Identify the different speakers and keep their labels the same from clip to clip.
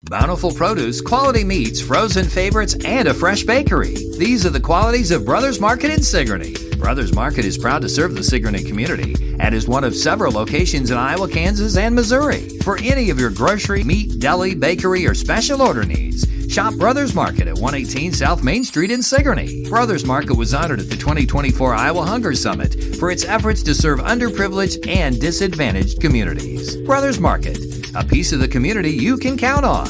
Speaker 1: Bountiful produce, quality meats, frozen favorites, and a fresh bakery. These are the qualities of Brothers Market in Sigourney. Brothers Market is proud to serve the Sigourney community and is one of several locations in Iowa, Kansas, and Missouri. For any of your grocery, meat, deli, bakery, or special order needs, shop Brothers Market at 118 South Main Street in Sigourney. Brothers Market was honored at the 2024 Iowa Hunger Summit for its efforts to serve underprivileged and disadvantaged communities. Brothers Market, a piece of the community you can count on.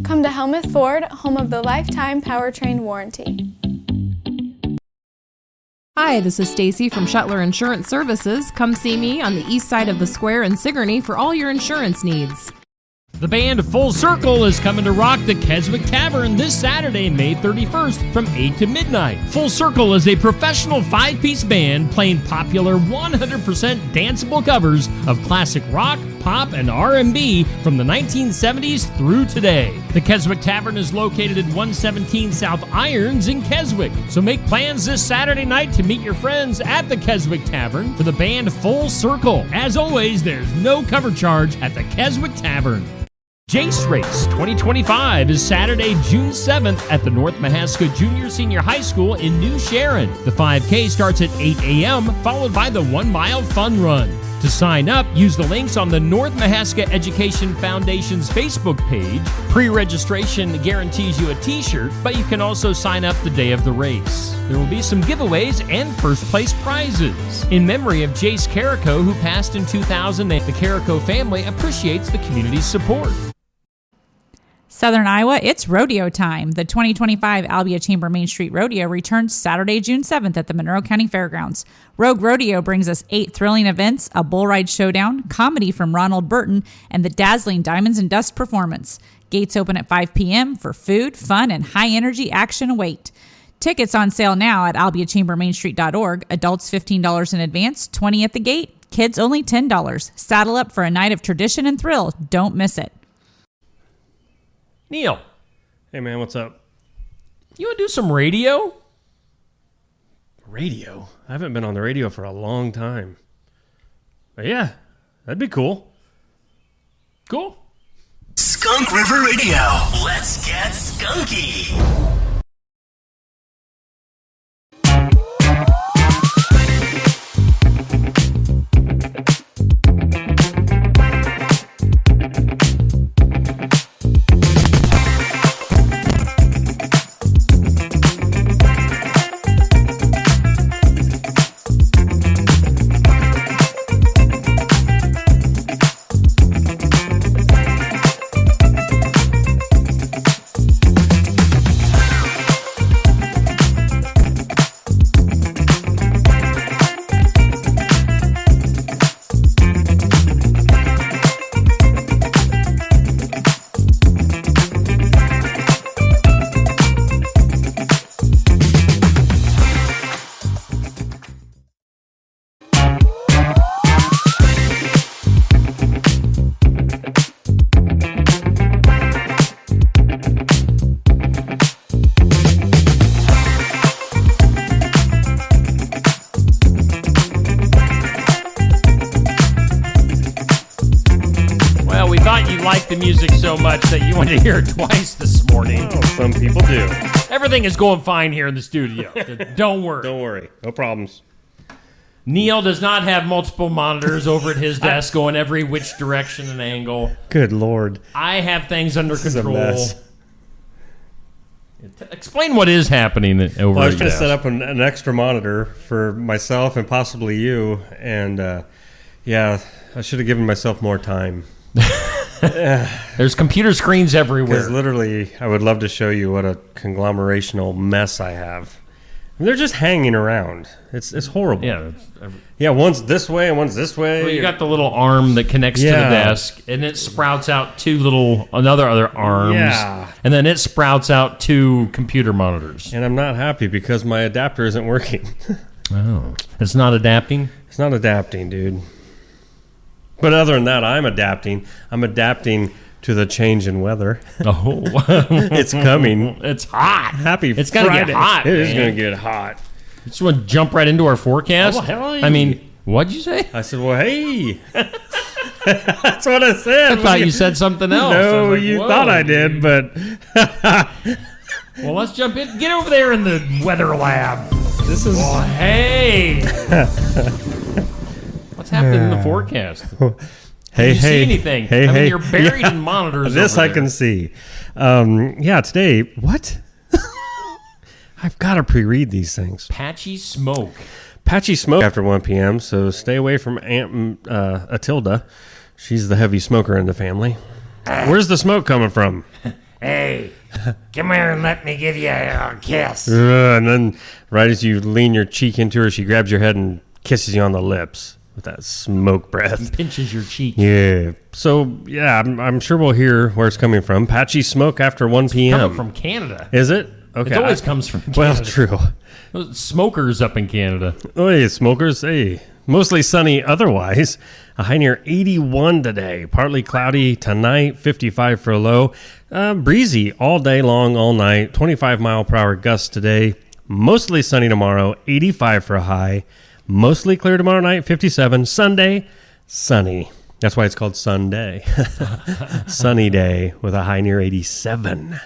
Speaker 2: Come to Helmuth Ford, home of the lifetime powertrain warranty.
Speaker 3: Hi, this is Stacy from Shuttler Insurance Services. Come see me on the east side of the square in Sigourney for all your insurance needs.
Speaker 4: The band Full Circle is coming to rock the Keswick Tavern this Saturday, May 31st from 8 to midnight. Full Circle is a professional 5-piece band playing popular 100% danceable covers of classic rock, pop, and R&B from the 1970s through today. The Keswick Tavern is located at 117 South Irons in Keswick. So make plans this Saturday night to meet your friends at the Keswick Tavern for the band Full Circle. As always, there's no cover charge at the Keswick Tavern. Jace Race 2025 is Saturday, June 7th at the North Mahaska Junior Senior High School in New Sharon. The 5K starts at 8 a.m., followed by the 1-mile fun run. To sign up, use the links on the North Mahaska Education Foundation's Facebook page. Pre-registration guarantees you a t-shirt, but you can also sign up the day of the race. There will be some giveaways and first-place prizes. In memory of Jace Carrico, who passed in 2000, the Carrico family appreciates the community's support.
Speaker 5: Southern Iowa, it's rodeo time. The 2025 Albia Chamber Main Street Rodeo returns Saturday, June 7th at the Monroe County Fairgrounds. Rogue Rodeo brings us 8 thrilling events, a bull ride showdown, comedy from Ronald Burton, and the dazzling Diamonds and Dust performance. Gates open at 5 p.m. for food, fun, and high-energy action await. Tickets on sale now at albiachambermainstreet.org. Adults $15 in advance, $20 at the gate. Kids only $10. Saddle up for a night of tradition and thrill. Don't miss it.
Speaker 4: Neil.
Speaker 6: Hey, man, what's up?
Speaker 4: You want to do some radio?
Speaker 6: Radio? I haven't been on the radio for a long time. But yeah, that'd be cool.
Speaker 4: Cool.
Speaker 7: Skunk River Radio. Let's get skunky.
Speaker 4: The music so much that you want to hear it twice this morning.
Speaker 6: Oh, some people do.
Speaker 4: Everything is going fine here in the studio. Don't worry.
Speaker 6: Don't worry. No problems.
Speaker 4: Neil does not have multiple monitors over at his desk going every which direction and angle.
Speaker 6: Good Lord.
Speaker 4: I have things under
Speaker 6: This
Speaker 4: control.
Speaker 6: is a mess.
Speaker 4: Explain what is happening over
Speaker 6: Well, I was
Speaker 4: at
Speaker 6: going
Speaker 4: your
Speaker 6: to set
Speaker 4: desk.
Speaker 6: up an extra monitor for myself and possibly you. And, yeah, I should have given myself more time.
Speaker 4: There's computer screens everywhere.
Speaker 6: Because literally, I would love to show you what a conglomerational mess I have. And they're just hanging around. It's horrible. Yeah, one's this way and one's this way.
Speaker 4: Well, you got the little arm that connects to the desk, and it sprouts out other arms.
Speaker 6: Yeah.
Speaker 4: And then it sprouts out 2 computer monitors.
Speaker 6: And I'm not happy because my adapter isn't working.
Speaker 4: Oh. It's not adapting?
Speaker 6: It's not adapting, dude. But other than that, I'm adapting. I'm adapting to the change in weather.
Speaker 4: Oh.
Speaker 6: It's coming.
Speaker 4: It's hot.
Speaker 6: Happy
Speaker 4: It's going to
Speaker 6: Friday.
Speaker 4: get hot,
Speaker 6: It is
Speaker 4: man.
Speaker 6: going to get hot.
Speaker 4: You just want to jump right into our forecast?
Speaker 6: Oh, hell yeah.
Speaker 4: I mean, what'd you say?
Speaker 6: I said, well, hey. That's what I said.
Speaker 4: I thought you said something else.
Speaker 6: No,
Speaker 4: like,
Speaker 6: you thought I did, but...
Speaker 4: Well, let's jump in. Get over there in the weather lab.
Speaker 6: This is...
Speaker 4: Oh, hey. What's happening in the forecast?
Speaker 6: Hey,
Speaker 4: Can you see anything?
Speaker 6: Hey,
Speaker 4: I mean,
Speaker 6: hey.
Speaker 4: you're buried in monitors.
Speaker 6: This
Speaker 4: over
Speaker 6: I
Speaker 4: there.
Speaker 6: can see. Yeah, today... What? I've got to pre-read these things.
Speaker 4: Patchy smoke.
Speaker 6: Patchy smoke after 1 p.m., so stay away from Aunt Atilda. She's the heavy smoker in the family. Where's the smoke coming from?
Speaker 8: Hey, come here and let me give you a kiss.
Speaker 6: And then right as you lean your cheek into her, she grabs your head and kisses you on the lips with that smoke breath.
Speaker 4: Pinches your cheek.
Speaker 6: Yeah. So, yeah, I'm sure we'll hear where it's coming from. Patchy smoke after 1 p.m.
Speaker 4: Coming from Canada.
Speaker 6: Is it? Okay.
Speaker 4: It always comes from Canada.
Speaker 6: Well, true.
Speaker 4: Those smokers up in Canada.
Speaker 6: Oh, hey, smokers. Hey. Mostly sunny otherwise. A high near 81 today. Partly cloudy tonight, 55 for a low. Breezy all day long, all night. 25-mile-per-hour gusts today. Mostly sunny tomorrow, 85 for a high. Mostly clear tomorrow night, 57. Sunday, sunny. That's why it's called Sunday. Sunny day with a high near 87.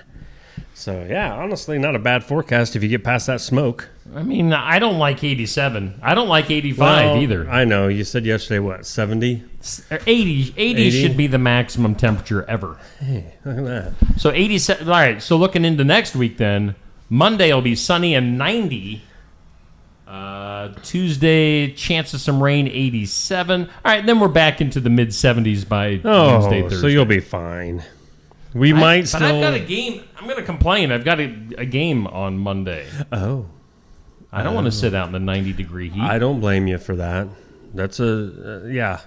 Speaker 6: So, yeah, honestly, not a bad forecast if you get past that smoke.
Speaker 4: I mean, I don't like 87. I don't like 85 either.
Speaker 6: I know. You said yesterday, what, 70?
Speaker 4: 80 should be the maximum temperature ever.
Speaker 6: Hey, look at that.
Speaker 4: So 87. All right, so looking into next week then, Monday will be sunny and 90. Tuesday, chance of some rain, 87. All right, then we're back into the mid-70s by Wednesday, Thursday.
Speaker 6: So you'll be fine. We might still...
Speaker 4: But I've got a game. I'm going to complain. I've got a game on Monday.
Speaker 6: Oh.
Speaker 4: I don't want to sit out in the 90-degree heat.
Speaker 6: I don't blame you for that. That's yeah.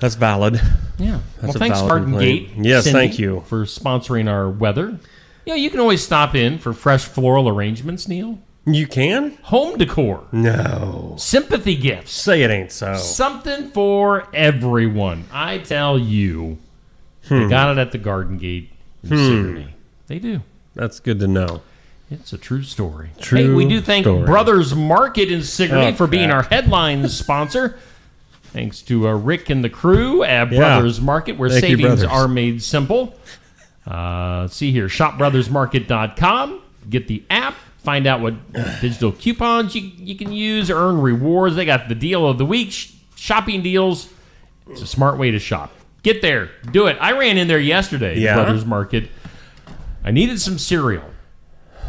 Speaker 6: That's valid.
Speaker 4: Yeah.
Speaker 6: That's
Speaker 4: well,
Speaker 6: a
Speaker 4: thanks,
Speaker 6: valid
Speaker 4: Garden
Speaker 6: complaint.
Speaker 4: Gate.
Speaker 6: Yes,
Speaker 4: Cindy,
Speaker 6: thank you.
Speaker 4: for sponsoring our weather. You know, you can always stop in for fresh floral arrangements, Neil.
Speaker 6: You can?
Speaker 4: Home decor.
Speaker 6: No.
Speaker 4: Sympathy gifts.
Speaker 6: Say it ain't so.
Speaker 4: Something for everyone. I tell you. They got it at the Garden Gate in Sigourney. They do.
Speaker 6: That's good to know.
Speaker 4: It's a true story.
Speaker 6: True
Speaker 4: Hey, we do thank
Speaker 6: story.
Speaker 4: Brothers Market in Sigourney for being
Speaker 6: crap.
Speaker 4: our headlines sponsor. Thanks to Rick and the crew at Brothers Market, where
Speaker 6: Thank you,
Speaker 4: savings
Speaker 6: brothers.
Speaker 4: are made simple. Let's see here. ShopBrothersMarket.com. Get the app. Find out what digital coupons you can use, earn rewards. They got the deal of the week, shopping deals. It's a smart way to shop. Get there. Do it. I ran in there yesterday,
Speaker 6: Yeah?
Speaker 4: Brothers Market. I needed some cereal.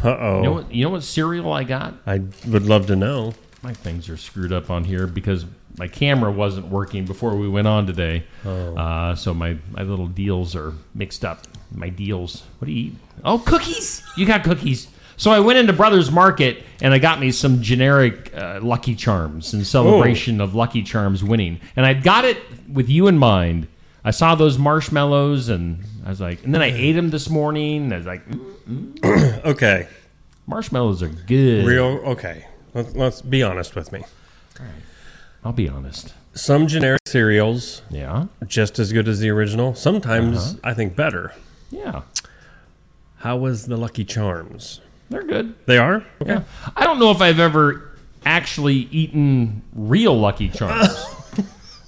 Speaker 6: Uh-oh.
Speaker 4: You know what cereal I got?
Speaker 6: I would love to know.
Speaker 4: My things are screwed up on here because my camera wasn't working before we went on today. So my little deals are mixed up. My deals. What do you eat? Oh, cookies. You got cookies. So I went into Brothers Market and I got me some generic Lucky Charms in celebration of Lucky Charms winning. And I got it with you in mind. I saw those marshmallows and I was like, and then I ate them this morning. And I was like,
Speaker 6: Okay.
Speaker 4: marshmallows are good.
Speaker 6: Okay. Let's be honest with me.
Speaker 4: All right. I'll be honest.
Speaker 6: Some generic cereals,
Speaker 4: Yeah.
Speaker 6: just as good as the original. Sometimes, I think, better.
Speaker 4: Yeah.
Speaker 6: How was the Lucky Charms?
Speaker 4: They're good.
Speaker 6: They are? Okay.
Speaker 4: Yeah. I don't know if I've ever actually eaten real Lucky Charms.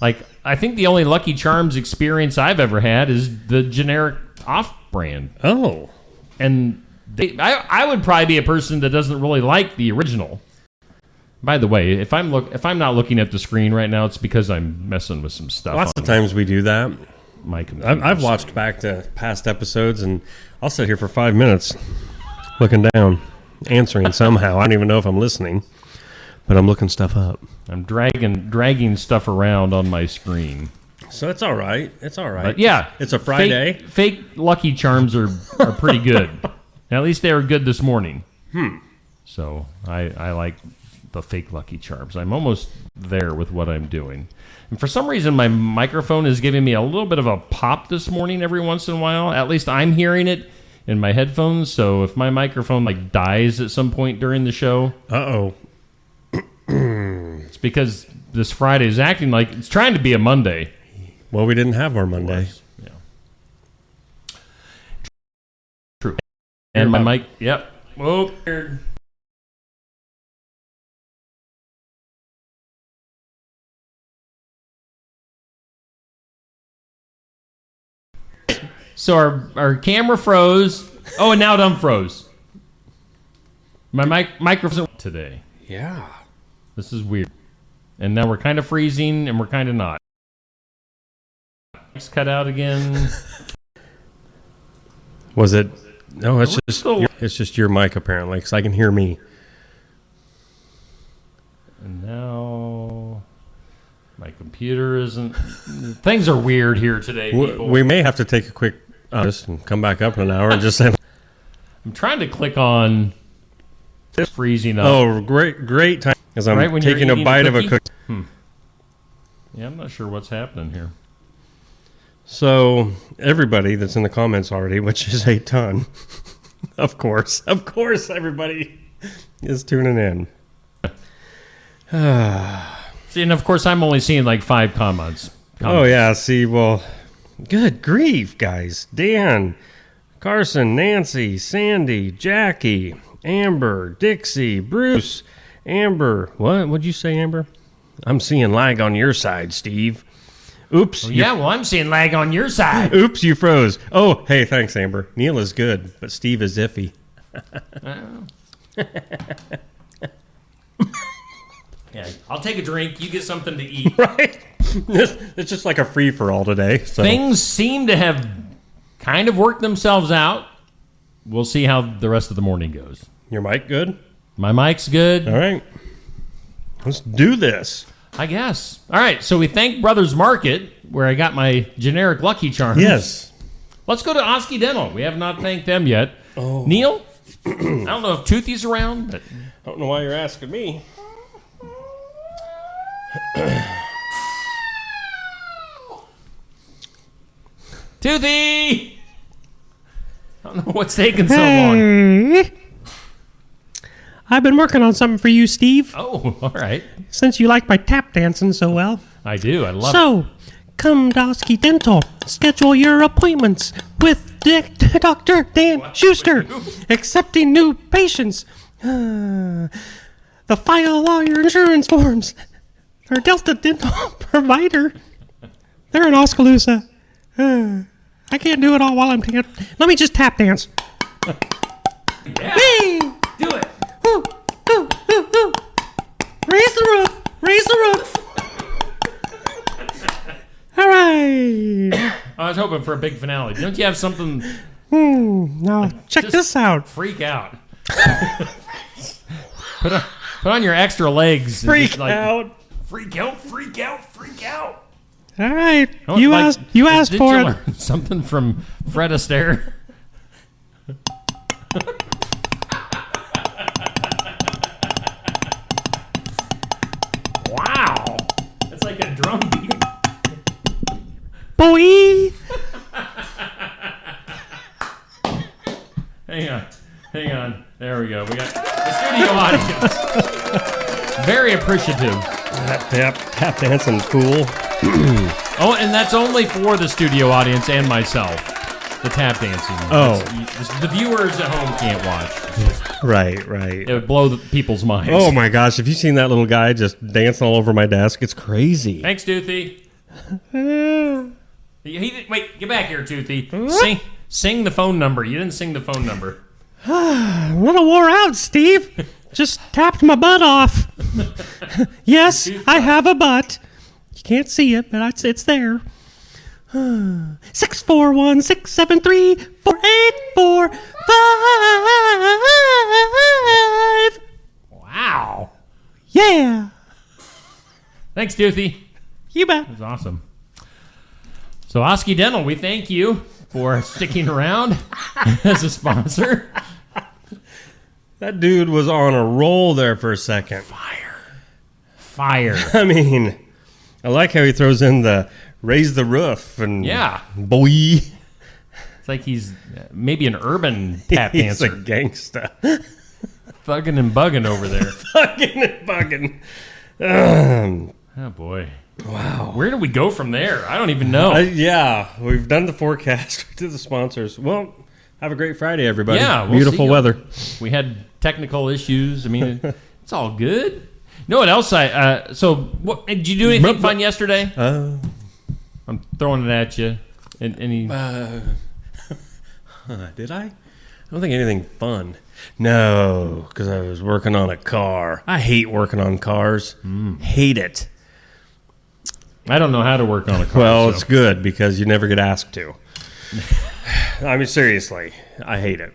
Speaker 4: Like, I think the only Lucky Charms experience I've ever had is the generic off-brand.
Speaker 6: Oh.
Speaker 4: And I would probably be a person that doesn't really like the original. By the way, if I'm not looking at the screen right now, it's because I'm messing with some stuff.
Speaker 6: Lots
Speaker 4: on
Speaker 6: of times we do that.
Speaker 4: my computer.
Speaker 6: I've watched back to past episodes, and I'll sit here for 5 minutes looking down, answering somehow. I don't even know if I'm listening, but I'm looking stuff up.
Speaker 4: I'm dragging stuff around on my screen.
Speaker 6: So it's all right. It's all right.
Speaker 4: But yeah,
Speaker 6: It's a Friday.
Speaker 4: Fake Lucky Charms are pretty good. At least they were good this morning. So I like the fake Lucky Charms. I'm almost there with what I'm doing. And for some reason, my microphone is giving me a little bit of a pop this morning every once in a while. At least I'm hearing it in my headphones. So if my microphone dies at some point during the show,
Speaker 6: Uh-oh.
Speaker 4: it's because this Friday is acting like it's trying to be a Monday.
Speaker 6: Well, we didn't have our Monday.
Speaker 4: Yeah. True. And my mic, yep. Oh, weird. So our camera froze. Oh, and now it unfroze. My microphone today.
Speaker 6: Yeah.
Speaker 4: This is weird. And now we're kind of freezing, and we're kind of not. Let's cut out again.
Speaker 6: Was it? No, it's just your mic apparently, because I can hear me.
Speaker 4: And now my computer isn't. Things are weird here today, people.
Speaker 6: We may have to take a quick and come back up in an hour and just say.
Speaker 4: I'm trying to click on this freezing up.
Speaker 6: Oh, great time as I'm
Speaker 4: right
Speaker 6: taking a bite of a cookie.
Speaker 4: Yeah, I'm not sure what's happening here.
Speaker 6: So everybody that's in the comments already, which is a ton, of course, everybody is tuning in.
Speaker 4: See, and of course, I'm only seeing like 5 comments.
Speaker 6: Oh yeah, see, well, good grief, guys. Dan, Carson, Nancy, Sandy, Jackie, Amber, Dixie, Bruce, Amber. What'd you say, Amber? I'm seeing lag on your side, Steve. Oops.
Speaker 8: Well, I'm seeing lag on your side.
Speaker 6: Oops, you froze. Oh, hey, thanks, Amber. Neil is good, but Steve is iffy.
Speaker 4: Yeah, I'll take a drink. You get something to eat.
Speaker 6: Right? It's just like a free-for-all today. So.
Speaker 4: Things seem to have kind of worked themselves out. We'll see how the rest of the morning goes.
Speaker 6: Your mic good?
Speaker 4: My mic's good.
Speaker 6: All right. Let's do this.
Speaker 4: I guess. All right, so we thank Brothers Market, where I got my generic Lucky Charms.
Speaker 6: Yes.
Speaker 4: Let's go to Oski Dental. We have not thanked them yet.
Speaker 6: Oh.
Speaker 4: Neil? I don't know if Toothy's around. But
Speaker 6: I don't know why you're asking me.
Speaker 4: Toothy! I don't know what's taking so long.
Speaker 9: I've been working on something for you, Steve.
Speaker 4: Oh, all right.
Speaker 9: Since you like my tap dancing so well.
Speaker 4: I do. I love it.
Speaker 9: So, come to Oski Dental. Schedule your appointments with Dr. Dan Schuster. Accepting new patients. The file all your insurance forms. For Delta Dental Provider. They're in Oskaloosa. I can't do it all while I'm taking. Let me just tap dance.
Speaker 4: Yeah.
Speaker 9: Hey!
Speaker 4: Do it.
Speaker 9: Ooh, ooh, ooh, ooh. Raise the roof. Raise the roof. All right.
Speaker 4: I was hoping for a big finale. Don't you have something?
Speaker 9: Now, check
Speaker 4: Just
Speaker 9: this out.
Speaker 4: Freak out. Put on your extra legs. and
Speaker 6: Freak
Speaker 4: just, like,
Speaker 6: out.
Speaker 4: Freak out. Freak out. Freak out.
Speaker 9: All right.
Speaker 4: Oh,
Speaker 9: You
Speaker 4: like,
Speaker 9: asked
Speaker 4: did
Speaker 9: for
Speaker 4: you
Speaker 9: it.
Speaker 4: learn something from Fred Astaire? Wow. That's like a drum beat.
Speaker 9: Boy.
Speaker 4: Hang on. There we go. We got the studio audience. Very appreciative.
Speaker 6: Tap dancing fool.
Speaker 4: Oh, and that's only for the studio audience and myself. The tap dancing.
Speaker 6: Oh.
Speaker 4: The viewers at home can't watch.
Speaker 6: Right.
Speaker 4: It would blow people's minds.
Speaker 6: Oh my gosh, have you seen that little guy just dancing all over my desk? It's crazy.
Speaker 4: Thanks, Toothy. Wait, get back here, Toothy. Sing the phone number. You didn't sing the phone number.
Speaker 9: I'm a little wore out, Steve. Just tapped my butt off. Yes, I have a butt. You can't see it, but it's there. 641-673-4845.
Speaker 4: Wow.
Speaker 9: Yeah.
Speaker 4: Thanks, Toothy.
Speaker 9: You bet.
Speaker 4: That was awesome. So, Oski Dental, we thank you for sticking around as a sponsor.
Speaker 6: That dude was on a roll there for a second.
Speaker 4: Fire.
Speaker 6: I mean, I like how he throws in the raise the roof and
Speaker 4: Yeah.
Speaker 6: boy.
Speaker 4: It's like he's maybe an urban tap
Speaker 6: He's a
Speaker 4: dancer.
Speaker 6: gangsta.
Speaker 4: Thugging and bugging over there.
Speaker 6: Fucking and bugging.
Speaker 4: Oh, boy. Wow. Where did we go from there? I don't even know.
Speaker 6: Yeah, we've done the forecast. We did the sponsors. Well, have a great Friday, everybody.
Speaker 4: Yeah, we'll
Speaker 6: Beautiful
Speaker 4: see you.
Speaker 6: weather.
Speaker 4: We had technical issues. I mean, it's all good. You know what else so what, did you do anything fun yesterday? I'm throwing it at you. Any?
Speaker 6: Did I? I don't think anything fun. No, because I was working on a car. I hate working on cars. Hate it.
Speaker 4: I don't know how to work on a car.
Speaker 6: Well,
Speaker 4: so.
Speaker 6: it's good because you never get asked to. I mean, seriously, I hate it.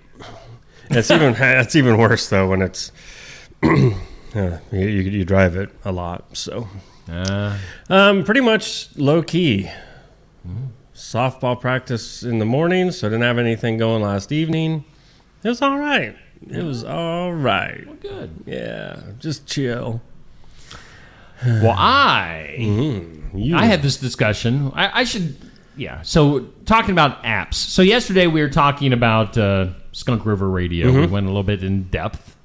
Speaker 6: It's even worse though when it's you drive it a lot. So, pretty much low key. Softball practice in the morning, so I didn't have anything going last evening. It was all right. Well,
Speaker 4: good.
Speaker 6: Yeah, just chill.
Speaker 4: Well, I had this discussion. I should, yeah. So talking about apps. So yesterday we were talking about Skunk River Radio. We went a little bit in depth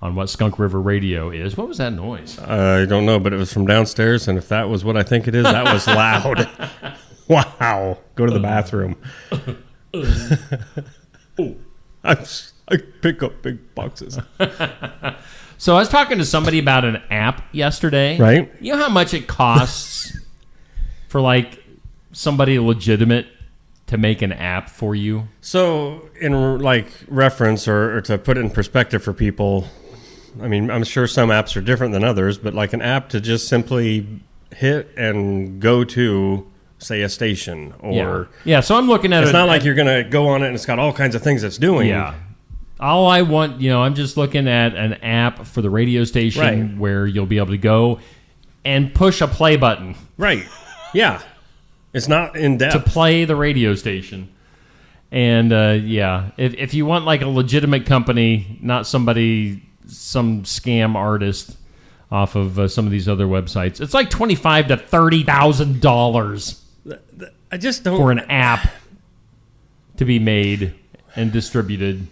Speaker 4: on what Skunk River Radio is. What was that noise?
Speaker 6: I don't know, but it was from downstairs, and if that was what I think it is, that was loud. Wow. Go to the bathroom. I pick up big boxes.
Speaker 4: So I was talking to somebody about an app yesterday.
Speaker 6: Right.
Speaker 4: You know how much it costs for like somebody legitimate to make an app for you?
Speaker 6: So in like reference or to put it in perspective for people, I mean, I'm sure some apps are different than others, but like an app to just simply hit and go to, say, a station or...
Speaker 4: Yeah, so I'm looking at it.
Speaker 6: It's not like you're going to go on it and it's got all kinds of things it's doing.
Speaker 4: Yeah. All I want, I'm just looking at an app for the radio station where you'll be able to go and push a play button.
Speaker 6: Right. Yeah. It's not in depth.
Speaker 4: To play the radio station. And, if you want like a legitimate company, not some scam artist off of some of these other websites, it's like $25,000 to $30,000
Speaker 6: I just don't...
Speaker 4: for an app to be made and distributed.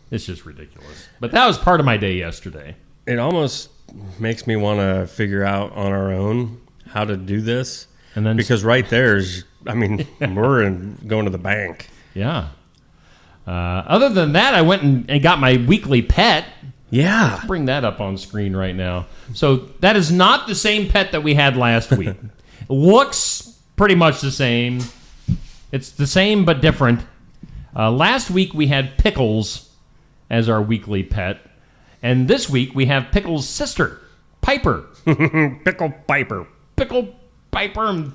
Speaker 4: It's just ridiculous. But that was part of my day yesterday.
Speaker 6: It almost makes me want to figure out on our own how to do this.
Speaker 4: And then
Speaker 6: because right there's, I mean, we're going to the bank.
Speaker 4: Yeah. Other than that, I went and got my weekly pet.
Speaker 6: Yeah.
Speaker 4: Let's bring that up on screen right now. So that is not the same pet that we had last week. It looks pretty much the same. It's the same but different. Last week we had Pickles as our weekly pet. And this week we have Pickles' sister, Piper.
Speaker 6: Pickle Piper.
Speaker 4: Pickle Piper and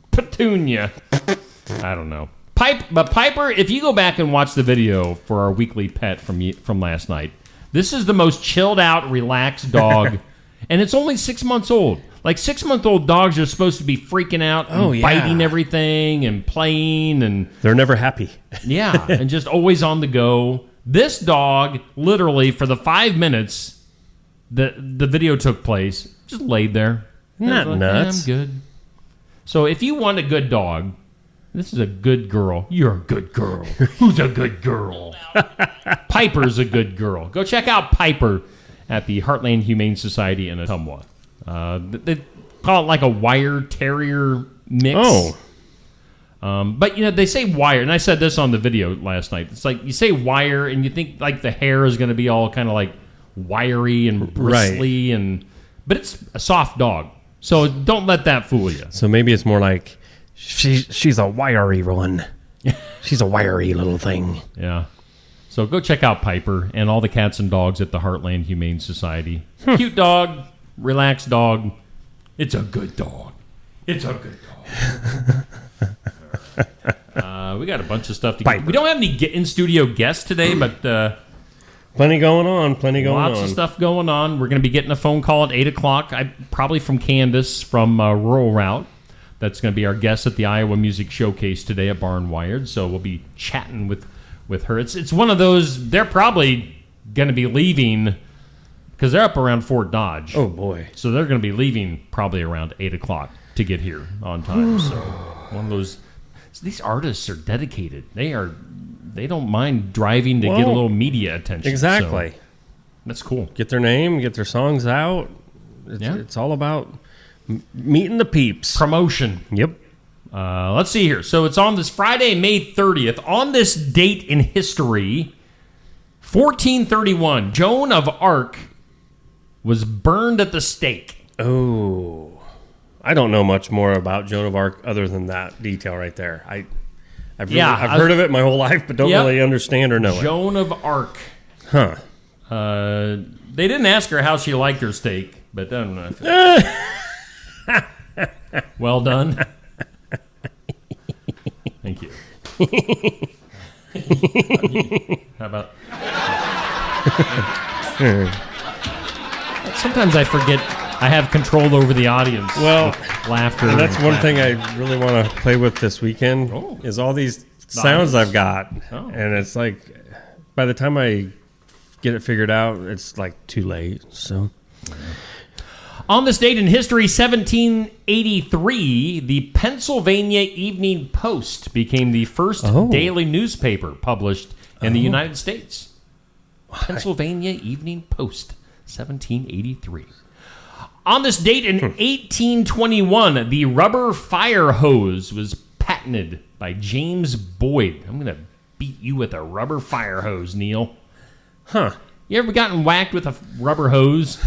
Speaker 4: Petunia. I don't know. But Piper, if you go back and watch the video for our weekly pet from last night, this is the most chilled out, relaxed dog. And it's only 6 months old. Like 6-month-old dogs are supposed to be freaking out and biting everything and playing. And
Speaker 6: they're never happy.
Speaker 4: Yeah, and just always on the go. This dog, literally, for the 5 minutes the video took place, just laid there.
Speaker 6: Not nuts.
Speaker 4: I'm good. So if you want a good dog, this is a good girl. You're a good girl. Who's a good girl? Piper's a good girl. Go check out Piper at the Heartland Humane Society in Ottumwa. They call it like a wire terrier mix.
Speaker 6: Oh.
Speaker 4: But, they say wire, and I said this on the video last night. It's like you say wire, and you think like the hair is going to be all kind of like wiry and bristly, but it's a soft dog. So don't let that fool you.
Speaker 6: So maybe it's more like she's a wiry one. She's a wiry little thing.
Speaker 4: Yeah. So go check out Piper and all the cats and dogs at the Heartland Humane Society. Cute dog, relaxed dog. It's a good dog. It's a good dog. We got a bunch of stuff to get. We don't have any in-studio guests today, but...
Speaker 6: Plenty going on.
Speaker 4: Lots of stuff going on. We're going to be getting a phone call at 8 o'clock, probably from Candace from Rural Route. That's going to be our guest at the Iowa Music Showcase today at Barn Wired. So we'll be chatting with her. It's one of those, they're probably going to be leaving, because they're up around Fort Dodge.
Speaker 6: Oh, boy.
Speaker 4: So they're going to be leaving probably around 8 o'clock to get here on time. So one of those, these artists are dedicated. They don't mind driving to get a little media attention.
Speaker 6: Exactly.
Speaker 4: So that's cool.
Speaker 6: Get their name, get their songs out. It's all about meeting the peeps.
Speaker 4: Promotion.
Speaker 6: Yep.
Speaker 4: Let's see here. So it's on this Friday, May 30th. On this date in history, 1431, Joan of Arc was burned at the stake.
Speaker 6: Oh. I don't know much more about Joan of Arc other than that detail right there. I've
Speaker 4: Yeah,
Speaker 6: heard of it my whole life, but don't
Speaker 4: Yep.
Speaker 6: really understand or know it.
Speaker 4: Joan of Arc.
Speaker 6: Huh.
Speaker 4: They didn't ask her how she liked her steak, but I don't know. Well done. Thank you. How about... Sometimes I forget I have control over the audience.
Speaker 6: Well,
Speaker 4: with laughter.
Speaker 6: And that's one
Speaker 4: clapping.
Speaker 6: thing I really want to play with this weekend is all these sounds I've got.
Speaker 4: Oh.
Speaker 6: And it's like, by the time I get it figured out, it's like too late. So,
Speaker 4: On this date in history, 1783, the Pennsylvania Evening Post became the first daily newspaper published in the United States. Pennsylvania Evening Post, 1783. On this date in 1821, the rubber fire hose was patented by James Boyd. I'm going to beat you with a rubber fire hose, Neil.
Speaker 6: huh.
Speaker 4: You ever gotten whacked with a rubber hose?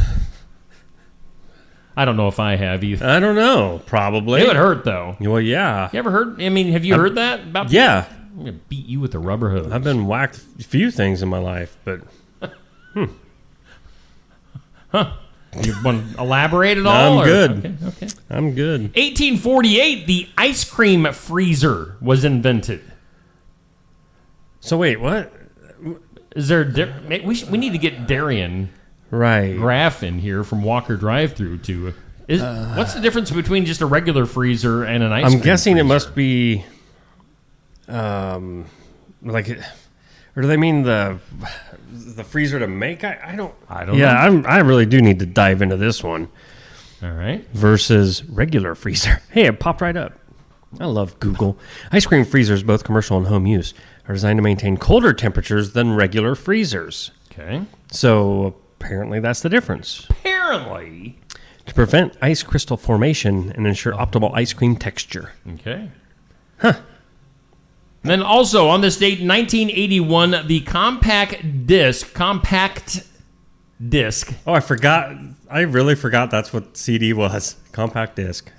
Speaker 4: I don't know if I have either.
Speaker 6: I don't know. Probably.
Speaker 4: It would hurt, though.
Speaker 6: Well, yeah.
Speaker 4: You ever heard? I mean, have you heard that? About
Speaker 6: Yeah.
Speaker 4: I'm going to beat you with a rubber hose.
Speaker 6: I've been whacked a few things in my life, but
Speaker 4: You want to elaborate at all?
Speaker 6: I'm good.
Speaker 4: Okay.
Speaker 6: I'm good.
Speaker 4: 1848, the ice cream freezer was invented.
Speaker 6: So wait, what?
Speaker 4: Is there? We need to get Darian
Speaker 6: Right.
Speaker 4: Graff in here from Walker Drive-Thru to. What's the difference between just a regular freezer and an ice cream
Speaker 6: I'm guessing
Speaker 4: freezer?
Speaker 6: it must be, like, or do they mean the freezer to make? I don't.
Speaker 4: know.
Speaker 6: I really do need to dive into this one.
Speaker 4: All right.
Speaker 6: Versus regular freezer. Hey, it popped right up. I love Google. Ice cream freezers, both commercial and home use, are designed to maintain colder temperatures than regular freezers.
Speaker 4: Okay.
Speaker 6: So apparently that's the difference.
Speaker 4: Apparently.
Speaker 6: To prevent ice crystal formation and ensure optimal ice cream texture.
Speaker 4: Okay. Huh. Then also on this date, 1981, the compact disc.
Speaker 6: Oh, I forgot. I really forgot that's what CD was. Compact disc.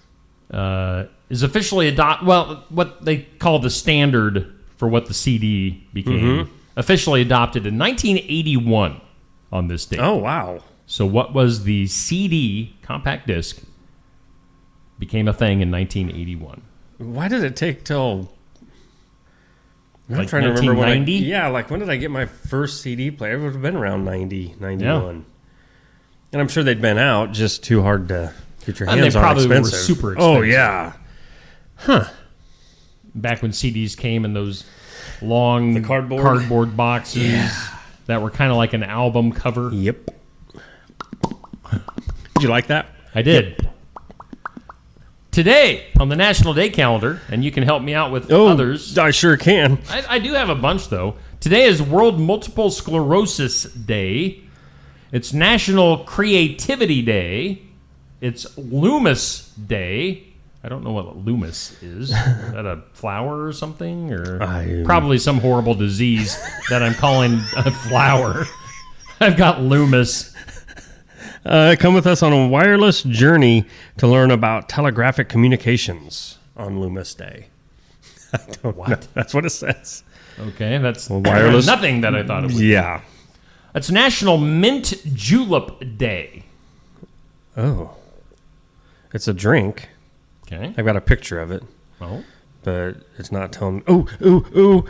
Speaker 4: Is officially what they call the standard for what the CD became. Officially adopted in 1981 on this date.
Speaker 6: Oh, wow.
Speaker 4: So what was the CD, compact disc, became a thing in 1981.
Speaker 6: Why did it take till... I'm
Speaker 4: Like
Speaker 6: trying to remember when
Speaker 4: 1990?
Speaker 6: when did I get my first CD player? It would have been around 90, 91.
Speaker 4: Yeah.
Speaker 6: And I'm sure they'd been out, just too hard to get your
Speaker 4: And
Speaker 6: hands
Speaker 4: they
Speaker 6: on.
Speaker 4: probably were
Speaker 6: Expensive.
Speaker 4: super expensive.
Speaker 6: Oh, yeah.
Speaker 4: Back when CDs came in those long
Speaker 6: The cardboard?
Speaker 4: boxes that were kind of like an album cover.
Speaker 6: Yep. Did you like that?
Speaker 4: I did. Today on the National Day calendar, and you can help me out with others.
Speaker 6: I sure can.
Speaker 4: I do have a bunch, though. Today is World Multiple Sclerosis Day. It's National Creativity Day. It's Loomis Day. I don't know what loomis is. Is that a flower or something? Or probably some horrible disease that I'm calling a flower. I've got loomis.
Speaker 6: Come with us on a wireless journey to learn about telegraphic communications on Loomis Day. I don't know. That's what it says.
Speaker 4: Okay, that's
Speaker 6: wireless.
Speaker 4: Nothing that I thought it would.
Speaker 6: Yeah.
Speaker 4: It's National Mint Julep Day.
Speaker 6: Oh. It's a drink.
Speaker 4: Okay.
Speaker 6: I've got a picture of it.
Speaker 4: Oh.
Speaker 6: But it's not telling me. Ooh.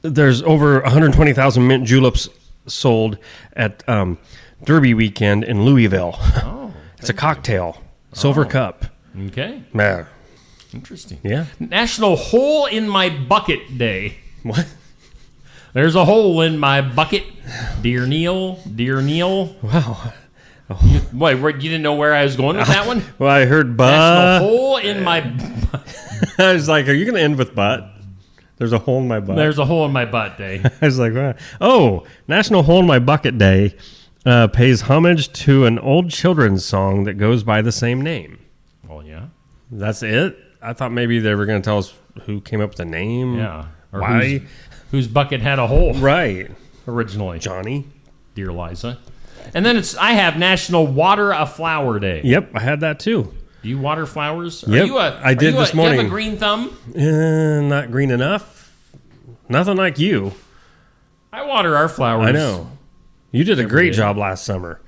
Speaker 6: There's over 120,000 mint juleps sold at Derby weekend in Louisville.
Speaker 4: Oh.
Speaker 6: It's a cocktail. Silver cup.
Speaker 4: Okay.
Speaker 6: Yeah.
Speaker 4: Interesting.
Speaker 6: Yeah.
Speaker 4: National Hole in My Bucket Day.
Speaker 6: What?
Speaker 4: There's a hole in my bucket. Dear Neil.
Speaker 6: Wow.
Speaker 4: Wait, you didn't know where I was going with that one?
Speaker 6: Well, I heard butt.
Speaker 4: National Hole in my...
Speaker 6: I was like, are you going to end with butt? There's a hole in my butt.
Speaker 4: There's a hole in my butt day.
Speaker 6: I was like, wow. Oh, National Hole in My Bucket Day pays homage to an old children's song that goes by the same name.
Speaker 4: Well, yeah.
Speaker 6: That's it? I thought maybe they were going to tell us who came up with the name.
Speaker 4: Yeah. Or
Speaker 6: why?
Speaker 4: Whose bucket had a hole.
Speaker 6: Right.
Speaker 4: Originally.
Speaker 6: Johnny.
Speaker 4: Dear Liza. And then I have National Water a Flower Day.
Speaker 6: Yep, I had that too.
Speaker 4: Do you water flowers?
Speaker 6: Yep, I did this morning.
Speaker 4: Do you have a green thumb?
Speaker 6: Not green enough. Nothing like you.
Speaker 4: I water our flowers.
Speaker 6: I know. You did a great job last summer.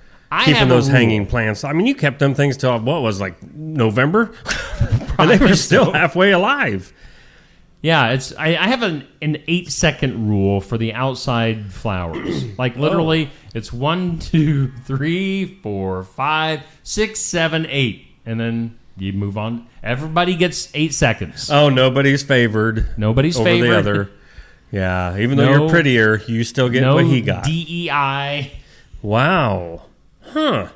Speaker 6: Keeping those hanging plants. I mean, you kept them things till, what was November? And they were still halfway alive.
Speaker 4: Yeah, I have an 8-second rule for the outside flowers. Like literally, it's 1, 2, 3, 4, 5, 6, 7, 8, and then you move on. Everybody gets 8 seconds.
Speaker 6: Oh, nobody's favored.
Speaker 4: Nobody's
Speaker 6: over
Speaker 4: favored.
Speaker 6: the other. Yeah, even though you're prettier, you still get what he got.
Speaker 4: DEI.
Speaker 6: Wow. Huh.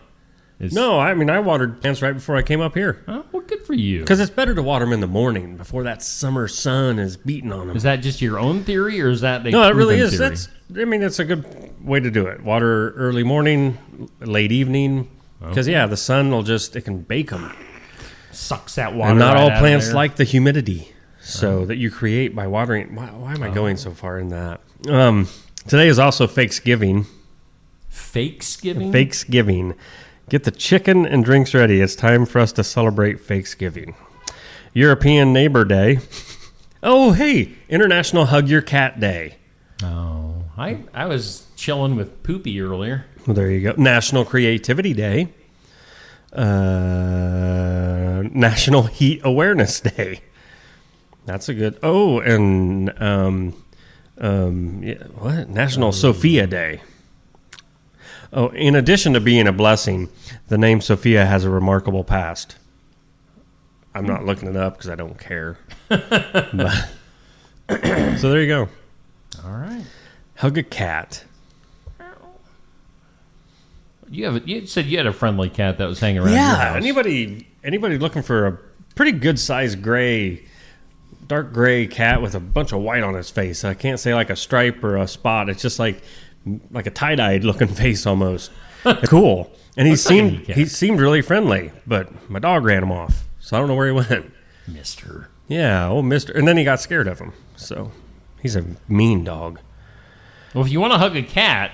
Speaker 6: No, I mean, I watered plants right before I came up here.
Speaker 4: Oh, well, good for you.
Speaker 6: Because it's better to water them in the morning before that summer sun is beating on them.
Speaker 4: Is that just your own theory, or is that
Speaker 6: No, it really is.
Speaker 4: Theory?
Speaker 6: It's a good way to do it. Water early morning, late evening. Because, yeah, the sun will it can bake them.
Speaker 4: Sucks that water
Speaker 6: And not
Speaker 4: right
Speaker 6: all
Speaker 4: out
Speaker 6: plants
Speaker 4: of there.
Speaker 6: like the humidity that you create by watering. Why am I going so far in that? Today is also Fakesgiving.
Speaker 4: Fakesgiving?
Speaker 6: Fakesgiving. Get the chicken and drinks ready. It's time for us to celebrate Fakesgiving. European Neighbor Day. Oh, hey, International Hug Your Cat Day.
Speaker 4: Oh, I was chilling with Poopy earlier.
Speaker 6: Well, there you go. National Creativity Day. National Heat Awareness Day. That's a good. Oh, and National Sophia Day. Oh, in addition to being a blessing, the name Sophia has a remarkable past. I'm not looking it up because I don't care. So there you go.
Speaker 4: All right.
Speaker 6: Hug a cat.
Speaker 4: You said you had a friendly cat that was hanging around your house.
Speaker 6: Anybody looking for a pretty good sized dark gray cat with a bunch of white on his face. I can't say like a stripe or a spot. It's just like a tie-dyed looking face almost. Cool. And he seemed really friendly, but my dog ran him off. So I don't know where he went.
Speaker 4: Mister.
Speaker 6: Yeah, Mister. And then he got scared of him. So he's a mean dog.
Speaker 4: Well, if you want to hug a cat,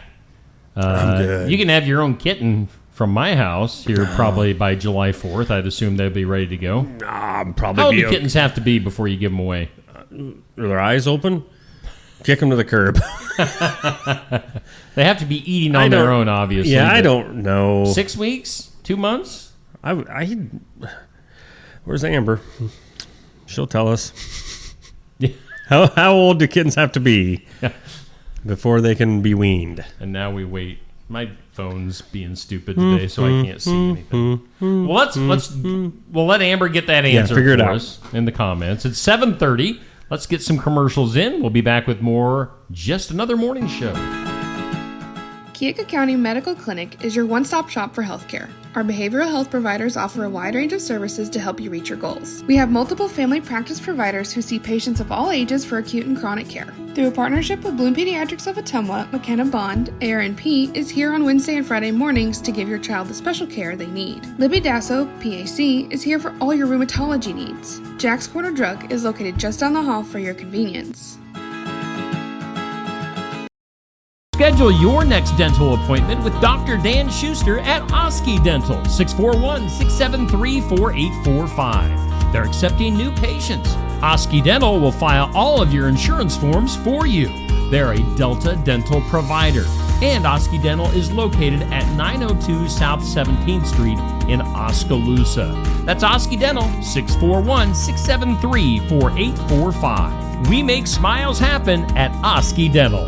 Speaker 4: you can have your own kitten from my house here probably by July 4th. I'd assume they'd be ready to go.
Speaker 6: Probably.
Speaker 4: How old do kittens have to be before you give them away?
Speaker 6: Are their eyes open? Kick them to the curb.
Speaker 4: They have to be eating on their own, obviously.
Speaker 6: Yeah, I don't know.
Speaker 4: 6 weeks? 2 months?
Speaker 6: Where's Amber? She'll tell us. How old do kittens have to be before they can be weaned?
Speaker 4: And now we wait. My phone's being stupid today, so I can't see anything. Well, we'll let Amber get that answer
Speaker 6: figure it
Speaker 4: for
Speaker 6: out.
Speaker 4: us in the comments. It's 7:30. Let's get some commercials in. We'll be back with more Just Another Morning Show.
Speaker 2: Keokuk County Medical Clinic is your one-stop shop for healthcare. Our behavioral health providers offer a wide range of services to help you reach your goals. We have multiple family practice providers who see patients of all ages for acute and chronic care. Through a partnership with Bloom Pediatrics of Ottumwa, McKenna Bond, ARNP, is here on Wednesday and Friday mornings to give your child the special care they need. Libby Dasso, PAC, is here for all your rheumatology needs. Jack's Corner Drug is located just down the hall for your convenience.
Speaker 4: Schedule your next dental appointment with Dr. Dan Schuster at Oski Dental, 641-673-4845. They're accepting new patients. Oski Dental will file all of your insurance forms for you. They're a Delta dental provider. And Oski Dental is located at 902 South 17th Street in Oskaloosa. That's Oski Dental, 641-673-4845. We make smiles happen at Oski Dental.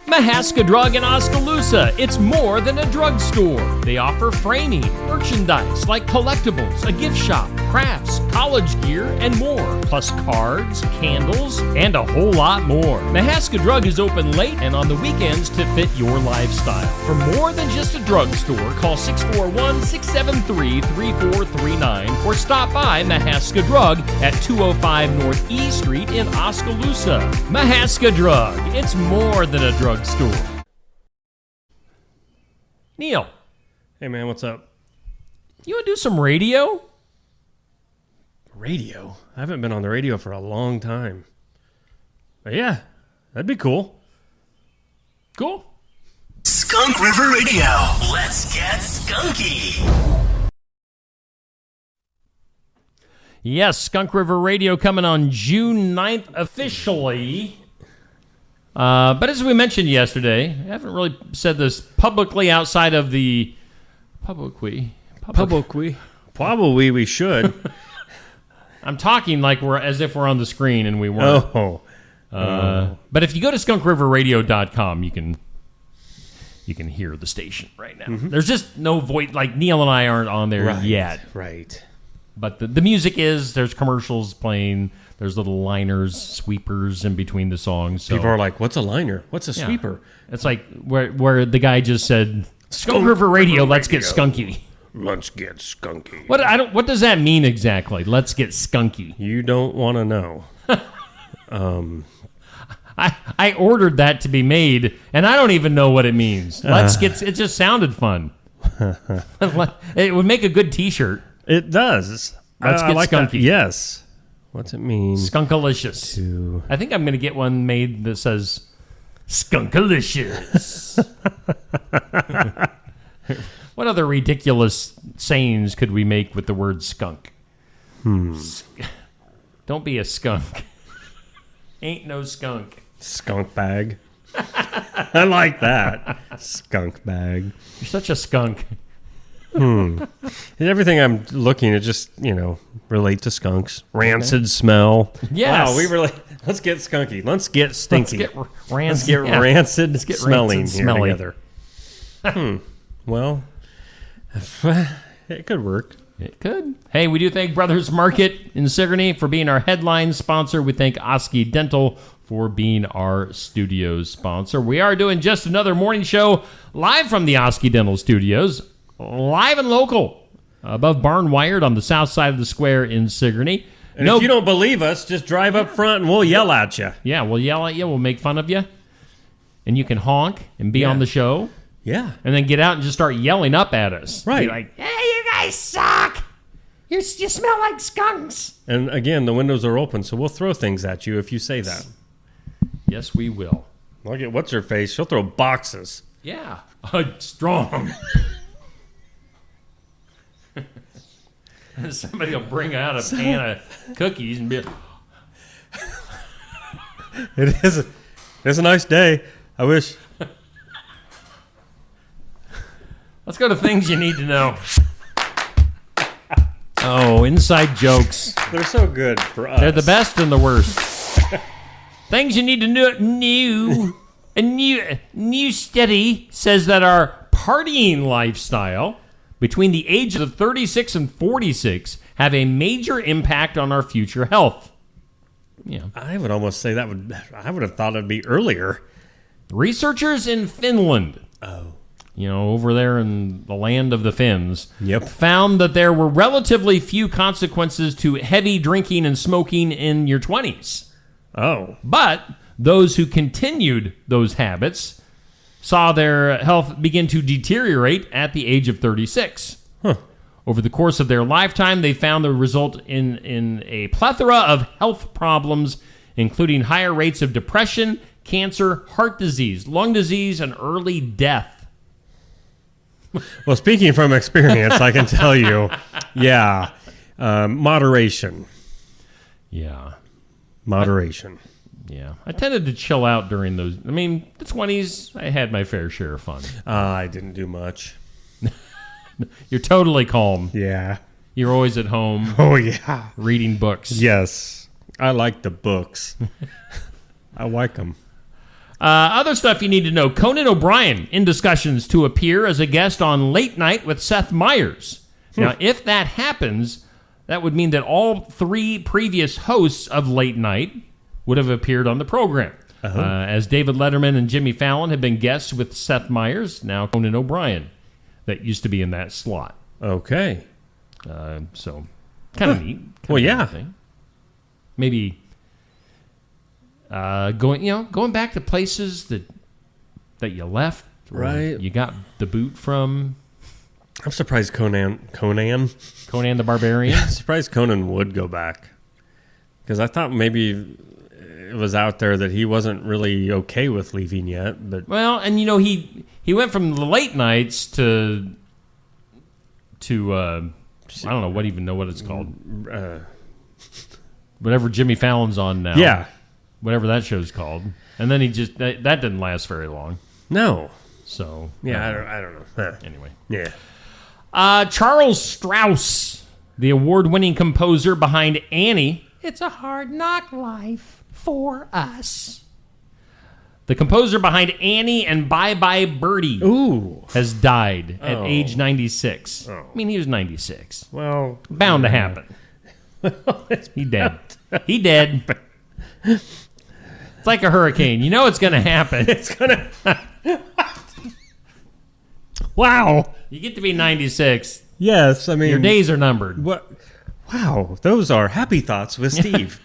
Speaker 4: Mahaska Drug in Oskaloosa. It's more than a drugstore. They offer framing, merchandise like collectibles, a gift shop, crafts, college gear, and more. Plus cards, candles, and a whole lot more. Mahaska Drug is open late and on the weekends to fit your lifestyle. For more than just a drugstore, call 641-673-3439 or stop by Mahaska Drug at 205 North E Street in Oskaloosa. Mahaska Drug. It's more than a drugstore. Neil.
Speaker 6: Hey, man, what's up?
Speaker 4: You want to do some radio?
Speaker 6: Radio? I haven't been on the radio for a long time. But yeah, that'd be cool.
Speaker 4: Cool.
Speaker 7: Skunk River Radio. Let's get skunky.
Speaker 4: Yes, Skunk River Radio coming on June 9th officially. But as we mentioned yesterday, I haven't really said this publicly outside of the Probably
Speaker 6: we should.
Speaker 4: I'm talking like as if we're on the screen and we weren't. But if you go to skunkriverradio.com, you can hear the station right now. Mm-hmm. There's just no voice. Like Neil and I aren't on there yet.
Speaker 6: Right.
Speaker 4: But the music is. There's commercials playing. There's little liners, sweepers in between the songs. So.
Speaker 6: People are like, "What's a liner? What's a sweeper?"
Speaker 4: It's like where the guy just said, "Skunk River Radio, let's get skunky."
Speaker 6: Let's get skunky.
Speaker 4: What does that mean exactly? Let's get skunky.
Speaker 6: You don't want to know.
Speaker 4: I ordered that to be made, and I don't even know what it means. It just sounded fun. It would make a good T-shirt.
Speaker 6: It does.
Speaker 4: Let's get
Speaker 6: like
Speaker 4: skunky.
Speaker 6: That. Yes. What's it mean?
Speaker 4: Skunkalicious. I think I'm going to get one made that says Skunkalicious. What other ridiculous sayings could we make with the word skunk? Don't be a skunk. Ain't no skunk.
Speaker 6: Skunk bag. I like that. Skunk bag.
Speaker 4: You're such a skunk.
Speaker 6: And everything I'm looking at just, relate to skunks. Rancid smell.
Speaker 4: Yes.
Speaker 6: Wow, let's get skunky. Let's get stinky.
Speaker 4: Let's
Speaker 6: get rancid
Speaker 4: Let's get
Speaker 6: smelling
Speaker 4: rancid
Speaker 6: here
Speaker 4: smelly.
Speaker 6: together. Well, it could work.
Speaker 4: It could. Hey, we do thank Brothers Market in Sigourney for being our headline sponsor. We thank Oski Dental for being our studio sponsor. We are doing just another morning show live from the Oski Dental Studios, live and local, above Barn Wired on the south side of the square in Sigourney.
Speaker 6: And if you don't believe us, just drive up front and we'll yell at you.
Speaker 4: Yeah, we'll yell at you. We'll make fun of you. And you can honk and be on the show.
Speaker 6: Yeah.
Speaker 4: And then get out and just start yelling up at us.
Speaker 6: Right.
Speaker 4: Be like, hey, you guys suck. You smell like skunks.
Speaker 6: And again, the windows are open, so we'll throw things at you if you say that.
Speaker 4: Yes, we will.
Speaker 6: Look at what's-her-face. She'll throw boxes.
Speaker 4: Yeah. Strong. Somebody will bring out a pan of cookies and be like,
Speaker 6: It's a nice day. I wish...
Speaker 4: Let's go to things you need to know. Oh, inside jokes.
Speaker 6: They're so good for us.
Speaker 4: They're the best and the worst. Things you need to know. A new study says that our partying lifestyle between the ages of 36 and 46 have a major impact on our future health. Yeah.
Speaker 6: I would almost say I would have thought it'd be earlier.
Speaker 4: Researchers in Finland.
Speaker 6: Oh.
Speaker 4: Over there in the land of the Finns,
Speaker 6: Yep.
Speaker 4: found that there were relatively few consequences to heavy drinking and smoking in your 20s.
Speaker 6: Oh.
Speaker 4: But those who continued those habits saw their health begin to deteriorate at the age of 36.
Speaker 6: Huh.
Speaker 4: Over the course of their lifetime, they found the result in a plethora of health problems, including higher rates of depression, cancer, heart disease, lung disease, and early death.
Speaker 6: Well, speaking from experience, I can tell you, moderation.
Speaker 4: Yeah.
Speaker 6: Moderation.
Speaker 4: Yeah. I tended to chill out during those. I mean, the 20s, I had my fair share of fun.
Speaker 6: I didn't do much.
Speaker 4: You're totally calm.
Speaker 6: Yeah.
Speaker 4: You're always at home.
Speaker 6: Oh, yeah.
Speaker 4: Reading books.
Speaker 6: Yes. I like the books. I like them.
Speaker 4: Other stuff you need to know. Conan O'Brien in discussions to appear as a guest on Late Night with Seth Meyers. Now, if that happens, that would mean that all three previous hosts of Late Night would have appeared on the program. As David Letterman and Jimmy Fallon have been guests with Seth Meyers, now Conan O'Brien, that used to be in that slot.
Speaker 6: Okay.
Speaker 4: So, kind of neat.
Speaker 6: Well, yeah.
Speaker 4: Thing. Maybe... going back to places that you left,
Speaker 6: right?
Speaker 4: You got the boot from.
Speaker 6: I'm surprised Conan
Speaker 4: the Barbarian.
Speaker 6: I'm surprised Conan would go back, because I thought maybe it was out there that he wasn't really okay with leaving yet. But
Speaker 4: and he went from the late nights to I don't know what it's called. whatever Jimmy Fallon's on now.
Speaker 6: Yeah.
Speaker 4: Whatever that show's called. And then he just, that didn't last very long.
Speaker 6: No.
Speaker 4: So.
Speaker 6: Yeah, I don't know. Huh.
Speaker 4: Anyway.
Speaker 6: Yeah.
Speaker 4: Charles Strauss, the award-winning composer behind Annie. It's a hard knock life for us. The composer behind Annie and Bye Bye Birdie has died at age 96. I mean, he was 96.
Speaker 6: Well,
Speaker 4: bound to happen. He dead. He dead. It's like a hurricane. You know it's going to happen.
Speaker 6: It's going to... Wow.
Speaker 4: You get to be 96.
Speaker 6: Yes, I mean...
Speaker 4: Your days are numbered.
Speaker 6: What? Wow, those are happy thoughts with Steve.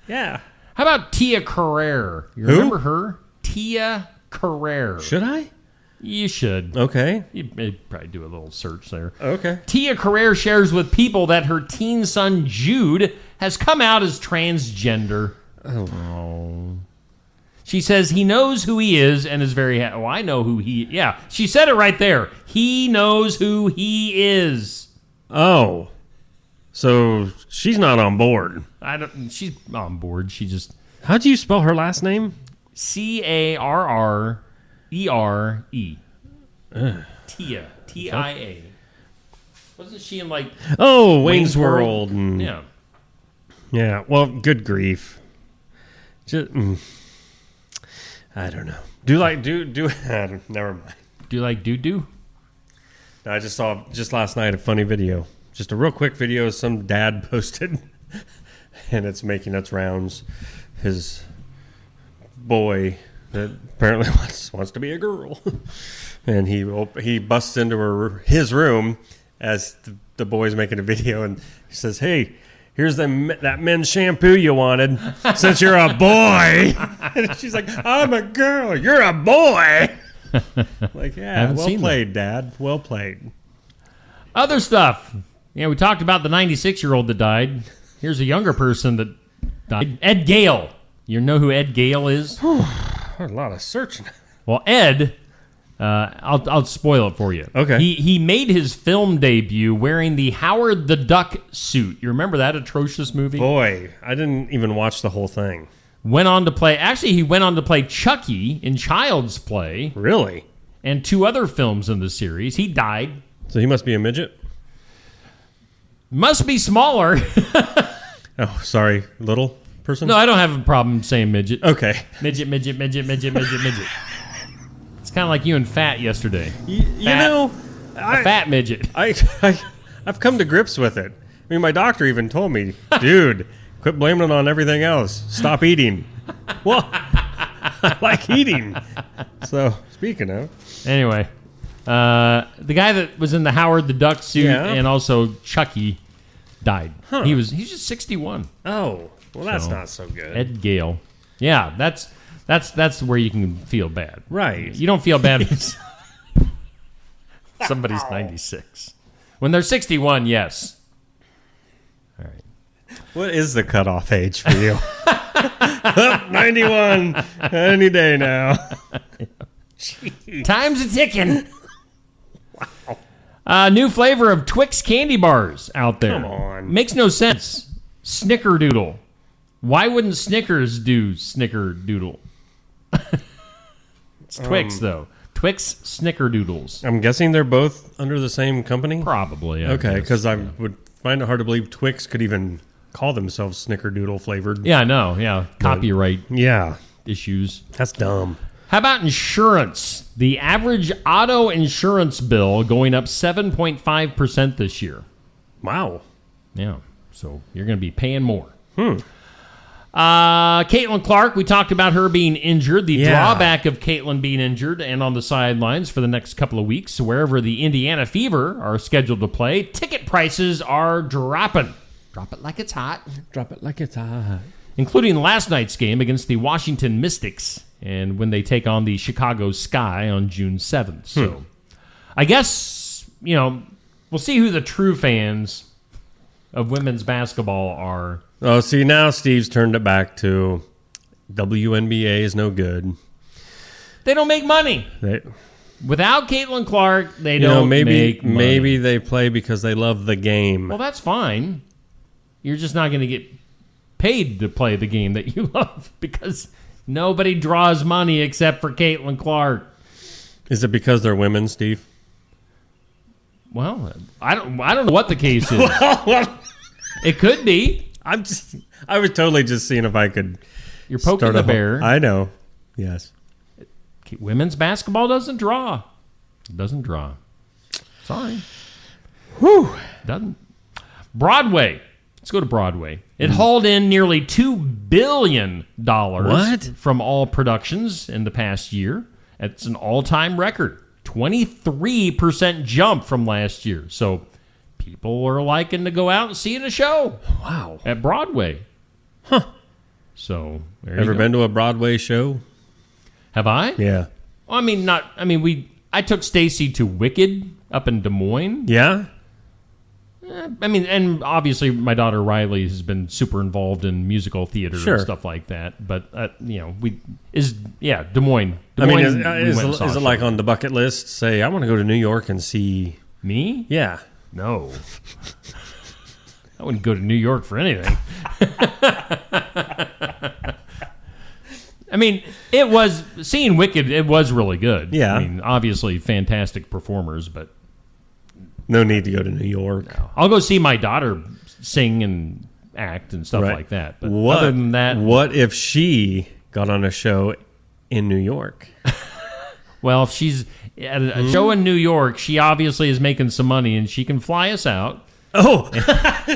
Speaker 6: Yeah.
Speaker 4: How about Tia Carrere? You remember her? Tia Carrere.
Speaker 6: Should I?
Speaker 4: You should.
Speaker 6: Okay.
Speaker 4: You'd probably do a little search there.
Speaker 6: Okay.
Speaker 4: Tia Carrere shares with People that her teen son Jude has come out as transgender. Oh. She says he knows who he is and is very happy. Oh, I know who he... Yeah, she said it right there. He knows who he is.
Speaker 6: Oh. So she's not on board.
Speaker 4: She's on board. She just...
Speaker 6: How do you spell her last name?
Speaker 4: Carrere. Tia. Tia. Wasn't she in like...
Speaker 6: Oh, Wayne's World. And,
Speaker 4: yeah.
Speaker 6: Yeah. Well, good grief. Just, I don't know. Never mind.
Speaker 4: Do you like doo-doo?
Speaker 6: I just saw last night a funny video. Just a real quick video some dad posted, and it's making its rounds. His boy that apparently wants to be a girl, and he busts into his room as the boy's making a video, and he says, "Hey, here's that men's shampoo you wanted since you're a boy." And she's like, "I'm a girl. You're a boy." Like, yeah, well played, Dad. Well played.
Speaker 4: Other stuff. Yeah, we talked about the 96-year-old that died. Here's a younger person that died. Ed Gale. You know who Ed Gale is?
Speaker 6: A lot of searching.
Speaker 4: Well, Ed, I'll spoil it for you.
Speaker 6: Okay.
Speaker 4: He made his film debut wearing the Howard the Duck suit. You remember that atrocious movie?
Speaker 6: Boy, I didn't even watch the whole thing.
Speaker 4: He went on to play Chucky in Child's Play.
Speaker 6: Really?
Speaker 4: And 2 other films in the series. He died.
Speaker 6: So he must be a midget?
Speaker 4: Must be smaller.
Speaker 6: Oh, sorry. Little person?
Speaker 4: No, I don't have a problem saying midget.
Speaker 6: Okay.
Speaker 4: Midget. It's kind of like you and Fat yesterday.
Speaker 6: You know...
Speaker 4: A fat midget.
Speaker 6: I've come to grips with it. I mean, my doctor even told me, dude, quit blaming it on everything else. Stop eating. Well, I like eating. So, speaking of...
Speaker 4: Anyway, the guy that was in the Howard the Duck suit and also Chucky died.
Speaker 6: Huh.
Speaker 4: He's just 61.
Speaker 6: Oh, well, that's not so good.
Speaker 4: Ed Gale. Yeah, that's where you can feel bad.
Speaker 6: Right.
Speaker 4: You don't feel bad if somebody's 96. When they're 61, yes. All right.
Speaker 6: What is the cutoff age for you? 91. Any day now.
Speaker 4: Time's a ticking. Wow. New flavor of Twix candy bars out there.
Speaker 6: Come on.
Speaker 4: Makes no sense. Snickerdoodle. Why wouldn't Snickers do Snickerdoodle? It's Twix, though. Twix Snickerdoodles.
Speaker 6: I'm guessing they're both under the same company?
Speaker 4: Probably.
Speaker 6: Okay, because I would find it hard to believe Twix could even call themselves Snickerdoodle flavored.
Speaker 4: Yeah, I know. Yeah. Copyright issues.
Speaker 6: That's dumb.
Speaker 4: How about insurance? The average auto insurance bill going up 7.5% this year.
Speaker 6: Wow.
Speaker 4: Yeah. So you're going to be paying more. Caitlin Clark, we talked about her being injured. The drawback of Caitlin being injured and on the sidelines for the next couple of weeks, wherever the Indiana Fever are scheduled to play, ticket prices are dropping. Drop it like it's hot.
Speaker 6: Drop it like it's hot.
Speaker 4: Including last night's game against the Washington Mystics and when they take on the Chicago Sky on June 7th. So I guess, we'll see who the true fans of women's basketball are.
Speaker 6: Oh, see, now Steve's turned it back to WNBA is no good.
Speaker 4: They don't make money. Without Caitlin Clark, they don't make money.
Speaker 6: Maybe they play because they love the game.
Speaker 4: Well, that's fine. you're just not going to get paid to play the game that you love because nobody draws money except for Caitlin Clark.
Speaker 6: Is it because they're women, Steve?
Speaker 4: Well, I don't know what the case is. It could be.
Speaker 6: I was totally just seeing if I could.
Speaker 4: You're poking the bear.
Speaker 6: I know. Yes.
Speaker 4: Women's basketball doesn't draw. It doesn't draw. Sorry.
Speaker 6: Whew.
Speaker 4: Doesn't. Broadway. Let's go to Broadway. It hauled in nearly $2 billion from all productions in the past year. It's an all-time record. 23% jump from last year. So people are liking to go out and see a show.
Speaker 6: Wow.
Speaker 4: At Broadway.
Speaker 6: Huh.
Speaker 4: So, there
Speaker 6: Ever
Speaker 4: you go.
Speaker 6: been to a Broadway show?
Speaker 4: Have I?
Speaker 6: Yeah.
Speaker 4: Well, I took Stacy to Wicked up in Des Moines.
Speaker 6: Yeah?
Speaker 4: And obviously my daughter Riley has been super involved in musical theater
Speaker 6: Sure.
Speaker 4: and stuff like that. But, Des Moines.
Speaker 6: Is it like on the bucket list? Say, I want to go to New York and see...
Speaker 4: Me?
Speaker 6: Yeah.
Speaker 4: No. I wouldn't go to New York for anything. Seeing Wicked, it was really good.
Speaker 6: Yeah.
Speaker 4: Obviously fantastic performers, but...
Speaker 6: No need to go to New York.
Speaker 4: No. I'll go see my daughter sing and act and stuff like that. But other than that...
Speaker 6: What if she got on a show in New York?
Speaker 4: Well, if she's at a show in New York, she obviously is making some money and she can fly us out.
Speaker 6: Oh,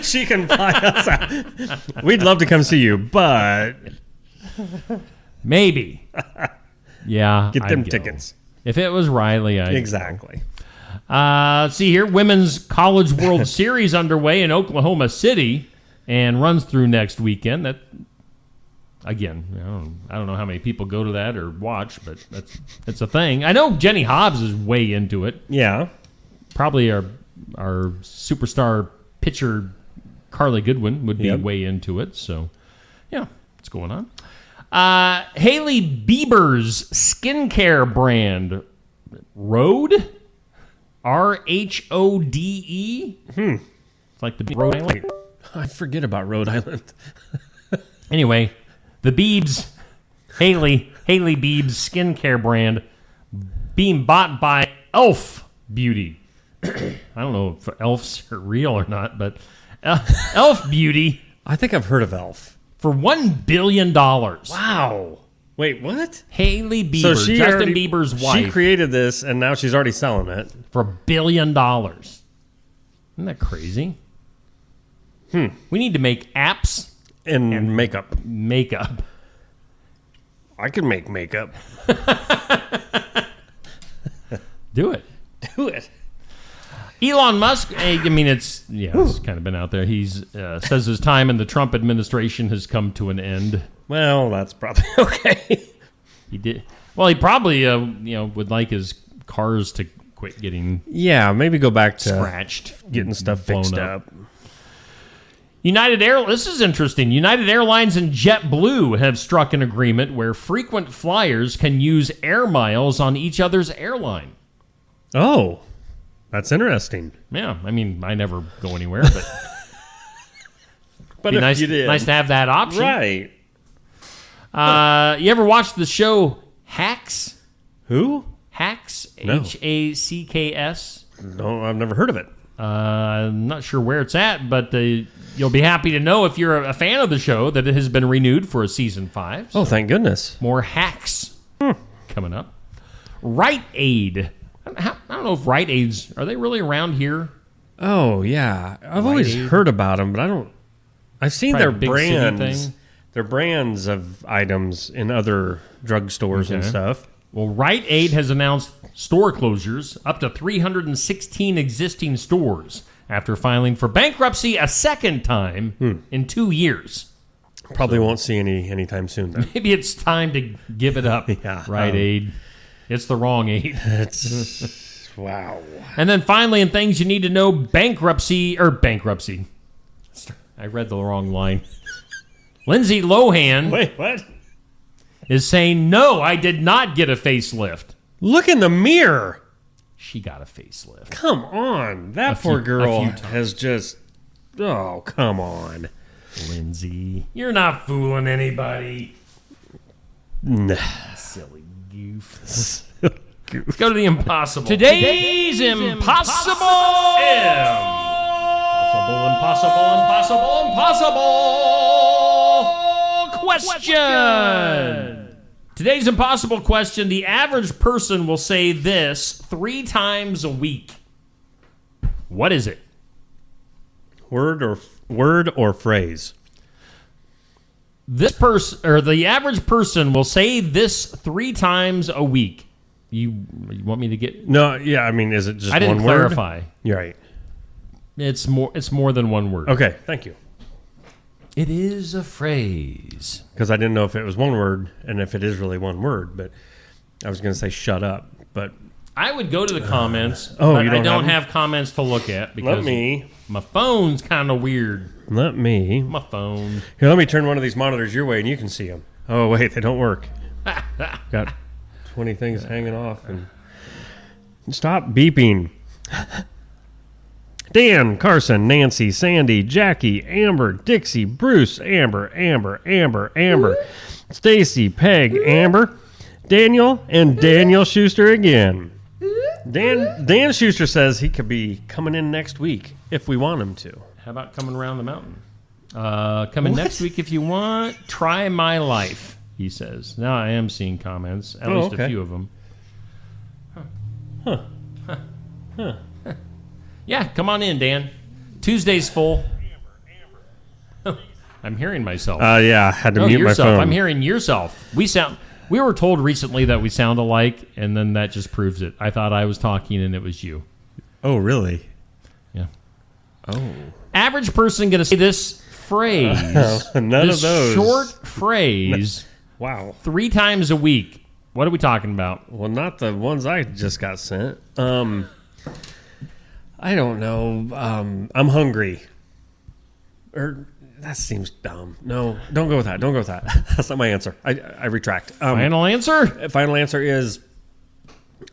Speaker 6: she can fly us out. We'd love to come see you, but...
Speaker 4: Maybe. Yeah.
Speaker 6: Get them tickets.
Speaker 4: If it was Riley, I'd
Speaker 6: Exactly.
Speaker 4: Let's see here. Women's College World Series underway in Oklahoma City and runs through next weekend. That, again, I don't know how many people go to that or watch, but that's a thing. I know Jenny Hobbs is way into it.
Speaker 6: Yeah.
Speaker 4: Probably our superstar pitcher Carly Goodwin would be way into it. So, yeah, what's going on? Hailey Bieber's skincare brand, Rhode, RHODE. It's like the Rhode Island.
Speaker 6: I forget about Rhode Island.
Speaker 4: Anyway, the Biebs, Hailey Biebs skincare brand, being bought by Elf Beauty. I don't know if elves are real or not, but Elf Beauty.
Speaker 6: I think I've heard of Elf.
Speaker 4: For $1 billion.
Speaker 6: Wow. Wait, what?
Speaker 4: Hailey Bieber, Justin Bieber's wife.
Speaker 6: She created this, and now she's already selling it.
Speaker 4: For $1 billion. Isn't that crazy? We need to make apps.
Speaker 6: And makeup.
Speaker 4: Makeup.
Speaker 6: I can make makeup.
Speaker 4: Do it.
Speaker 6: Do it.
Speaker 4: Elon Musk, it's kind of been out there. He's says his time in the Trump administration has come to an end.
Speaker 6: Well, that's probably okay.
Speaker 4: He did. Well, he probably would like his cars to quit getting
Speaker 6: maybe go back to
Speaker 4: scratched,
Speaker 6: getting stuff fixed up.
Speaker 4: This is interesting. United Airlines and JetBlue have struck an agreement where frequent flyers can use air miles on each other's airline.
Speaker 6: Oh, that's interesting.
Speaker 4: Yeah, I never go anywhere, but
Speaker 6: if
Speaker 4: nice,
Speaker 6: you did.
Speaker 4: nice to have that option.
Speaker 6: Right.
Speaker 4: You ever watched the show Hacks?
Speaker 6: Who?
Speaker 4: Hacks?
Speaker 6: No.
Speaker 4: HACKS?
Speaker 6: No, I've never heard of it.
Speaker 4: I'm not sure where it's at, but you'll be happy to know if you're a fan of the show that it has been renewed for a season 5. So
Speaker 6: oh, thank goodness.
Speaker 4: more Hacks coming up. Rite Aid. I don't know if Rite Aids, are they really around here?
Speaker 6: Oh, yeah. I've always heard about them, but I've seen
Speaker 4: Probably
Speaker 6: their
Speaker 4: a big city
Speaker 6: brands.
Speaker 4: thing.
Speaker 6: Their brands of items in other drugstores and stuff.
Speaker 4: Well, Rite Aid has announced store closures, up to 316 existing stores, after filing for bankruptcy a second time in 2 years.
Speaker 6: Probably won't see any anytime soon, then.
Speaker 4: Maybe it's time to give it up, Rite Aid. It's the wrong aid.
Speaker 6: Wow.
Speaker 4: And then finally, in things you need to know, bankruptcy. I read the wrong line. Lindsay Lohan
Speaker 6: Wait, what?
Speaker 4: is saying, no, I did not get a facelift.
Speaker 6: Look in the mirror.
Speaker 4: She got a facelift.
Speaker 6: Come on. That poor girl has just... Oh, come on.
Speaker 4: Lindsay, you're not fooling anybody.
Speaker 6: Nah.
Speaker 4: Silly goof. Let's go to the impossible. Today's impossible. Impossible question. Today's impossible question. The average person will say this 3 times a week. What is it?
Speaker 6: Word or phrase?
Speaker 4: This person, or the average person, will say this 3 times a week. You want me to get?
Speaker 6: No, yeah. I mean, is it just
Speaker 4: I didn't
Speaker 6: one word?
Speaker 4: clarify.
Speaker 6: You're right.
Speaker 4: It's more than one word.
Speaker 6: Okay, thank you.
Speaker 4: It is a phrase.
Speaker 6: Because I didn't know if it was one word and if it is really one word, but I was going to say shut up. But
Speaker 4: I would go to the comments.
Speaker 6: Oh,
Speaker 4: but
Speaker 6: you don't
Speaker 4: I don't
Speaker 6: have
Speaker 4: have comments to look at because
Speaker 6: Let me.
Speaker 4: my phone's kind of weird.
Speaker 6: My
Speaker 4: phone.
Speaker 6: Here, let me turn one of these monitors your way and you can see them. Oh, wait, they don't work. Got 20 things hanging off. And stop beeping. Dan, Carson, Nancy, Sandy, Jackie, Amber, Dixie, Bruce, Amber, Stacy, Peg, Amber, Daniel, and Daniel Schuster again. Dan Schuster says he could be coming in next week if we want him to.
Speaker 4: How about coming around the mountain? Coming next week if you want. Try my life, he says. Now I am seeing comments, at least a few of them. Yeah, come on in, Dan. Tuesday's full. I'm hearing myself.
Speaker 6: Yeah, I had to mute
Speaker 4: yourself.
Speaker 6: my phone.
Speaker 4: I'm hearing yourself. We were told recently that we sound alike, and then that just proves it. I thought I was talking, and it was you.
Speaker 6: Oh, really?
Speaker 4: Yeah.
Speaker 6: Oh.
Speaker 4: Average person going to say this phrase.
Speaker 6: None
Speaker 4: this
Speaker 6: of those.
Speaker 4: short phrase.
Speaker 6: Wow.
Speaker 4: 3 times a week. What are we talking about?
Speaker 6: Well, not the ones I just got sent. I don't know. I'm hungry. That seems dumb. No, don't go with that. That's not my answer. I retract.
Speaker 4: Final answer?
Speaker 6: Final answer is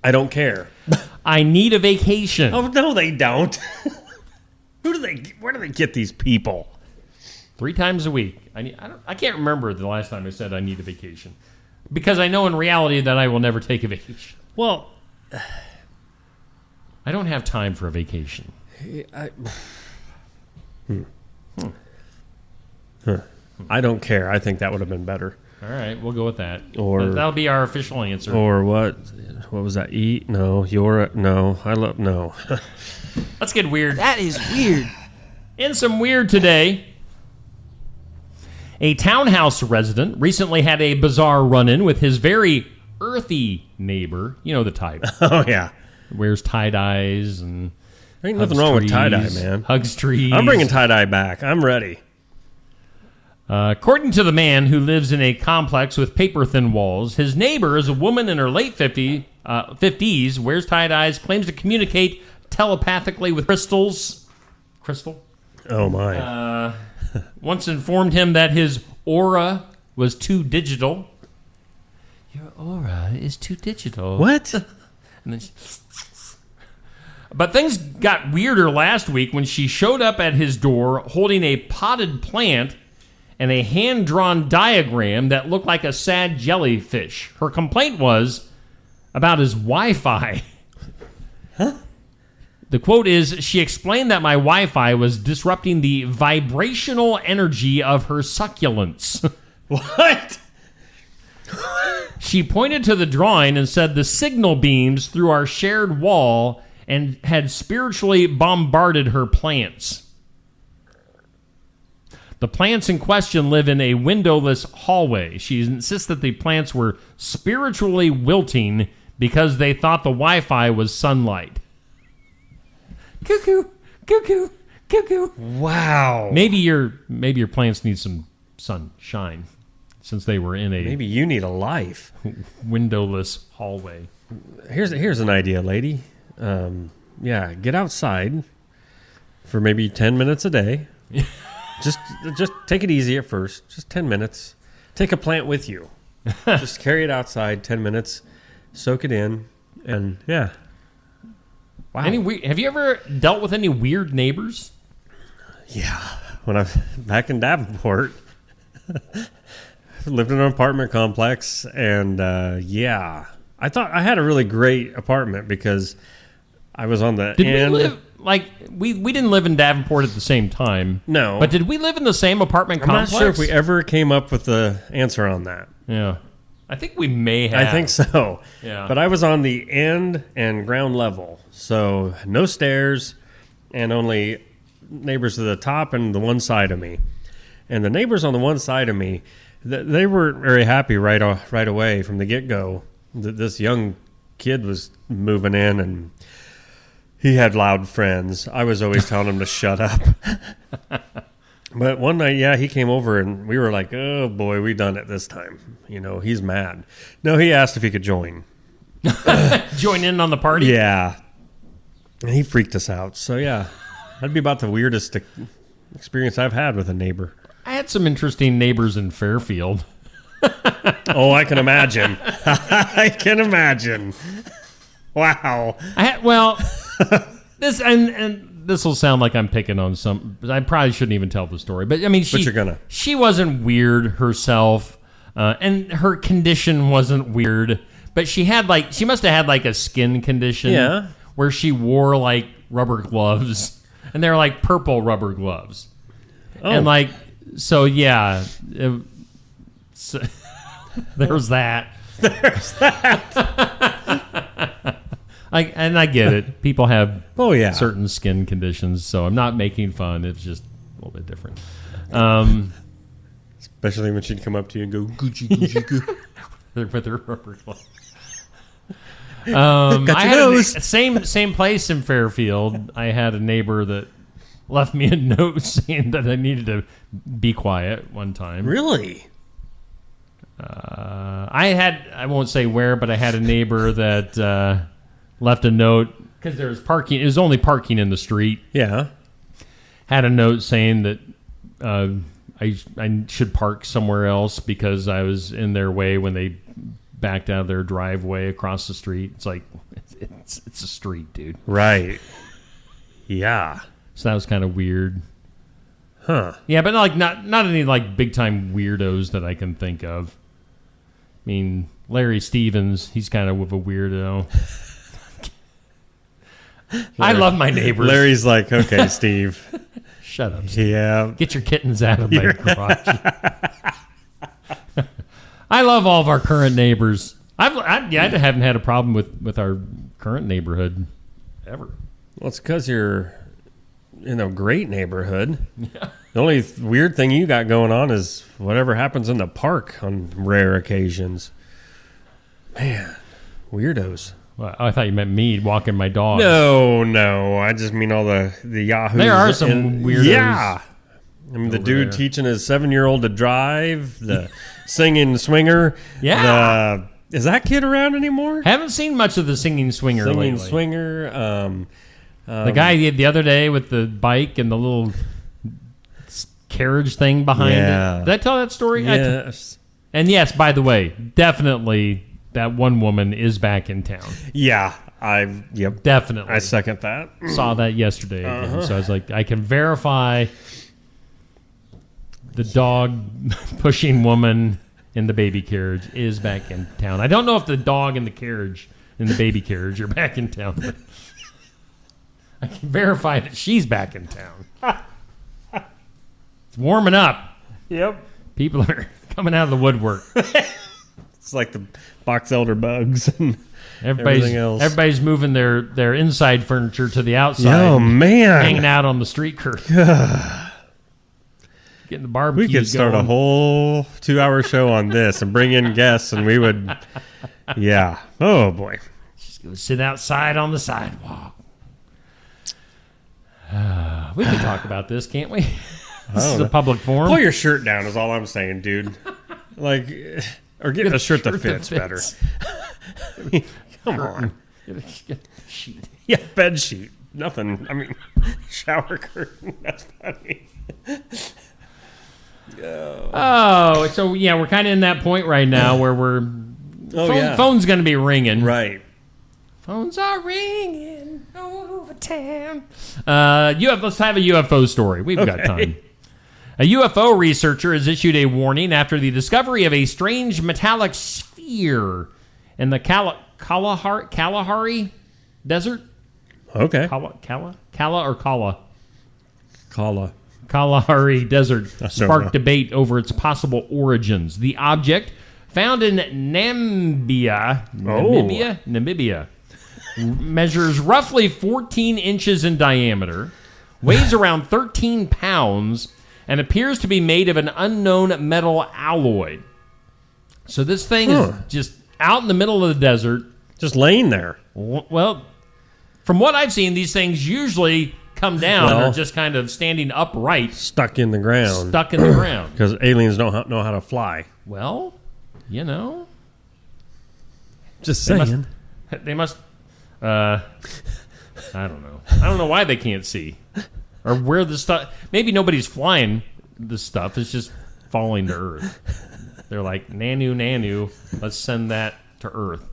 Speaker 6: I don't care.
Speaker 4: I need a vacation.
Speaker 6: Oh, no, they don't. Where do they get these people?
Speaker 4: 3 times a week. I can't remember the last time I said I need a vacation. Because I know in reality that I will never take a vacation.
Speaker 6: Well,
Speaker 4: I don't have time for a vacation.
Speaker 6: I don't care. I think that would have been better.
Speaker 4: All right, we'll go with that.
Speaker 6: Or
Speaker 4: that'll be our official answer.
Speaker 6: Or what? What was that? Eat? No. No. I love no.
Speaker 4: Let's get weird.
Speaker 1: That is weird.
Speaker 4: In some weird today, a townhouse resident recently had a bizarre run-in with his very earthy neighbor. You know the type.
Speaker 6: Oh yeah.
Speaker 4: Wears tie-dyes and
Speaker 6: ain't nothing wrong with tie-dye, man.
Speaker 4: Hugs trees.
Speaker 6: I'm bringing tie-dye back. I'm ready.
Speaker 4: According to the man who lives in a complex with paper-thin walls, his neighbor is a woman in her late 50s, wears tie-dyes, claims to communicate telepathically with Crystal?
Speaker 6: Oh, my.
Speaker 4: Once informed him that his aura was too digital. Your aura is too digital.
Speaker 6: What?
Speaker 4: And then but things got weirder last week when she showed up at his door holding a potted plant and a hand-drawn diagram that looked like a sad jellyfish. Her complaint was about his Wi-Fi.
Speaker 6: Huh?
Speaker 4: The quote is, she explained that my Wi-Fi was disrupting the vibrational energy of her succulents.
Speaker 6: What?
Speaker 4: She pointed to the drawing and said the signal beams through our shared wall and had spiritually bombarded her plants. The plants in question live in a windowless hallway. She insists that the plants were spiritually wilting because they thought the Wi-Fi was sunlight. Cuckoo, cuckoo, cuckoo.
Speaker 6: Wow.
Speaker 4: Maybe your plants need some sunshine since they were in a
Speaker 6: maybe you need a life
Speaker 4: windowless hallway.
Speaker 6: Here's an idea, lady. Yeah, get outside for maybe 10 minutes a day. Just take it easy at first. Just 10 minutes. Take a plant with you. Just carry it outside 10 minutes. Soak it in, and yeah. Wow.
Speaker 4: Have you ever dealt with any weird neighbors?
Speaker 6: Yeah. when I was back in Davenport, lived in an apartment complex, and I thought I had a really great apartment because I was on the
Speaker 4: Did
Speaker 6: end.
Speaker 4: we live like we didn't live in Davenport at the same time?
Speaker 6: No,
Speaker 4: but did we live in the same apartment
Speaker 6: I'm
Speaker 4: complex?
Speaker 6: not sure if we ever came up with the answer on that.
Speaker 4: Yeah, I think we may have.
Speaker 6: I think so.
Speaker 4: Yeah,
Speaker 6: but I was on the end and ground level, so no stairs, and only neighbors to the top and the one side of me. And the neighbors on the one side of me, they were very happy right away from the get-go. This young kid was moving in, and he had loud friends. I was always telling him to shut up. But one night, he came over, and we were like, oh, boy, we done it this time. You know, he's mad. No, he asked if he could join.
Speaker 4: Join in on the party?
Speaker 6: Yeah. And he freaked us out. So, yeah, that'd be about the weirdest experience I've had with a neighbor.
Speaker 4: I had some interesting neighbors in Fairfield.
Speaker 6: Oh, I can imagine. I can imagine. Wow.
Speaker 4: This and this will sound like I'm picking on some. I probably shouldn't even tell the story, but I mean,
Speaker 6: But you're gonna.
Speaker 4: She wasn't weird herself, and her condition wasn't weird. But she must have had like a skin condition, where she wore like rubber gloves, and they're like purple rubber gloves, and like so so, there's that.
Speaker 6: There's that.
Speaker 4: I get it. People have certain skin conditions, so I'm not making fun. It's just a little bit different.
Speaker 6: Especially when she'd come up to you and go, Gucci, Gucci, Gucci.
Speaker 4: With her rubber glove. I had same place in Fairfield. I had a neighbor that left me a note saying that I needed to be quiet one time.
Speaker 6: Really?
Speaker 4: I won't say where, but I had a neighbor that left a note because there was parking. It was only parking in the street.
Speaker 6: Yeah.
Speaker 4: Had a note saying that I should park somewhere else because I was in their way when they backed out of their driveway across the street. It's like it's a street, dude.
Speaker 6: Right. Yeah.
Speaker 4: So that was kind of weird.
Speaker 6: Huh.
Speaker 4: Yeah, but not any like big time weirdos that I can think of. I mean, Larry Stevens, he's kind of a weirdo. I love my neighbors.
Speaker 6: Larry's like, okay, Steve.
Speaker 4: Shut up, Steve.
Speaker 6: Yeah.
Speaker 4: Get your kittens out of my garage. I love all of our current neighbors. I haven't had a problem with our current neighborhood ever.
Speaker 6: Well, it's because you're in a great neighborhood. Yeah. The only weird thing you got going on is whatever happens in the park on rare occasions. Man, weirdos.
Speaker 4: Well, I thought you meant me walking my dog.
Speaker 6: No. I just mean all the yahoos.
Speaker 4: There are some weirdos.
Speaker 6: Yeah. I mean, the dude teaching his 7-year-old to drive, the singing swinger.
Speaker 4: Yeah.
Speaker 6: Is that kid around anymore?
Speaker 4: Haven't seen much of the singing swinger lately.
Speaker 6: Swinger.
Speaker 4: The guy the other day with the bike and the little carriage thing behind it. Did I tell that story?
Speaker 6: Yes.
Speaker 4: And yes, by the way, definitely that one woman is back in town.
Speaker 6: Yeah.
Speaker 4: Definitely.
Speaker 6: I second that.
Speaker 4: Saw that yesterday again. So I was like, I can verify the dog pushing woman in the baby carriage is back in town. I don't know if the dog in the carriage, in the baby carriage, are back in town, but I can verify that she's back in town. It's warming up.
Speaker 6: Yep.
Speaker 4: People are coming out of the woodwork.
Speaker 6: It's like the box elder bugs and everything else.
Speaker 4: Everybody's moving their inside furniture to the outside.
Speaker 6: Oh, man.
Speaker 4: Hanging out on the street curb. Getting the barbecue.
Speaker 6: We could start a whole 2-hour show on this and bring in guests, and we would, yeah. Oh, boy.
Speaker 4: Just go sit outside on the sidewalk. We can talk about this, can't we? This is a public forum.
Speaker 6: Pull your shirt down is all I'm saying, dude. Like, or get a shirt that fits better. Come on.
Speaker 4: Get a sheet.
Speaker 6: Yeah, bed sheet. Nothing. I mean, shower curtain. That's funny.
Speaker 4: Oh, so yeah, we're kind of in that point right now where we're phone's going to be ringing.
Speaker 6: Right.
Speaker 4: Phones are ringing over town. Let's have a UFO story. We've got time. A UFO researcher has issued a warning after the discovery of a strange metallic sphere in the Kalahari Desert.
Speaker 6: Okay.
Speaker 4: Kalahari Desert
Speaker 6: know.
Speaker 4: sparked debate over its possible origins. The object, found in Namibia, measures roughly 14 inches in diameter, weighs around 13 pounds, and appears to be made of an unknown metal alloy. So this thing is just out in the middle of the desert.
Speaker 6: Just laying there.
Speaker 4: Well, from what I've seen, these things usually come down and are just kind of standing upright.
Speaker 6: Stuck in the ground.
Speaker 4: Because
Speaker 6: aliens don't know how to fly.
Speaker 4: Well, you know.
Speaker 6: Just saying.
Speaker 4: They must I don't know. I don't know why they can't see. Or where the stuff... Maybe nobody's flying the stuff. It's just falling to Earth. They're like, Nanu, let's send that to Earth.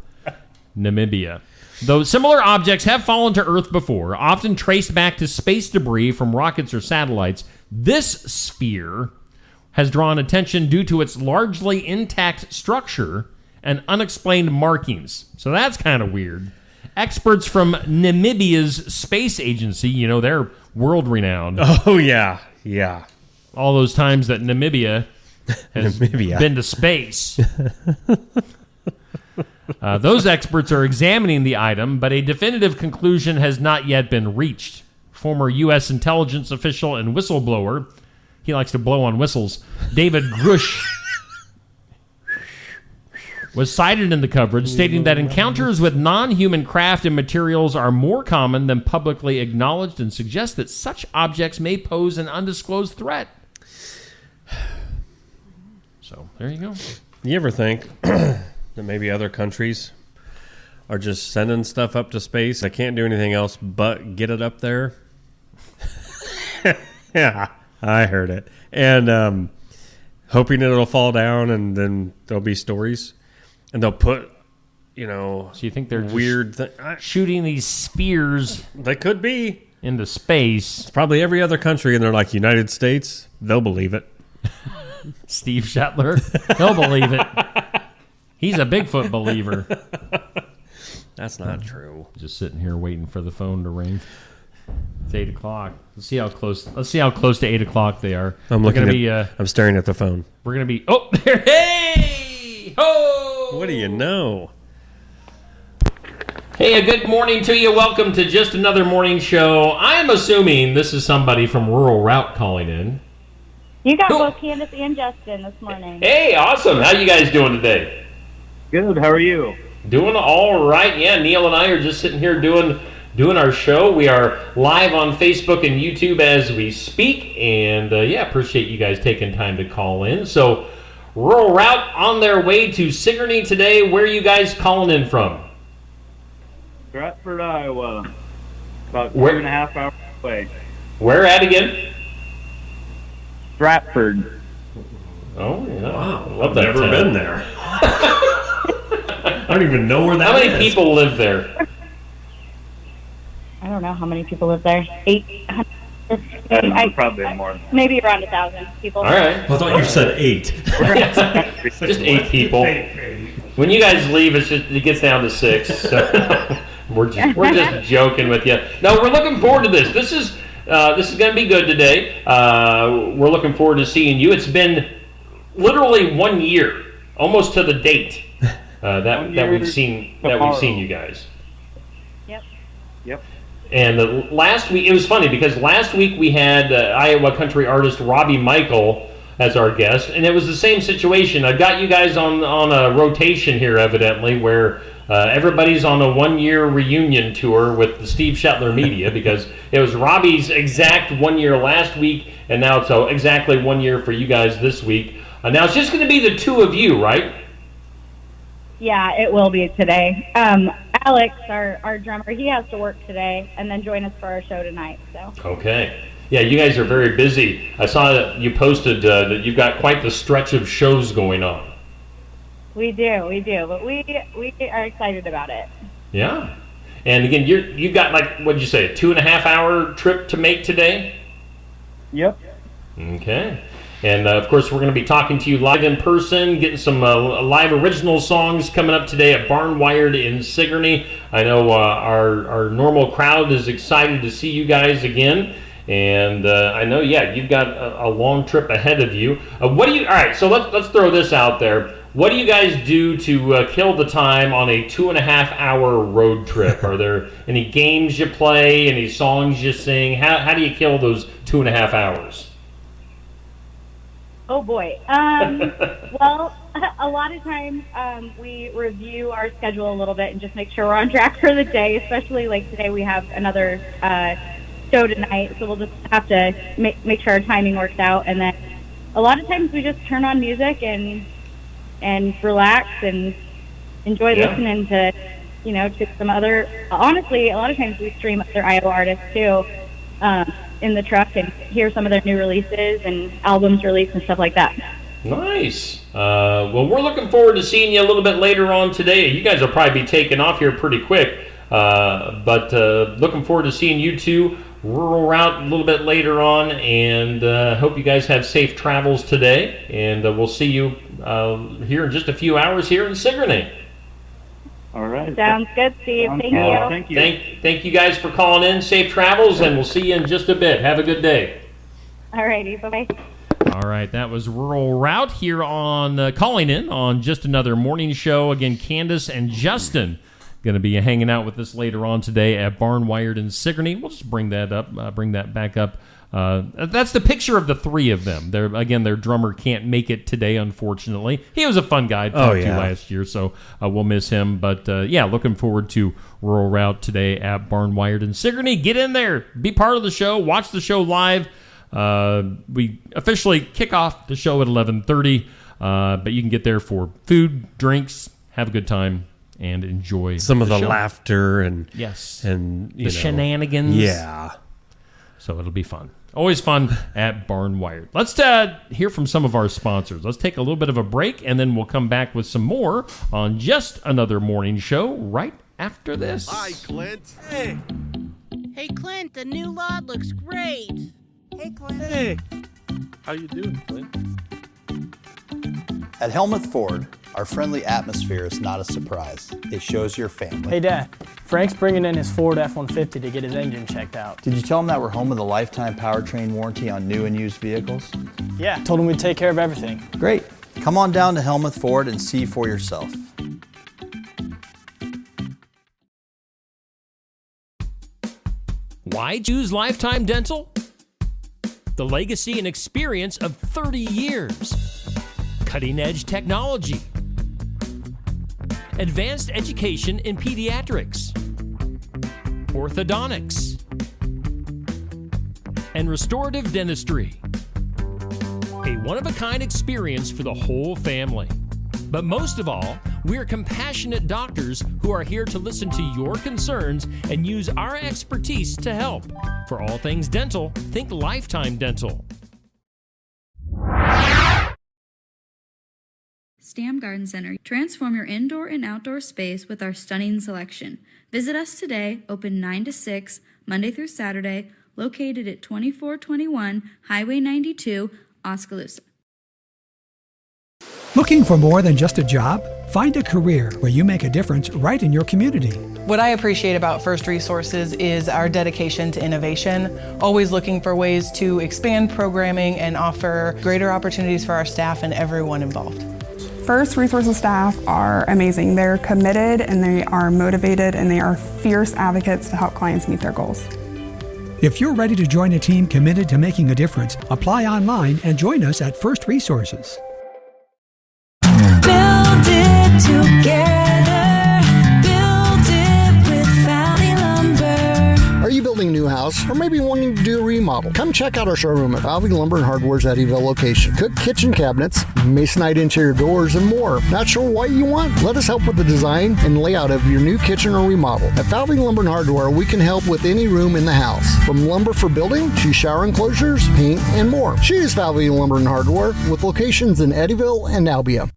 Speaker 4: Namibia. Though similar objects have fallen to Earth before, often traced back to space debris from rockets or satellites, this sphere has drawn attention due to its largely intact structure and unexplained markings. So that's kind of weird. Experts from Namibia's space agency, they're world-renowned.
Speaker 6: Oh, yeah.
Speaker 4: All those times that Namibia has been to space. Those experts are examining the item, but a definitive conclusion has not yet been reached. Former U.S. intelligence official and whistleblower, he likes to blow on whistles, David Grush, was cited in the coverage, stating that encounters with non-human craft and materials are more common than publicly acknowledged and suggest that such objects may pose an undisclosed threat. So, there you go.
Speaker 6: You ever think that maybe other countries are just sending stuff up to space? I can't do anything else but get it up there. Yeah, I heard it. And hoping it'll fall down and then there'll be stories. And they'll put,
Speaker 4: So you think they're
Speaker 6: weird
Speaker 4: shooting these spheres?
Speaker 6: They could be.
Speaker 4: Into space.
Speaker 6: It's probably every other country, and they're like, United States, they'll believe it.
Speaker 4: Steve Shetler, he'll believe it. He's a Bigfoot believer.
Speaker 6: That's not true.
Speaker 4: Just sitting here waiting for the phone to ring. It's 8 o'clock. Let's see how close to 8 o'clock they are.
Speaker 6: I'm staring at the phone.
Speaker 4: We're gonna be. Oh, there! Hey! Ho!
Speaker 6: What do you know?
Speaker 4: Hey, a good morning to you. Welcome to Just Another Morning Show. I'm assuming this is somebody from Rural Route calling in.
Speaker 10: You got both Candace and Justin this morning.
Speaker 4: Hey, awesome. How you guys doing today?
Speaker 11: Good. How are you?
Speaker 4: Doing all right. Yeah, Neil and I are just sitting here doing our show. We are live on Facebook and YouTube as we speak. And, appreciate you guys taking time to call in. So, Rural Route on their way to Sigourney today. Where are you guys calling in from?
Speaker 11: Stratford, Iowa. About 2.5 hours away.
Speaker 4: Where at again?
Speaker 11: Stratford.
Speaker 4: Oh, yeah.
Speaker 6: Wow. I've never been there. I don't even know where that is.
Speaker 4: How many people live there?
Speaker 10: I don't know how many people live there. 800.
Speaker 11: Probably more.
Speaker 10: Maybe around 1,000 people.
Speaker 4: All right.
Speaker 6: I thought you said 8.
Speaker 4: Just 8 people. When you guys leave, it gets down to 6. So we're just joking with you. No, we're looking forward to this. This is going to be good today. We're looking forward to seeing you. It's been literally 1 year, almost to the date that we've seen you guys.
Speaker 11: Yep.
Speaker 4: And last week, it was funny because last week we had Iowa country artist Robbie Michael as our guest, and it was the same situation. I got you guys on a rotation here, evidently, where everybody's on a 1 year reunion tour with the Steve Shetler Media because it was Robbie's exact 1 year last week, and now it's exactly 1 year for you guys this week. Now it's just going to be the two of you, right?
Speaker 10: Yeah, it will be today. Alex, our drummer, he has to work today and then join us for our show tonight. So.
Speaker 4: Okay. Yeah, you guys are very busy. I saw that you posted that you've got quite the stretch of shows going on.
Speaker 10: We do, but we are excited about it.
Speaker 4: Yeah. And again, you've got what did you say, a 2.5 hour trip to make today?
Speaker 11: Yep.
Speaker 4: Okay. And, of course, we're going to be talking to you live in person, getting some live original songs coming up today at Barnwired in Sigourney. I know our normal crowd is excited to see you guys again. And I know, you've got a long trip ahead of you. All right, so let's throw this out there. What do you guys do to kill the time on a 2.5-hour road trip? Are there any games you play, any songs you sing? How do you kill those 2.5 hours?
Speaker 10: Oh, boy. Well, a lot of times we review our schedule a little bit and just make sure we're on track for the day, especially like today we have another show tonight, so we'll just have to make sure our timing works out. And then a lot of times we just turn on music and relax and enjoy listening to, to some other, honestly, a lot of times we stream other Iowa artists too, in the truck and hear some of their new releases and albums released and stuff like that. Nice.
Speaker 4: Well, we're looking forward to seeing you a little bit later on today. You guys will probably be taking off here pretty quick, but looking forward to seeing you two rural route a little bit later on, and hope you guys have safe travels today, and we'll see you here in just a few hours here in Sigourney.
Speaker 11: All right.
Speaker 10: Sounds good, Steve. Thank you.
Speaker 4: Thank you guys for calling in. Safe travels, and we'll see you in just a bit. Have a good day.
Speaker 10: All righty. Bye-bye.
Speaker 4: All right, that was Rural Route here on calling in on Just Another Morning Show. Again, Candace and Justin going to be hanging out with us later on today at Barnwired in Sigourney. We'll just bring that back up. That's the picture of the three of them. Their drummer can't make it today, unfortunately. He was a fun guy to talk to last year, so we'll miss him. But, looking forward to Rural Route today at Barnwired in Sigourney. Get in there. Be part of the show. Watch the show live. We officially kick off the show at 11:30, but you can get there for food, drinks, have a good time, and enjoy
Speaker 6: some of the
Speaker 4: show.
Speaker 6: Laughter and
Speaker 4: the shenanigans.
Speaker 6: Yeah.
Speaker 4: So it'll be fun. Always fun at Barnwired. Let's hear from some of our sponsors. Let's take a little bit of a break, and then we'll come back with some more on Just Another Morning Show right after this.
Speaker 12: Hi, Clint. Hey.
Speaker 13: Hey, Clint, the new lot looks great.
Speaker 12: Hey, Clint. Hey. How you doing, Clint?
Speaker 14: At Helmuth Ford, our friendly atmosphere is not a surprise. It shows your family.
Speaker 15: Hey, Dad. Frank's bringing in his Ford F-150 to get his engine checked out.
Speaker 14: Did you tell him that we're home with a lifetime powertrain warranty on new and used vehicles?
Speaker 15: Yeah, told him we'd take care of everything.
Speaker 14: Great. Come on down to Helmuth Ford and see for yourself.
Speaker 4: Why choose Lifetime Dental? The legacy and experience of 30 years. Cutting-edge technology. Advanced education in pediatrics. Orthodontics. And restorative dentistry. A one-of-a-kind experience for the whole family. But most of all, we're compassionate doctors who are here to listen to your concerns and use our expertise to help. For all things dental, think Lifetime Dental.
Speaker 16: Stam Garden Center. Transform your indoor and outdoor space with our stunning selection. Visit us today, open 9 to 6, Monday through Saturday, located at 2421 Highway 92, Oskaloosa.
Speaker 17: Looking for more than just a job? Find a career where you make a difference right in your community.
Speaker 18: What I appreciate about First Resources is our dedication to innovation, always looking for ways to expand programming and offer greater opportunities for our staff and everyone involved.
Speaker 19: First Resources staff are amazing. They're committed and they are motivated and they are fierce advocates to help clients meet their goals.
Speaker 17: If you're ready to join a team committed to making a difference, apply online and join us at First Resources.
Speaker 20: Build it together. Build it with Valley Lumber.
Speaker 21: Are you building a new house or maybe wanting to do a remodel? Come check out our showroom at Valley Lumber and Hardware's Eddyville location. Cook kitchen cabinets, masonite interior doors, and more. Not sure what you want? Let us help with the design and layout of your new kitchen or remodel. At Valley Lumber and Hardware, we can help with any room in the house, from lumber for building to shower enclosures, paint, and more. Choose Valley Lumber and Hardware with locations in Eddyville and Albia.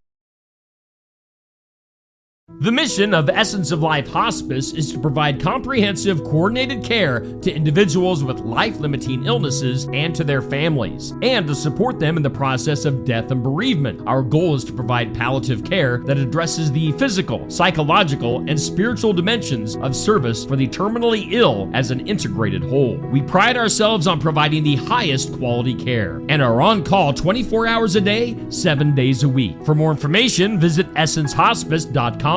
Speaker 4: The mission of Essence of Life Hospice is to provide comprehensive, coordinated care to individuals with life-limiting illnesses and to their families, and to support them in the process of death and bereavement. Our goal is to provide palliative care that addresses the physical, psychological, and spiritual dimensions of service for the terminally ill as an integrated whole. We pride ourselves on providing the highest quality care and are on call 24 hours a day, 7 days a week. For more information, visit essencehospice.com.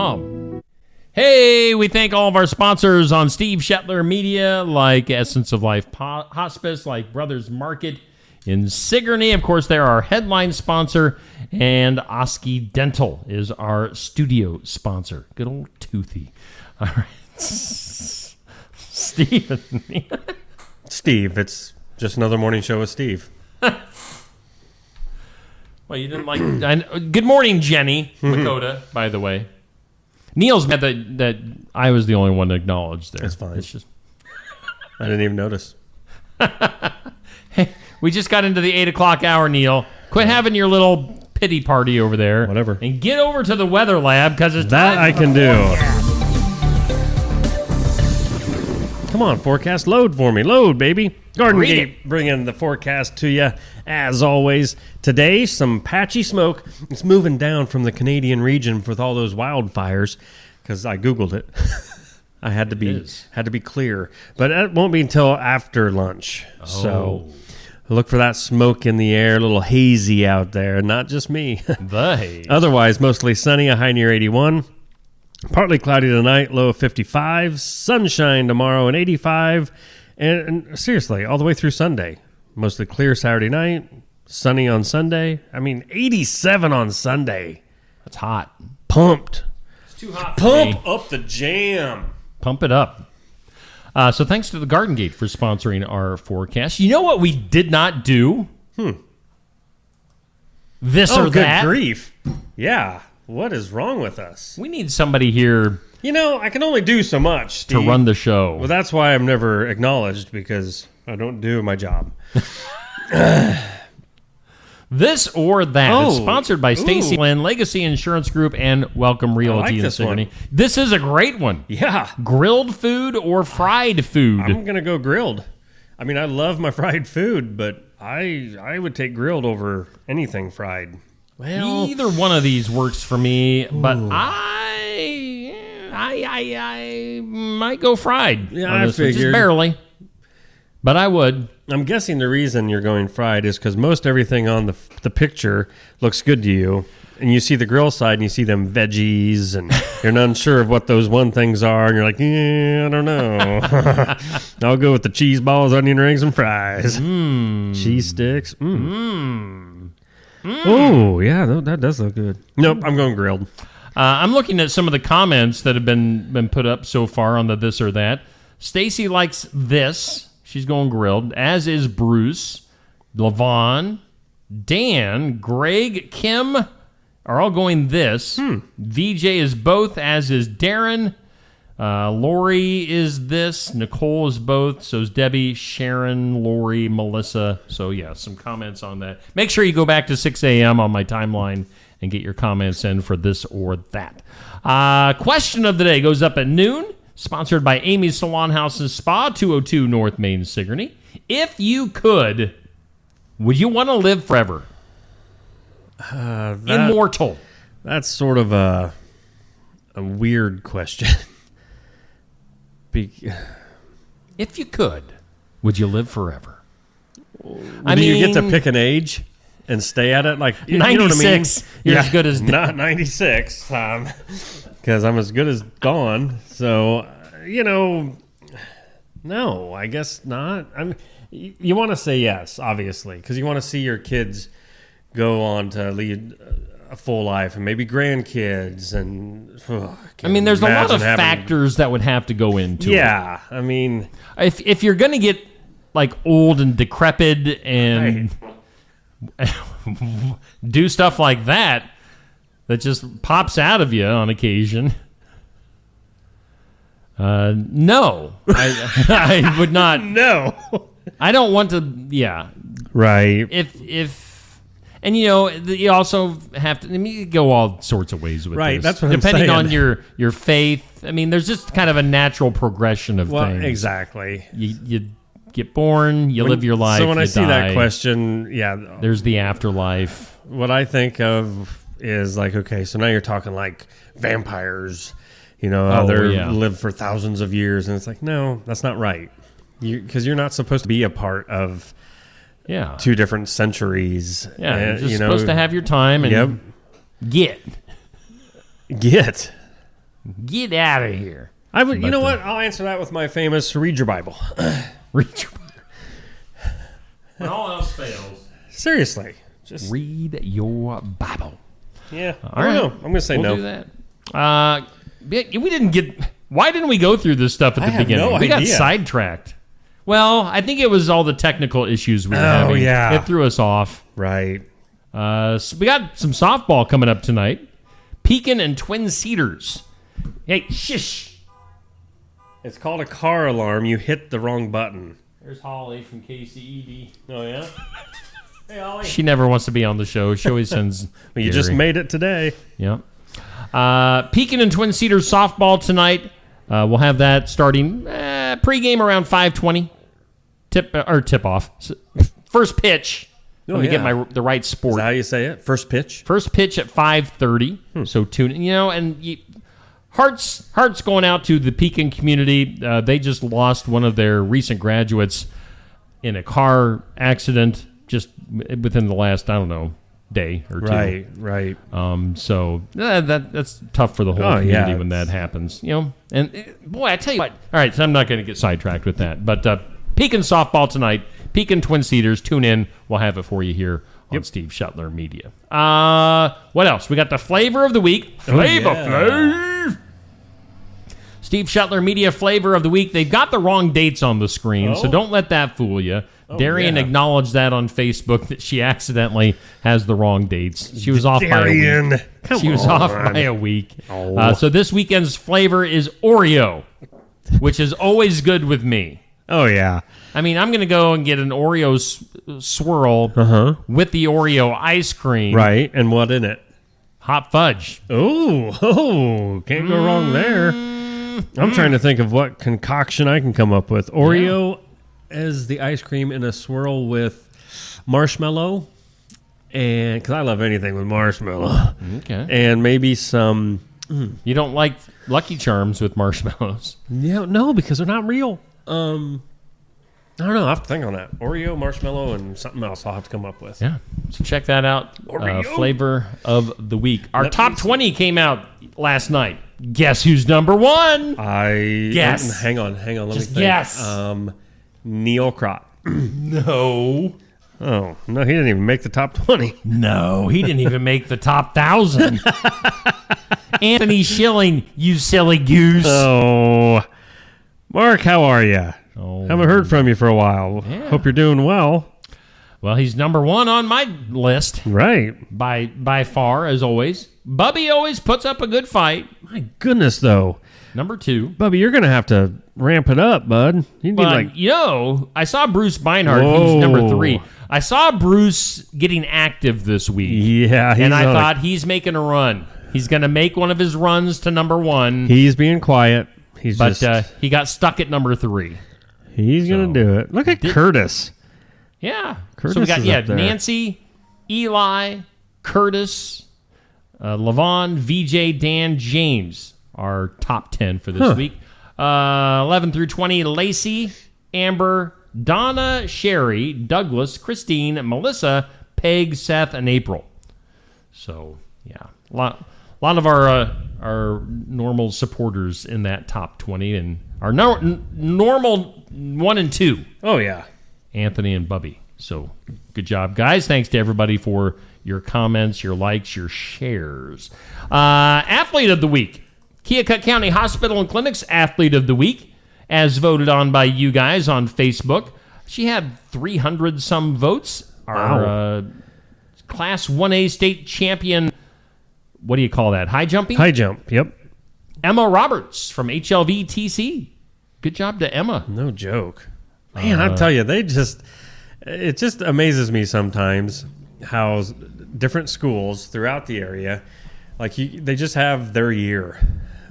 Speaker 4: Hey, we thank all of our sponsors on Steve Shetler Media, like Essence of Life Hospice, like Brothers Market in Sigourney. Of course, they're our headline sponsor, and Oski Dental is our studio sponsor. Good old Toothy. All right. Steve.
Speaker 6: Steve, it's just another morning show with Steve.
Speaker 4: Well, you didn't like... Good morning, Jenny Makota, by the way. Neil's mad that I was the only one to acknowledge there.
Speaker 6: That's fine.
Speaker 4: It's just
Speaker 6: I didn't even notice.
Speaker 4: Hey, we just got into the 8 o'clock hour, Neil. Quit having your little pity party over there.
Speaker 6: Whatever.
Speaker 4: And get over to the weather lab because it's
Speaker 6: that
Speaker 4: time
Speaker 6: I
Speaker 4: for
Speaker 6: can
Speaker 4: the
Speaker 6: do.
Speaker 4: forecast.
Speaker 6: Come on, forecast, load for me. Load, baby. Garden
Speaker 4: Read
Speaker 6: Gate bringing the forecast to you, as always. Today, some patchy smoke. It's moving down from the Canadian region with all those wildfires, because I Googled it. I had to be clear. But it won't be until after lunch.
Speaker 4: Oh.
Speaker 6: So look for that smoke in the air, a little hazy out there. Not just me.
Speaker 4: The haze.
Speaker 6: Otherwise, mostly sunny, a high near 81. Partly cloudy tonight, low of 55. Sunshine tomorrow, an 85. And seriously, all the way through Sunday. Mostly clear Saturday night, sunny on Sunday. I mean, 87 on Sunday.
Speaker 4: That's hot.
Speaker 6: Pumped.
Speaker 4: It's too hot for
Speaker 6: Pump
Speaker 4: me.
Speaker 6: up the jam.
Speaker 4: Pump it up. So thanks to the Garden Gate for sponsoring our forecast. You know what we did not do? This or that.
Speaker 6: Good grief. Yeah. What is wrong with us?
Speaker 4: We need somebody here.
Speaker 6: You know, I can only do so much, Steve,
Speaker 4: to run the show.
Speaker 6: Well, that's why I'm never acknowledged, because I don't do my job.
Speaker 4: This or that is sponsored by Stacy
Speaker 6: Ooh.
Speaker 4: Lynn, Legacy Insurance Group, and Welcome Realty in Sigourney. This is a great one.
Speaker 6: Yeah.
Speaker 4: Grilled food or fried food?
Speaker 6: I'm going to go grilled. I mean, I love my fried food, but I would take grilled over anything fried.
Speaker 4: Well, either one of these works for me, but I might go fried.
Speaker 6: Yeah,
Speaker 4: on
Speaker 6: I
Speaker 4: this one, just
Speaker 6: figured.
Speaker 4: barely. But I would.
Speaker 6: I'm guessing the reason you're going fried is because most everything on the picture looks good to you. And you see the grill side and you see them veggies and you're not sure of what those one things are. And you're like, I don't know. I'll go with the cheese balls, onion rings, and fries. Cheese sticks. Oh, yeah, that does look good. Nope, I'm going grilled.
Speaker 4: I'm looking at some of the comments that have been put up so far on the this or that. Stacy likes this. She's going grilled, as is Bruce, Levon, Dan, Greg, Kim are all going this. VJ is both, as is Darren. Lori is this. Nicole is both. So is Debbie, Sharon, Lori, Melissa. So, yeah, some comments on that. Make sure you go back to 6 a.m. on my timeline and get your comments in for this or that. Question of the day goes up at noon. Sponsored by Amy's Salon House and Spa, 202 North Main, Sigourney. If you could, would you want to live forever? Immortal.
Speaker 6: That's sort of a weird question.
Speaker 4: If you could, would you live forever?
Speaker 6: I mean, you get to pick an age and stay at it? Like
Speaker 4: 96.
Speaker 6: You know what I mean?
Speaker 4: You're as good as
Speaker 6: not 96. Because I'm as good as gone. So, no, I guess not. You want to say yes, obviously, because you want to see your kids go on to lead a full life and maybe grandkids. And
Speaker 4: there's a lot of factors that would have to go into it.
Speaker 6: Yeah, I mean,
Speaker 4: if you're going to get like old and decrepit and do stuff like that just pops out of you on occasion. No, I would not.
Speaker 6: No,
Speaker 4: I don't want to. Yeah,
Speaker 6: right.
Speaker 4: If And, you also have to, you go all sorts of ways with
Speaker 6: Right,
Speaker 4: this.
Speaker 6: that's what I'm
Speaker 4: Depending
Speaker 6: saying.
Speaker 4: on your faith. I mean, there's just kind of a natural progression of things.
Speaker 6: Exactly.
Speaker 4: You get born, you live your life,
Speaker 6: So when
Speaker 4: you
Speaker 6: I see
Speaker 4: die.
Speaker 6: that question,
Speaker 4: there's the afterlife.
Speaker 6: What I think of is like, okay, so now you're talking like vampires, live for thousands of years. And it's like, no, that's not right. Because you're not supposed to be a part of 2 different centuries.
Speaker 4: Yeah, you're just supposed to have your time and get out of here.
Speaker 6: I would. You know what? I'll answer that with my famous read your Bible.
Speaker 4: Read your Bible. When all else fails,
Speaker 6: seriously, just
Speaker 4: read your Bible.
Speaker 6: Yeah,
Speaker 4: All
Speaker 6: I don't
Speaker 4: right.
Speaker 6: know. I'm going to say
Speaker 4: we'll
Speaker 6: no.
Speaker 4: Do that. We didn't get. Why didn't we go through this stuff at the beginning?
Speaker 6: No
Speaker 4: we got
Speaker 6: idea.
Speaker 4: sidetracked. Well, I think it was all the technical issues we were having.
Speaker 6: Oh, yeah.
Speaker 4: It threw us off.
Speaker 6: Right.
Speaker 4: So we got some softball coming up tonight. Pekin and Twin Cedars. Hey, shush.
Speaker 6: It's called a car alarm. You hit the wrong button.
Speaker 4: There's Holly from KCED.
Speaker 6: Oh, yeah? Hey, Holly.
Speaker 4: She never wants to be on the show. She always sends
Speaker 6: Well, you just made it today.
Speaker 4: Yep. Pekin and Twin Cedars softball tonight. We'll have that starting pregame around 5:20. Tip off. First pitch. Let me get the right sport.
Speaker 6: Is that how you say it? First pitch?
Speaker 4: First pitch at 5:30. So tune in. And hearts going out to the Pekin community. They just lost one of their recent graduates in a car accident just within the last, I don't know, day or two.
Speaker 6: Right.
Speaker 4: So that's tough for the whole community when that happens. And boy, I tell you what. All right, so I'm not going to get sidetracked with that. But Pekin softball tonight. Pekin Twin Cedars. Tune in. We'll have it for you here on Steve Shuttler Media. What else? We got the flavor of the week. Flav. Steve Shuttler Media Flavor of the Week. They've got the wrong dates on the screen, so don't let that fool you. Darian acknowledged that on Facebook that she accidentally has the wrong dates. She was off by a week. She was off by a week. So this weekend's flavor is Oreo, which is always good with me.
Speaker 6: Oh, yeah.
Speaker 4: I mean, I'm going to go and get an Oreo swirl with the Oreo ice cream.
Speaker 6: Right, and what in it?
Speaker 4: Hot fudge.
Speaker 6: Oh, can't go wrong there. I'm trying to think of what concoction I can come up with. Oreo as the ice cream in a swirl with marshmallow, and because I love anything with marshmallow.
Speaker 4: Okay.
Speaker 6: And maybe some...
Speaker 4: You don't like Lucky Charms with marshmallows?
Speaker 6: Yeah, no, because they're not real. I don't know. I have to think on that. Oreo, marshmallow, and something else I'll have to come up with.
Speaker 4: Yeah. So check that out. Flavor of the week. Our top 20 came out last night. Guess who's number one? Guess.
Speaker 6: Hang on. Let me think.
Speaker 4: Guess.
Speaker 6: Neil Crott.
Speaker 4: No.
Speaker 6: Oh, no, he didn't even make the top 20.
Speaker 4: No, he didn't even make the top 1,000. Anthony Schilling, you silly goose.
Speaker 6: Oh, Mark, how are you?
Speaker 4: Oh.
Speaker 6: Haven't heard from you for a while.
Speaker 4: Yeah.
Speaker 6: Hope you're doing well.
Speaker 4: Well, he's number one on my list.
Speaker 6: Right.
Speaker 4: By far, as always. Bubby always puts up a good fight.
Speaker 6: My goodness, though.
Speaker 4: Number two.
Speaker 6: Bubby, you're going to have to ramp it up, bud. You need
Speaker 4: I saw Bruce Beinhardt. He's number 3. I saw Bruce getting active this week.
Speaker 6: Yeah.
Speaker 4: And I thought he's making a run. He's going to make one of his runs to number 1.
Speaker 6: He's being quiet. He
Speaker 4: got stuck at number 3.
Speaker 6: He's going to do it. Look at Curtis.
Speaker 4: Yeah.
Speaker 6: Curtis
Speaker 4: so we got
Speaker 6: is up there.
Speaker 4: Nancy, Eli, Curtis, Levon, VJ, Dan, James, our top 10 for this week. 11 through 20, Lacey, Amber, Donna, Sherry, Douglas, Christine, Melissa, Peg, Seth, and April. So, yeah. A lot of our normal supporters in that top 20, and our normal 1 and 2.
Speaker 6: Oh, yeah.
Speaker 4: Anthony and Bubby. So, good job, guys. Thanks to everybody for your comments, your likes, your shares. Athlete of the Week. Keokuk County Hospital and Clinic's Athlete of the Week, as voted on by you guys on Facebook. She had 300-some votes.
Speaker 6: Wow.
Speaker 4: Our Class 1A state champion, what do you call that, high jumping?
Speaker 6: High jump, yep.
Speaker 4: Emma Roberts from HLV-TC. Good job to Emma.
Speaker 6: No joke. Man, I tell you, it just amazes me sometimes how different schools throughout the area, like they just have their year,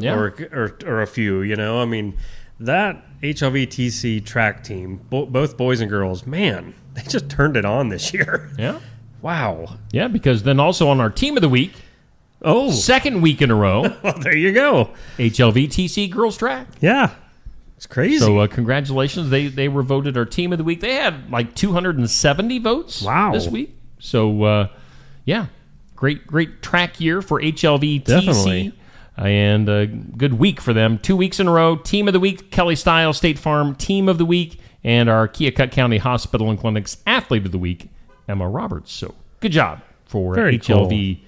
Speaker 6: or a few. You know, I mean, that HLVTC track team, both boys and girls, man, they just turned it on this year.
Speaker 4: Yeah.
Speaker 6: Wow.
Speaker 4: Yeah, because then also on our team of the week.
Speaker 6: Oh,
Speaker 4: second week in a row.
Speaker 6: Well, there you go.
Speaker 4: HLVTC girls track.
Speaker 6: Yeah. It's crazy.
Speaker 4: So congratulations. They were voted our team of the week. They had like 270 votes this week. So, great track year for HLVTC.
Speaker 6: Definitely.
Speaker 4: And a good week for them. 2 weeks in a row. Team of the week, Kelly Stiles State Farm Team of the Week, and our Keokuk County Hospital and Clinics Athlete of the Week, Emma Roberts. So good job for HLVTC.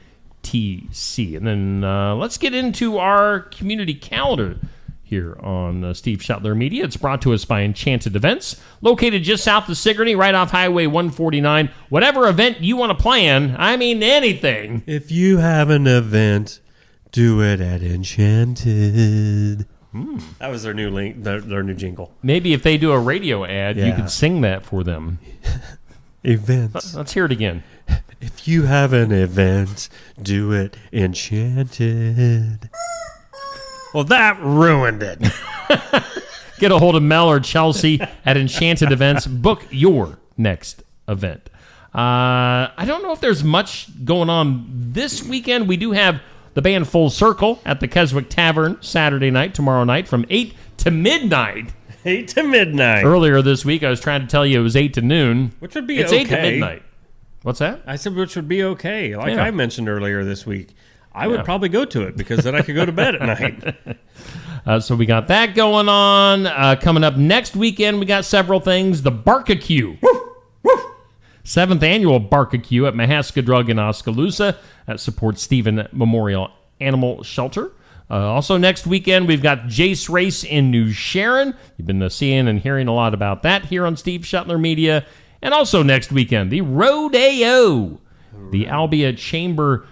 Speaker 4: And then let's get into our community calendar here on Steve Shetler Media. It's brought to us by Enchanted Events, located just south of Sigourney, right off Highway 149. Whatever event you want to plan, I mean anything.
Speaker 6: If you have an event, do it at Enchanted. That was their new their new jingle.
Speaker 4: Maybe if they do a radio ad, you could sing that for them.
Speaker 6: Events.
Speaker 4: Let's hear it again.
Speaker 6: If you have an event, do it Enchanted. Well, that ruined it.
Speaker 4: Get a hold of Mel or Chelsea at Enchanted Events. Book your next event. I don't know if there's much going on this weekend. We do have the band Full Circle at the Keswick Tavern Saturday night, tomorrow night from 8 to midnight.
Speaker 6: 8 to midnight.
Speaker 4: Earlier this week, I was trying to tell you it was 8 to noon.
Speaker 6: Which would be
Speaker 4: it's
Speaker 6: okay.
Speaker 4: It's 8 to midnight. What's that?
Speaker 6: I said which would be okay. Like I mentioned earlier this week. I would probably go to it because then I could go to bed at night.
Speaker 4: So we got that going on. Coming up next weekend, we got several things. The Barkacue. 7th annual Barkacue at Mahaska Drug in Oskaloosa. That supports Stephen Memorial Animal Shelter. Also next weekend, we've got Jace Race in New Sharon. You've been seeing and hearing a lot about that here on Steve Shetler Media. And also next weekend, the Rodeo. The Albia Chamber...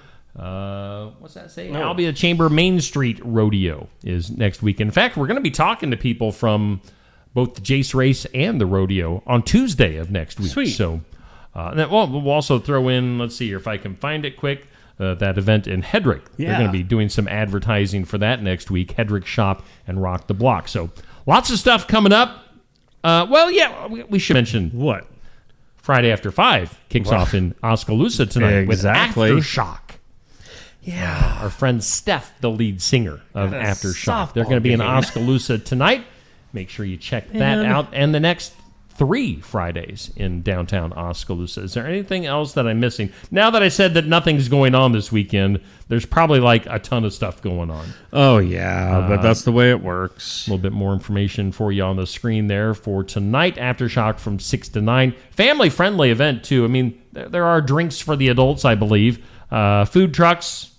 Speaker 4: what's that say?
Speaker 6: No.
Speaker 4: Albia Chamber Main Street Rodeo is next week. In fact, we're going to be talking to people from both the Jace Race and the Rodeo on Tuesday of next week.
Speaker 6: Sweet.
Speaker 4: So, we'll also throw in, let's see here if I can find it quick, that event in Hedrick.
Speaker 6: Yeah.
Speaker 4: They're going to be doing some advertising for that next week, Hedrick Shop and Rock the Block. So, lots of stuff coming up. We should mention
Speaker 6: what?
Speaker 4: Friday After 5 kicks off in Oskaloosa tonight with Aftershock.
Speaker 6: Yeah.
Speaker 4: Our friend Steph, the lead singer of Aftershock. They're going to be in
Speaker 6: game.
Speaker 4: Oskaloosa tonight. Make sure you check that out. And the next 3 Fridays in downtown Oskaloosa. Is there anything else that I'm missing? Now that I said that nothing's going on this weekend, there's probably like a ton of stuff going on.
Speaker 6: Oh, yeah, but that's the way it works.
Speaker 4: A little bit more information for you on the screen there for tonight. Aftershock from 6 to 9. Family-friendly event, too. I mean, there are drinks for the adults, I believe. Food trucks,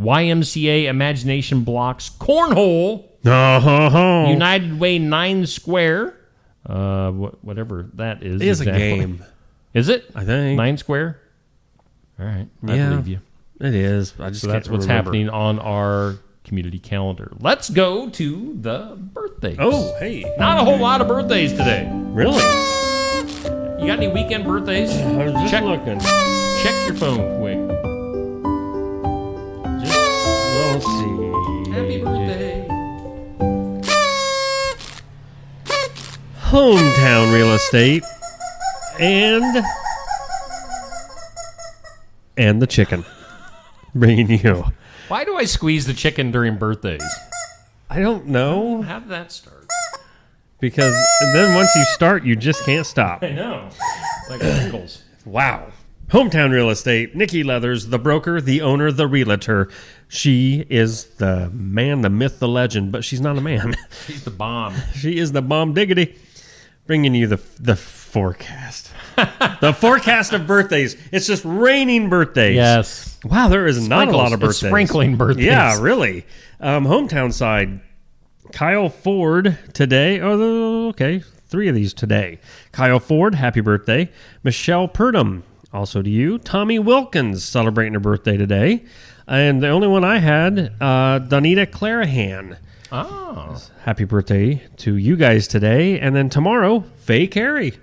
Speaker 4: YMCA Imagination Blocks, Cornhole, United Way 9 Square, whatever that is.
Speaker 6: It is exactly. A game.
Speaker 4: Is it?
Speaker 6: I think.
Speaker 4: 9 Square? All right. I believe you.
Speaker 6: It is.
Speaker 4: So that's what's happening on our community calendar. Let's go to the birthdays.
Speaker 6: Oh, hey.
Speaker 4: Not a whole lot of birthdays today.
Speaker 6: Really?
Speaker 4: You got any weekend birthdays?
Speaker 6: I was just looking.
Speaker 4: Check your phone quick.
Speaker 6: Let's see.
Speaker 4: Happy birthday.
Speaker 6: Hometown Real Estate and the chicken. Bringing you.
Speaker 4: Why do I squeeze the chicken during birthdays?
Speaker 6: I don't know.
Speaker 4: How did that start?
Speaker 6: Because then once you start, you just can't stop.
Speaker 4: I know. Like Pringles.
Speaker 6: Wow. Hometown Real Estate, Nikki Leathers, the broker, the owner, the realtor. She is the man, the myth, the legend, but she's not a man.
Speaker 4: She's the bomb.
Speaker 6: She is the bomb diggity. Bringing you the forecast. The forecast of birthdays. It's just raining birthdays.
Speaker 4: Yes.
Speaker 6: Wow, there is not a lot of birthdays.
Speaker 4: It's sprinkling birthdays.
Speaker 6: Yeah, really. Hometown side, Kyle Ford today. Oh, okay. 3 of these today. Kyle Ford, happy birthday. Michelle Purdom, also to you. Tommy Wilkins, celebrating her birthday today. And the only one I had, Donita Clarahan.
Speaker 4: Oh.
Speaker 6: Happy birthday to you guys today. And then tomorrow, Faye Carey.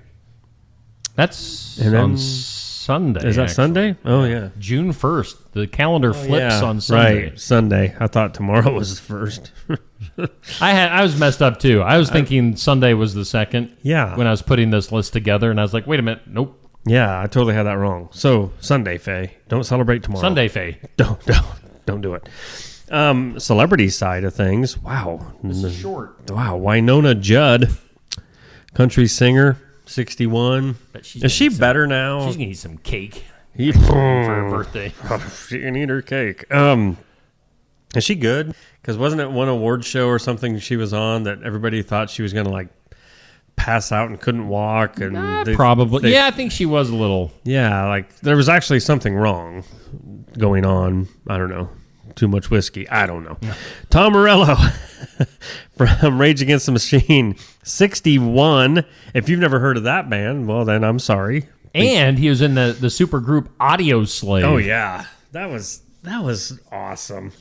Speaker 4: That's
Speaker 6: and
Speaker 4: on
Speaker 6: then
Speaker 4: Sunday.
Speaker 6: Is that
Speaker 4: actually.
Speaker 6: Sunday? Oh, yeah.
Speaker 4: June 1st. The calendar flips on Sunday.
Speaker 6: Right, Sunday. I thought tomorrow was the first.
Speaker 4: I was messed up too. I was thinking Sunday was the second.
Speaker 6: Yeah.
Speaker 4: When I was putting this list together, and I was like, wait a minute, nope.
Speaker 6: Yeah, I totally had that wrong. So Sunday, Faye. Don't celebrate tomorrow.
Speaker 4: Sunday, Faye.
Speaker 6: Don't do it. Celebrity side of things. Wow.
Speaker 4: This is short.
Speaker 6: Wow. Winona Judd, country singer, 61. Is she better now?
Speaker 4: She's gonna eat some cake
Speaker 6: for
Speaker 4: her birthday.
Speaker 6: She can eat her cake. Is she good? Because wasn't it one award show or something she was on that everybody thought she was going to like pass out and couldn't walk? And
Speaker 4: Probably. I think she was a little.
Speaker 6: Yeah, like there was actually something wrong going on. I don't know. Too much whiskey. I don't know.
Speaker 4: Yeah.
Speaker 6: Tom Morello from Rage Against the Machine, 61. If you've never heard of that band, well, then I'm sorry.
Speaker 4: And he was in the supergroup Audio Slave.
Speaker 6: Oh, yeah. That was awesome.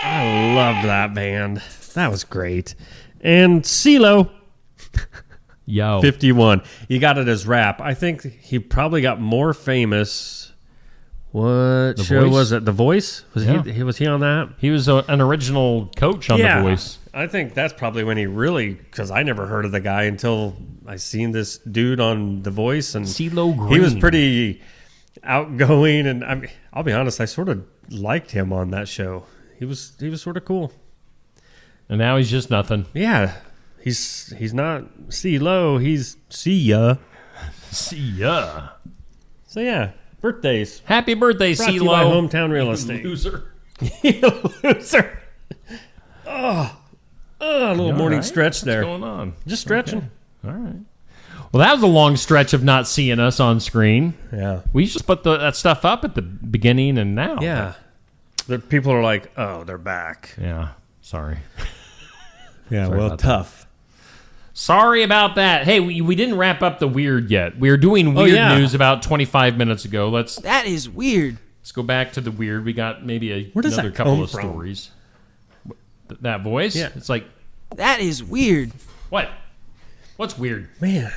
Speaker 6: I loved that band. That was great. And CeeLo, 51. You got it as rap. I think he probably got more famous. What
Speaker 4: The
Speaker 6: show
Speaker 4: Voice?
Speaker 6: was it? The Voice? Was
Speaker 4: Yeah.
Speaker 6: he on that?
Speaker 4: He was an original coach on The Voice.
Speaker 6: I think that's probably when he really, because I never heard of the guy until I seen this dude on The Voice, and
Speaker 4: CeeLo Green.
Speaker 6: he was pretty outgoing, and I'll be honest, I sort of liked him on that show. He was sort of cool.
Speaker 4: And now he's just nothing.
Speaker 6: Yeah, he's not CeeLo, he's See Ya.
Speaker 4: See ya.
Speaker 6: So yeah, birthdays.
Speaker 4: Happy birthday,
Speaker 6: Brought to you by
Speaker 4: CeeLo.
Speaker 6: Hometown Real Estate.
Speaker 4: Loser.
Speaker 6: You loser. A little
Speaker 4: You all
Speaker 6: morning
Speaker 4: right?
Speaker 6: stretch there.
Speaker 4: What's going on?
Speaker 6: Just stretching.
Speaker 4: Okay. All right. Well, that was a long stretch of not seeing us on screen.
Speaker 6: Yeah.
Speaker 4: We should put that stuff up at the beginning and now.
Speaker 6: Yeah. The people are like, oh, they're back.
Speaker 4: Yeah. Sorry.
Speaker 6: Yeah,
Speaker 4: Sorry
Speaker 6: well,
Speaker 4: about
Speaker 6: tough.
Speaker 4: Sorry about that. Hey, we didn't wrap up the weird yet. We were doing weird news about 25 minutes ago.
Speaker 3: That is weird.
Speaker 4: Let's go back to the weird. We got maybe
Speaker 6: Where does
Speaker 4: another
Speaker 6: that
Speaker 4: couple
Speaker 6: come
Speaker 4: of
Speaker 6: from?
Speaker 4: stories. That voice?
Speaker 6: Yeah.
Speaker 4: It's like,
Speaker 3: That is weird.
Speaker 4: what? What's weird?
Speaker 6: Man,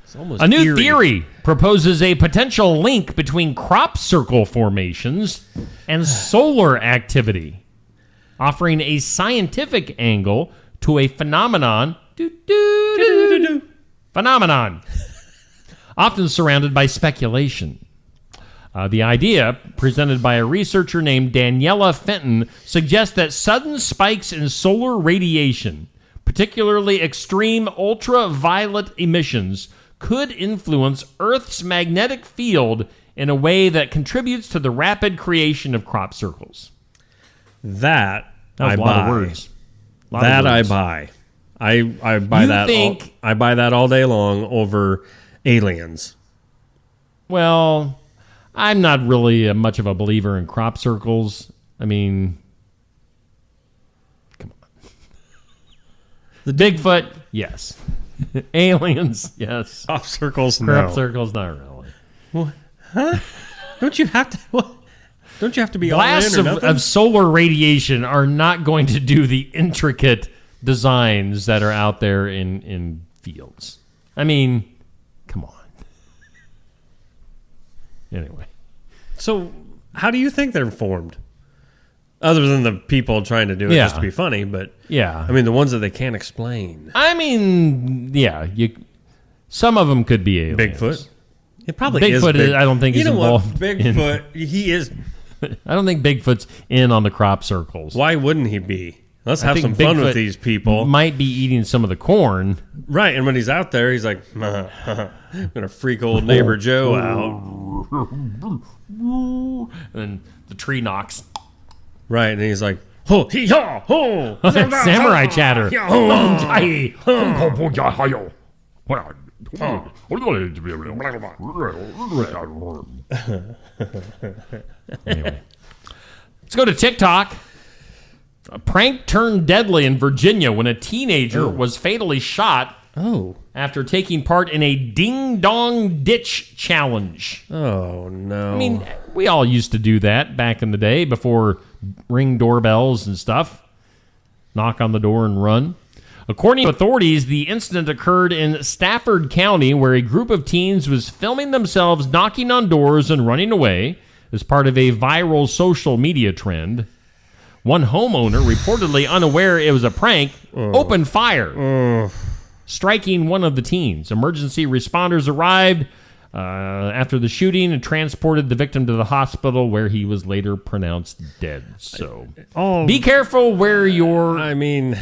Speaker 6: it's almost
Speaker 4: A new
Speaker 6: eerie.
Speaker 4: theory proposes a potential link between crop circle formations and solar activity, offering a scientific angle to a phenomenon often surrounded by speculation. The idea, presented by a researcher named Daniela Fenton, suggests that sudden spikes in solar radiation, particularly extreme ultraviolet emissions, could influence Earth's magnetic field in a way that contributes to the rapid creation of crop circles.
Speaker 6: That
Speaker 4: That was
Speaker 6: I
Speaker 4: a lot
Speaker 6: buy.
Speaker 4: of words. Lot of
Speaker 6: That I
Speaker 4: words.
Speaker 6: buy. I buy
Speaker 4: You
Speaker 6: that.
Speaker 4: think-
Speaker 6: I buy that all day long over aliens.
Speaker 4: Well, I'm not really much of a believer in crop circles. I mean, come on. The Bigfoot, yes. Aliens, yes.
Speaker 6: Crop circles,
Speaker 4: Crop
Speaker 6: no.
Speaker 4: circles, not really.
Speaker 6: What? Huh? Don't you have to? What? Don't you have to be
Speaker 4: Blasts
Speaker 6: all in or nothing?
Speaker 4: of solar radiation are not going to do the intricate designs that are out there in fields. I mean, come on. Anyway.
Speaker 6: So, how do you think they're formed? Other than the people trying to do it
Speaker 4: Yeah.
Speaker 6: just to be funny, but
Speaker 4: Yeah.
Speaker 6: I mean the ones that they can't explain.
Speaker 4: I mean, yeah, some of them could be aliens.
Speaker 6: Bigfoot. It probably
Speaker 4: Bigfoot
Speaker 6: is.
Speaker 4: I don't think
Speaker 6: you
Speaker 4: is
Speaker 6: know
Speaker 4: involved.
Speaker 6: what? Bigfoot. He is.
Speaker 4: I don't think Bigfoot's in on the crop circles.
Speaker 6: Why wouldn't he be? Let's
Speaker 4: I
Speaker 6: have
Speaker 4: think
Speaker 6: some fun
Speaker 4: Bigfoot
Speaker 6: with these people.
Speaker 4: Might be eating some of the corn.
Speaker 6: Right, and when he's out there, he's like, I'm gonna freak old neighbor Joe out.
Speaker 4: And the tree knocks.
Speaker 6: Right, and he's like, ho, hee haw, ho.
Speaker 4: Samurai chatter. Anyway. Let's go to TikTok. A prank turned deadly in Virginia when a teenager was fatally shot after taking part in a ding-dong ditch challenge.
Speaker 6: Oh, no.
Speaker 4: I mean, we all used to do that back in the day before Ring doorbells and stuff. Knock on the door and run. According to authorities, the incident occurred in Stafford County, where a group of teens was filming themselves knocking on doors and running away as part of a viral social media trend. One homeowner, reportedly unaware it was a prank, opened fire, striking one of the teens. Emergency responders arrived after the shooting and transported the victim to the hospital, where he was later pronounced dead. So be careful where you're...
Speaker 6: I mean,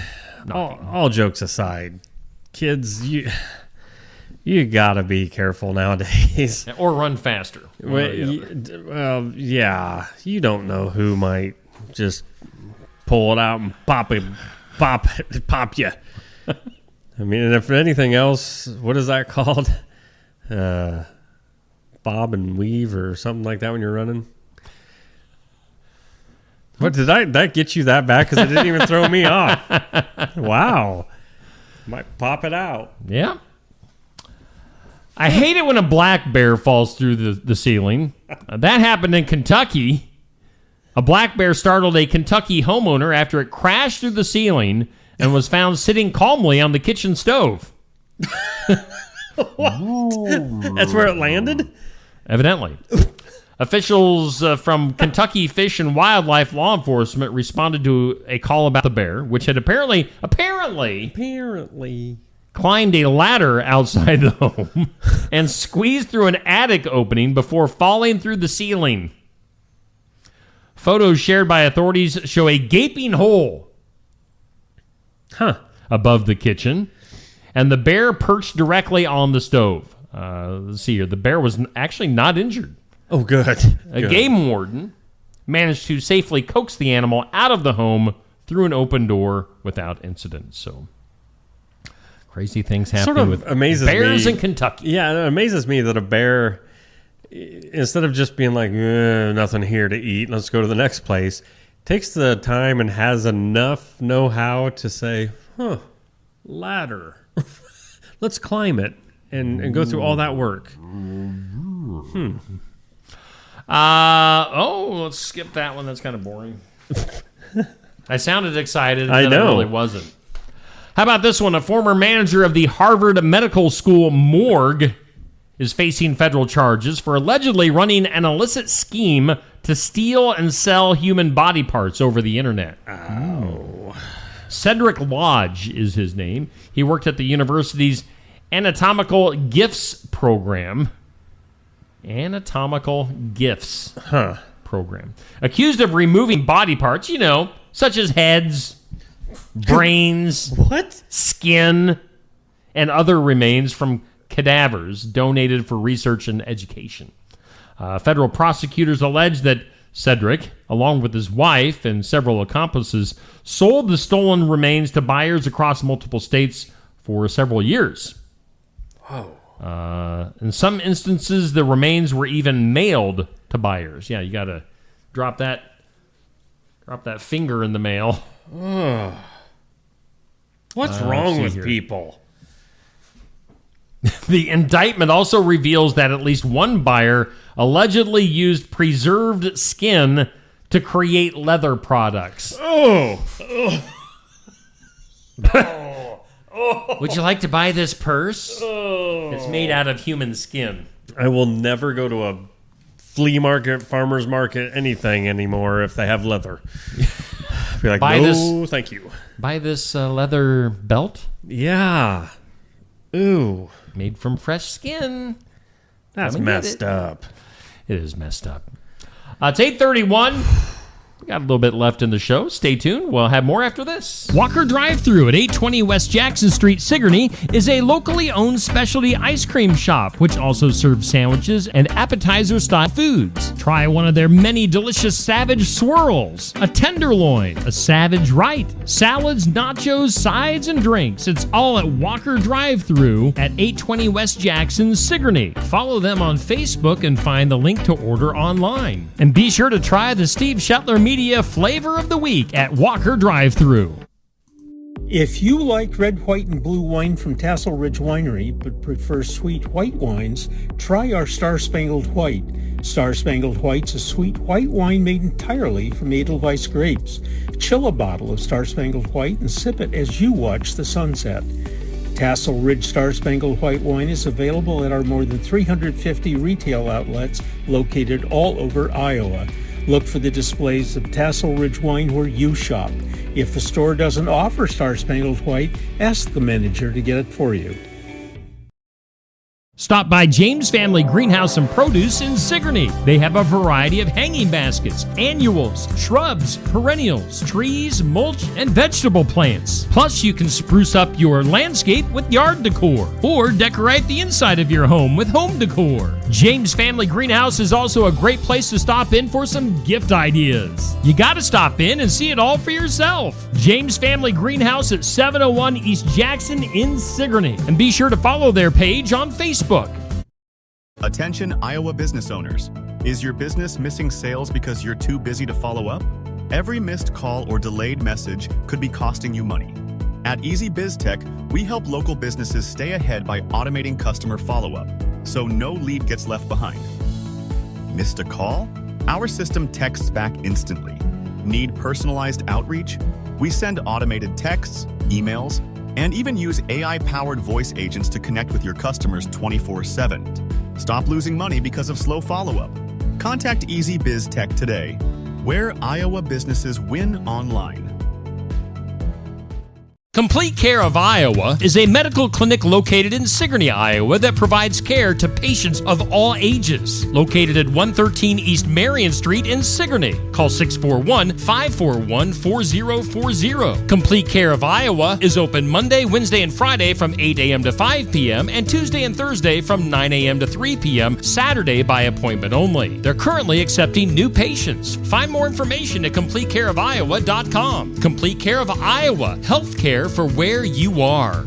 Speaker 6: all jokes aside, kids, you gotta be careful nowadays.
Speaker 4: Or run faster.
Speaker 6: Well, yeah, you don't know who might just pull it out and pop you. I mean, and if anything else, what is that called? Bob and weave or something like that when you're running. What did that get you that bad? Because it didn't even throw me off. Wow, might pop it out.
Speaker 4: Yeah. I hate it when a black bear falls through the ceiling. That happened in Kentucky. A black bear startled a Kentucky homeowner after it crashed through the ceiling and was found sitting calmly on the kitchen stove.
Speaker 6: What? That's where it landed?
Speaker 4: Evidently. Officials from Kentucky Fish and Wildlife Law Enforcement responded to a call about the bear, which had apparently climbed a ladder outside the home and squeezed through an attic opening before falling through the ceiling. Photos shared by authorities show a gaping hole above the kitchen, and the bear perched directly on the stove. Let's see here. The bear was actually not injured.
Speaker 6: Oh, good.
Speaker 4: A game warden managed to safely coax the animal out of the home through an open door without incident. So, crazy things happening with bears in Kentucky.
Speaker 6: Yeah, it amazes me that a bear, instead of just being like, nothing here to eat, let's go to the next place, takes the time and has enough know-how to say, ladder. Let's climb it and go through all that work.
Speaker 4: Let's skip that one. That's kind of boring. I sounded excited.
Speaker 6: I know.
Speaker 4: I really wasn't. How about this one? A former manager of the Harvard Medical School morgue is facing federal charges for allegedly running an illicit scheme to steal and sell human body parts over the internet.
Speaker 6: Oh.
Speaker 4: Cedric Lodge is his name. He worked at the university's Anatomical Gifts program. Anatomical Gifts program. Accused of removing body parts, such as heads, brains, skin, and other remains from cadavers donated for research and education. Federal prosecutors allege that Cedric, along with his wife and several accomplices, sold the stolen remains to buyers across multiple states for several years.
Speaker 6: Whoa.
Speaker 4: In some instances, the remains were even mailed to buyers. Yeah, you got to drop that finger in the mail.
Speaker 6: What's wrong with people?
Speaker 4: The indictment also reveals that at least one buyer allegedly used preserved skin to create leather products. Would you like to buy this purse? It's made out of human skin.
Speaker 6: I will never go to a flea market, farmer's market, anything anymore if they have leather. Be like, thank you.
Speaker 4: Buy this leather belt?
Speaker 6: Yeah. Ooh.
Speaker 4: Made from fresh skin.
Speaker 6: That's messed up.
Speaker 4: It is messed up. It's 8:31. We got a little bit left in the show. Stay tuned. We'll have more after this. Walker Drive-Thru at 820 West Jackson Street, Sigourney, is a locally owned specialty ice cream shop, which also serves sandwiches and appetizer-style foods. Try one of their many delicious Savage Swirls, a Tenderloin, a Savage Right, salads, nachos, sides, and drinks. It's all at Walker Drive-Thru at 820 West Jackson, Sigourney. Follow them on Facebook and find the link to order online. And be sure to try the Steve Shetler Media Flavor of the Week at Walker Drive-Thru.
Speaker 5: If you like red, white, and blue wine from Tassel Ridge Winery but prefer sweet white wines, try our Star Spangled White. Star Spangled White's a sweet white wine made entirely from Edelweiss grapes. Chill a bottle of Star Spangled White and sip it as you watch the sunset. Tassel Ridge Star Spangled White wine is available at our more than 350 retail outlets located all over Iowa. Look for the displays of Tassel Ridge wine where you shop. If the store doesn't offer Star Spangled White, ask the manager to get it for you.
Speaker 4: Stop by James Family Greenhouse and Produce in Sigourney. They have a variety of hanging baskets, annuals, shrubs, perennials, trees, mulch, and vegetable plants. Plus, you can spruce up your landscape with yard decor or decorate the inside of your home with home decor. James Family Greenhouse is also a great place to stop in for some gift ideas. You gotta stop in and see it all for yourself. James Family Greenhouse at 701 East Jackson in Sigourney. And be sure to follow their page on Facebook.
Speaker 22: Attention Iowa business owners. Is your business missing sales because you're too busy to follow up? Every missed call or delayed message could be costing you money. At Easy Biz Tech, we help local businesses stay ahead by automating customer follow-up, so no lead gets left behind. Missed a call? Our system texts back instantly. Need personalized outreach? We send automated texts, emails, and even use AI-powered voice agents to connect with your customers 24/7. Stop losing money because of slow follow-up. Contact Easy Biz Tech today, where Iowa businesses win online.
Speaker 4: Complete Care of Iowa is a medical clinic located in Sigourney, Iowa that provides care to patients of all ages. Located at 113 East Marion Street in Sigourney. Call 641-541-4040. Complete Care of Iowa is open Monday, Wednesday, and Friday from 8 a.m. to 5 p.m. and Tuesday and Thursday from 9 a.m. to 3 p.m. Saturday by appointment only. They're currently accepting new patients. Find more information at CompleteCareOfIowa.com. Complete Care of Iowa. Healthcare for where you are.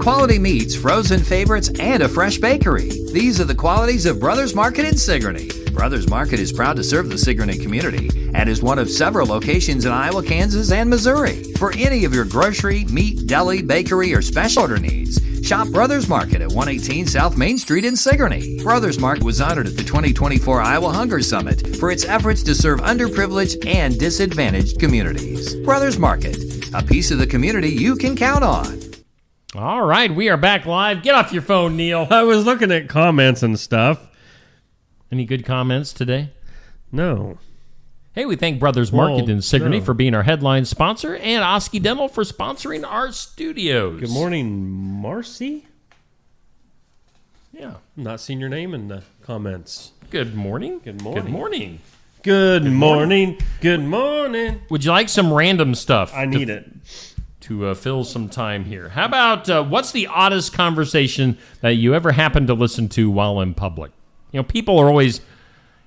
Speaker 1: Quality meats, frozen favorites, and a fresh bakery. These are the qualities of Brothers Market in Sigourney. Brothers Market is proud to serve the Sigourney community and is one of several locations in Iowa, Kansas, and Missouri. For any of your grocery, meat, deli, bakery, or special order needs, shop Brothers Market at 118 South Main Street in Sigourney. Brothers Market was honored at the 2024 Iowa Hunger Summit for its efforts to serve underprivileged and disadvantaged communities. Brothers Market, a piece of the community you can count on.
Speaker 4: All right, we are back live. Get off your phone, Neil.
Speaker 6: I was looking at comments and stuff.
Speaker 4: Any good comments today?
Speaker 6: No.
Speaker 4: Hey, we thank Brothers Market in Sigourney for being our headline sponsor and Oski Dental for sponsoring our studios.
Speaker 6: Good morning, Marcy.
Speaker 4: Yeah.
Speaker 6: Not seen your name in the comments.
Speaker 4: Good morning.
Speaker 6: Good morning.
Speaker 4: Good morning.
Speaker 6: Good morning. Good morning.
Speaker 4: Would you like some random stuff?
Speaker 6: I need it.
Speaker 4: To fill some time here. How about what's the oddest conversation that you ever happen to listen to while in public? You know, people are always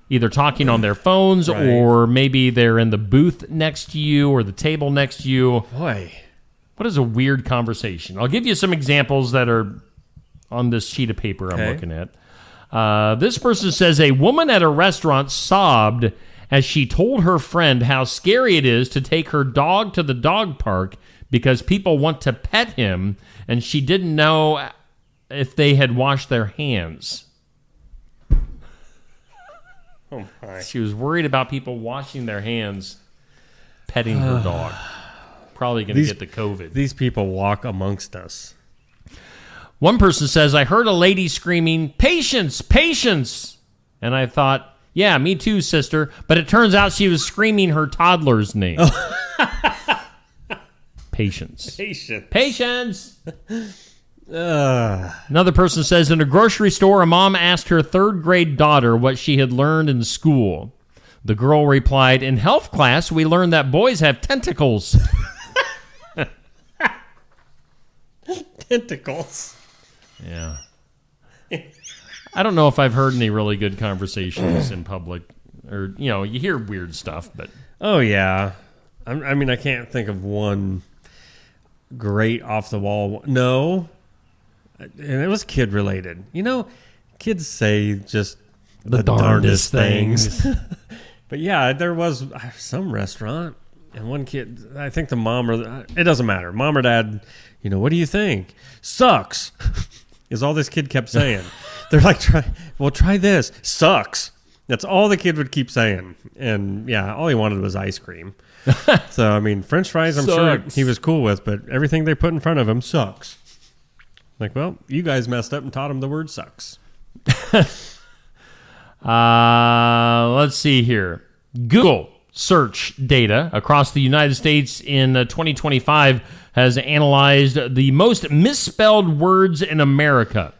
Speaker 4: either talking on their phones or maybe they're in the booth next to you or the table next to you.
Speaker 6: Boy.
Speaker 4: What is a weird conversation? I'll give you some examples that are on this sheet of paper I'm looking at. This person says a woman at a restaurant sobbed as she told her friend how scary it is to take her dog to the dog park because people want to pet him, and she didn't know if they had washed their hands.
Speaker 6: Oh my.
Speaker 4: She was worried about people washing their hands, petting her dog. Probably going to get the COVID.
Speaker 6: These people walk amongst us.
Speaker 4: One person says, I heard a lady screaming, "Patience, patience!" And I thought, yeah, me too, sister. But it turns out she was screaming her toddler's name. Patience. Patience. Another person says, in a grocery store, a mom asked her third-grade daughter what she had learned in school. The girl replied, in health class, we learned that boys have tentacles.
Speaker 6: Tentacles.
Speaker 4: Yeah. I don't know if I've heard any really good conversations in public. Or, you know, you hear weird stuff, but...
Speaker 6: Oh, yeah. I mean, I can't think of one great off-the-wall... No. And it was kid-related. You know, kids say just the darndest things. But, yeah, there was some restaurant, And one kid, I think the mom it doesn't matter. Mom or dad, what do you think? Sucks, is all this kid kept saying. They're like, try this. Sucks. That's all the kid would keep saying. And yeah, all he wanted was ice cream. So, I mean, French fries, I'm sure he was cool with, but everything they put in front of him sucks. Like, well, you guys messed up and taught him the word sucks.
Speaker 4: Let's see here. Google search data across the United States in 2025 has analyzed the most misspelled words in America.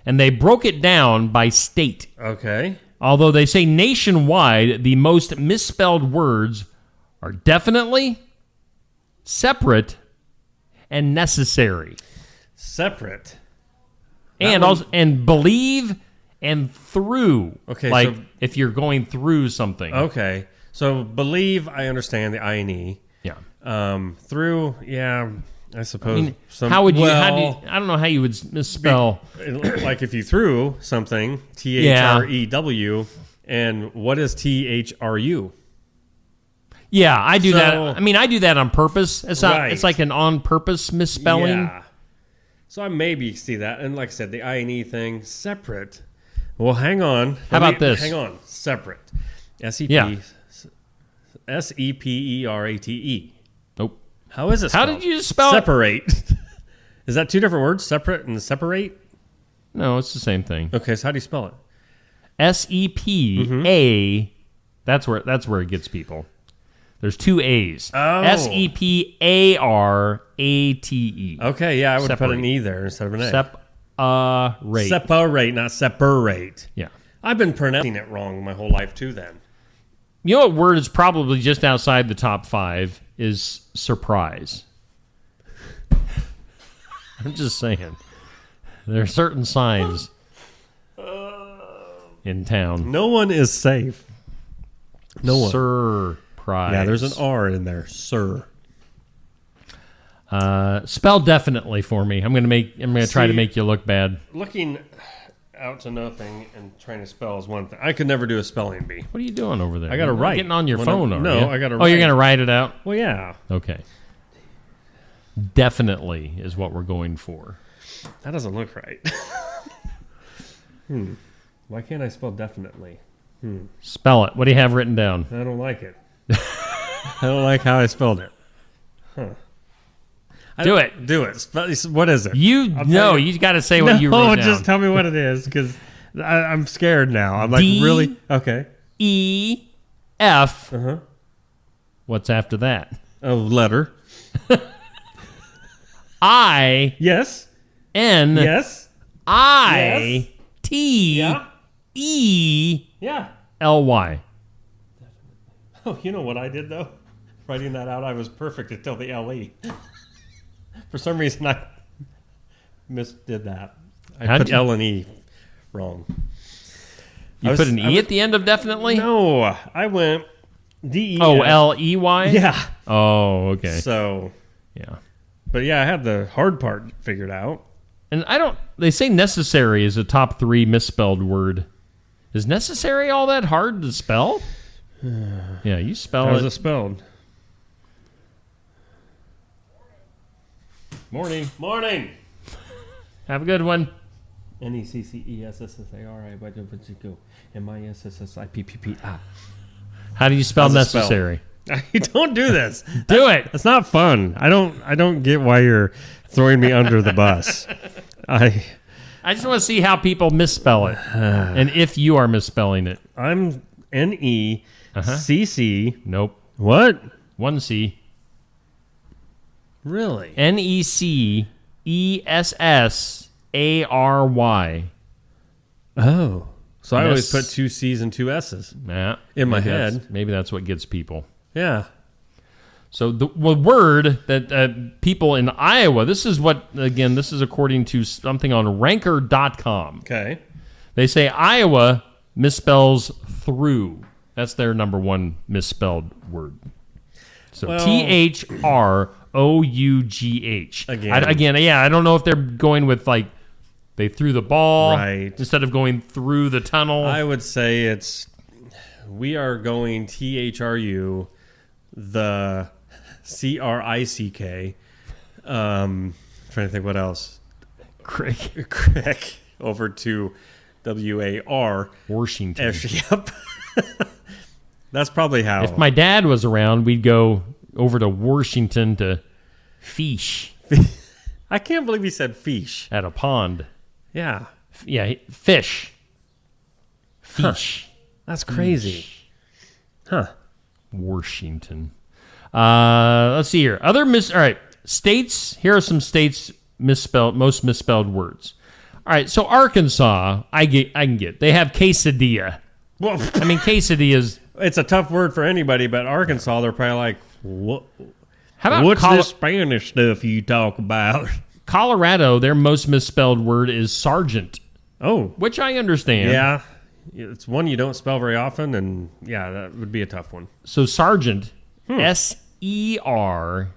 Speaker 4: And they broke it down by state.
Speaker 6: Okay.
Speaker 4: Although they say nationwide, the most misspelled words are definitely, separate, and necessary.
Speaker 6: Separate.
Speaker 4: And believe and through.
Speaker 6: Okay.
Speaker 4: Like
Speaker 6: so,
Speaker 4: if you're going through something.
Speaker 6: Okay. So believe, I understand the I-N-E.
Speaker 4: Yeah.
Speaker 6: Through, yeah, I suppose.
Speaker 4: I mean, how would you, I don't know how you would misspell.
Speaker 6: Like if you threw something, T-H-R-E-W, and what is T-H-R-U?
Speaker 4: Yeah, I do that. I mean, I do that on purpose. It's not.
Speaker 6: Right.
Speaker 4: It's like an on-purpose misspelling.
Speaker 6: Yeah. So I maybe see that. And like I said, the I-N-E thing, separate. Well, hang on.
Speaker 4: How about this?
Speaker 6: Hang on. Separate.
Speaker 4: Yeah.
Speaker 6: S-E-P-E-R-A-T-E.
Speaker 4: Nope.
Speaker 6: How is it spelled?
Speaker 4: How did you spell it?
Speaker 6: Separate. Is that two different words? Separate and separate?
Speaker 4: No, it's the same thing.
Speaker 6: Okay, so how do you spell it?
Speaker 4: S-E-P-A. That's where it gets people. There's two A's.
Speaker 6: Oh.
Speaker 4: S-E-P-A-R-A-T-E.
Speaker 6: Okay, yeah, I would
Speaker 4: Separate.
Speaker 6: put an E there instead of an A.
Speaker 4: Separate.
Speaker 6: Separate, not separate.
Speaker 4: Yeah.
Speaker 6: I've been pronouncing it wrong my whole life too then.
Speaker 4: You know what word is probably just outside the top 5 is surprise. I'm just saying. There are certain signs in town.
Speaker 6: No one is safe. No one.
Speaker 4: Surprise.
Speaker 6: Yeah, there's an R in there. Sir.
Speaker 4: Spell definitely for me. I'm gonna try to make you look bad.
Speaker 6: Looking out to nothing and trying to spell is one thing. I could never do a spelling bee.
Speaker 4: What are you doing over there?
Speaker 6: I got to
Speaker 4: You're
Speaker 6: write.
Speaker 4: Getting on your phone, are
Speaker 6: No,
Speaker 4: you?
Speaker 6: I got to
Speaker 4: Oh,
Speaker 6: write.
Speaker 4: you're going to write it out?
Speaker 6: Well, yeah.
Speaker 4: Okay. Definitely is what we're going for.
Speaker 6: That doesn't look right. Why can't I spell definitely?
Speaker 4: Spell it. What do you have written down?
Speaker 6: I don't like it. I don't like how I spelled it. Huh.
Speaker 4: Do it.
Speaker 6: Do it. What is it?
Speaker 4: You got to say what you wrote down.
Speaker 6: Just tell me what it is, because I'm scared now. I'm like, really? Okay.
Speaker 4: E-F. What's after that?
Speaker 6: A letter.
Speaker 4: I.
Speaker 6: Yes.
Speaker 4: N.
Speaker 6: Yes.
Speaker 4: I. T.
Speaker 6: Yeah.
Speaker 4: E.
Speaker 6: Yeah.
Speaker 4: L-Y.
Speaker 6: Oh, you know what I did, though? Writing that out, I was perfect until the L-E. For some reason, I misdid that. I put L and E wrong.
Speaker 4: You put an E at the end of definitely?
Speaker 6: No, I went D-E.
Speaker 4: Oh, L-E-Y?
Speaker 6: Yeah.
Speaker 4: Oh, okay.
Speaker 6: So,
Speaker 4: yeah.
Speaker 6: But yeah, I had the hard part figured out.
Speaker 4: And they say necessary is a top 3 misspelled word. Is necessary all that hard to spell? Yeah, you spell
Speaker 6: How's it spelled?
Speaker 4: Morning.
Speaker 6: Morning.
Speaker 4: Have a good one.
Speaker 6: N-E-C-C-E-S-S-S-A-R-I M-I-S-S-S-I-P-P-P-I.
Speaker 4: How do you spell necessary?
Speaker 6: Don't do this.
Speaker 4: Do it.
Speaker 6: It's not fun. I don't get why you're throwing me under the bus. I
Speaker 4: just want to see how people misspell it, and if you are misspelling it.
Speaker 6: I'm N-E-C-C.
Speaker 4: Nope.
Speaker 6: What?
Speaker 4: 1 C.
Speaker 6: Really?
Speaker 4: N-E-C-E-S-S-A-R-Y.
Speaker 6: Oh. So I always put 2 C's and 2 S's in my head.
Speaker 4: Maybe that's what gets people.
Speaker 6: Yeah.
Speaker 4: So the word that people in Iowa, this is according to something on Ranker.com.
Speaker 6: Okay.
Speaker 4: They say Iowa misspells through. That's their number 1 misspelled word. So T-H-R-O-U-G-H. Again, I don't know if they're going with like they threw the ball instead of going through the tunnel.
Speaker 6: I would say we are going T-H-R-U, the C-R-I-C-K. Trying to think what else.
Speaker 4: Crick.
Speaker 6: Over to W-A-R.
Speaker 4: Washington.
Speaker 6: Yep. That's probably how.
Speaker 4: If my dad was around, we'd go over to Washington to fish.
Speaker 6: I can't believe he said fish.
Speaker 4: At a pond.
Speaker 6: Yeah.
Speaker 4: Yeah, fish. Fish.
Speaker 6: Huh. That's crazy. Huh.
Speaker 4: Washington. Let's see here. All right. States. Here are some states most misspelled words. All right. So Arkansas, I can get. They have quesadilla.
Speaker 6: Well,
Speaker 4: I mean, quesadillas.
Speaker 6: It's a tough word for anybody, but Arkansas, they're probably like, what?
Speaker 4: How about
Speaker 6: what's this Spanish stuff you talk about?
Speaker 4: Colorado, their most misspelled word is sergeant.
Speaker 6: Oh.
Speaker 4: Which I understand.
Speaker 6: Yeah. It's one you don't spell very often, and yeah, that would be a tough one.
Speaker 4: So sergeant, S-E-R.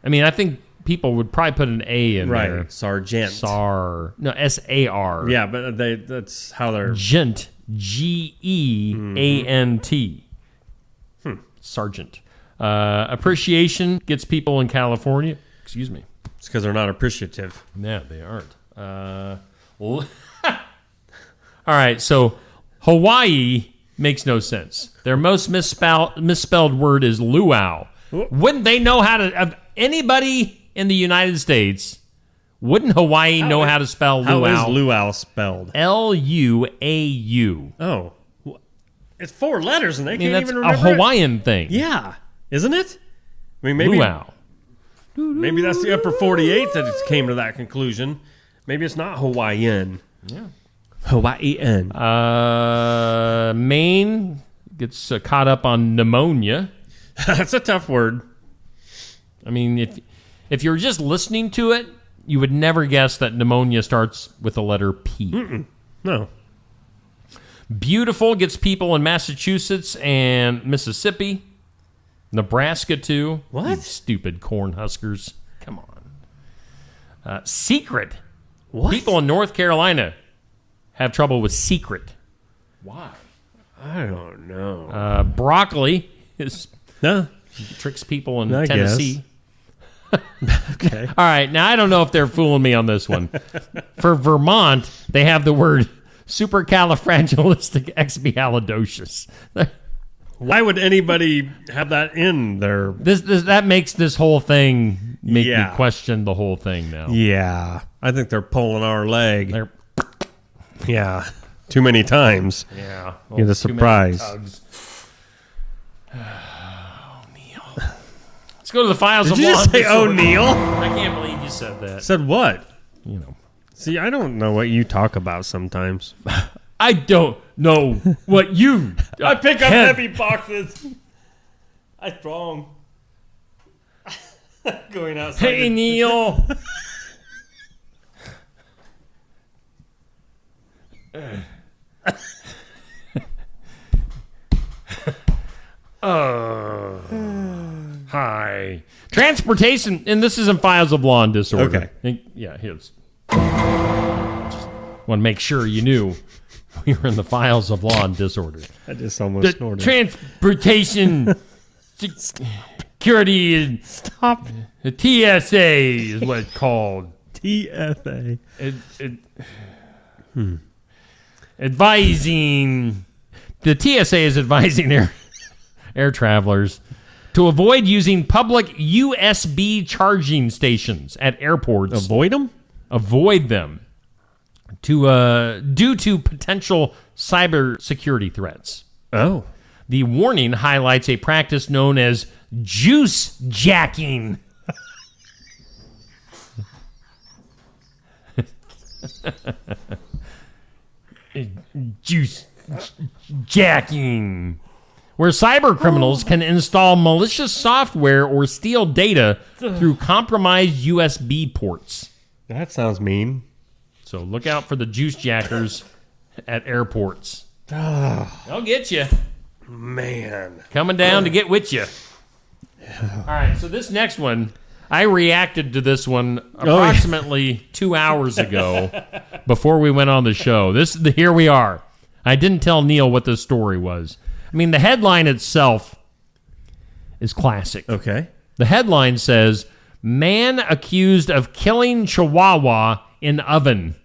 Speaker 4: I mean, I think people would probably put an A in there.
Speaker 6: Right, sergeant.
Speaker 4: No, S-A-R.
Speaker 6: Yeah, but that's how they're...
Speaker 4: Gent, G-E-A-N-T. Sergeant. Appreciation gets people in California. Excuse me.
Speaker 6: It's because they're not appreciative.
Speaker 4: No, they aren't. All right, so Hawaii makes no sense. Their most misspelled word is luau. Wouldn't they know how to... Anybody in the United States, wouldn't Hawaii know how to spell luau?
Speaker 6: How is luau spelled?
Speaker 4: L-U-A-U.
Speaker 6: Oh. It's 4 letters, and they can't
Speaker 4: that's
Speaker 6: even remember
Speaker 4: a Hawaiian thing.
Speaker 6: Yeah. Isn't it? I mean, maybe...
Speaker 4: Luau.
Speaker 6: Maybe that's the upper 48 that it came to that conclusion. Maybe it's not Hawaiian.
Speaker 4: Yeah.
Speaker 6: Hawaiian.
Speaker 4: Maine gets caught up on pneumonia.
Speaker 6: That's a tough word.
Speaker 4: I mean, if you're just listening to it, you would never guess that pneumonia starts with the letter P.
Speaker 6: No.
Speaker 4: Beautiful gets people in Massachusetts and Mississippi. Nebraska, too.
Speaker 6: What?
Speaker 4: You stupid corn huskers. Come on. Secret.
Speaker 6: What?
Speaker 4: People in North Carolina have trouble with secret. Why?
Speaker 6: I don't know.
Speaker 4: Broccoli tricks people in Tennessee.
Speaker 6: Okay.
Speaker 4: All right. Now, I don't know if they're fooling me on this one. For Vermont, they have the word supercalifragilisticexpialidocious.
Speaker 6: Why would anybody have that in their...
Speaker 4: That makes this whole thing make me question the whole thing now.
Speaker 6: Yeah. I think they're pulling our leg. Yeah. Too many times.
Speaker 4: Yeah.
Speaker 6: Get a surprise.
Speaker 4: O'Neill. Let's go to the files of
Speaker 6: law. Did you just say
Speaker 4: disorder.
Speaker 6: O'Neill?
Speaker 4: I can't believe you said that.
Speaker 6: Said what?
Speaker 4: You know.
Speaker 6: See, I don't know what you talk about sometimes.
Speaker 4: I don't know what you...
Speaker 6: I pick up heavy boxes. I'm wrong. Going outside.
Speaker 4: Hey, Neil. Hi. Transportation, and this is in Files of Law and Disorder.
Speaker 6: Okay.
Speaker 4: Yeah, just want to make sure you knew we were in the Files of Law and Disorder.
Speaker 6: I just almost snorted.
Speaker 4: Transportation security and
Speaker 6: stop.
Speaker 4: The TSA is what it's called.
Speaker 6: TSA.
Speaker 4: Advising. The TSA is advising air travelers to avoid using public USB charging stations at airports.
Speaker 6: Avoid them?
Speaker 4: Avoid them. Due to potential cybersecurity threats.
Speaker 6: Oh.
Speaker 4: The warning highlights a practice known as juice jacking. Juice jacking, where cyber criminals can install malicious software or steal data through compromised USB ports.
Speaker 6: That sounds mean.
Speaker 4: So look out for the juice jackers at airports. They'll get you.
Speaker 6: Man.
Speaker 4: Coming down to get with you. All right, so this next one, I reacted to this one approximately 2 hours ago before we went on the show. Here we are. I didn't tell Neil what this story was. I mean, the headline itself is classic.
Speaker 6: Okay.
Speaker 4: The headline says, "Man accused of killing Chihuahua in oven."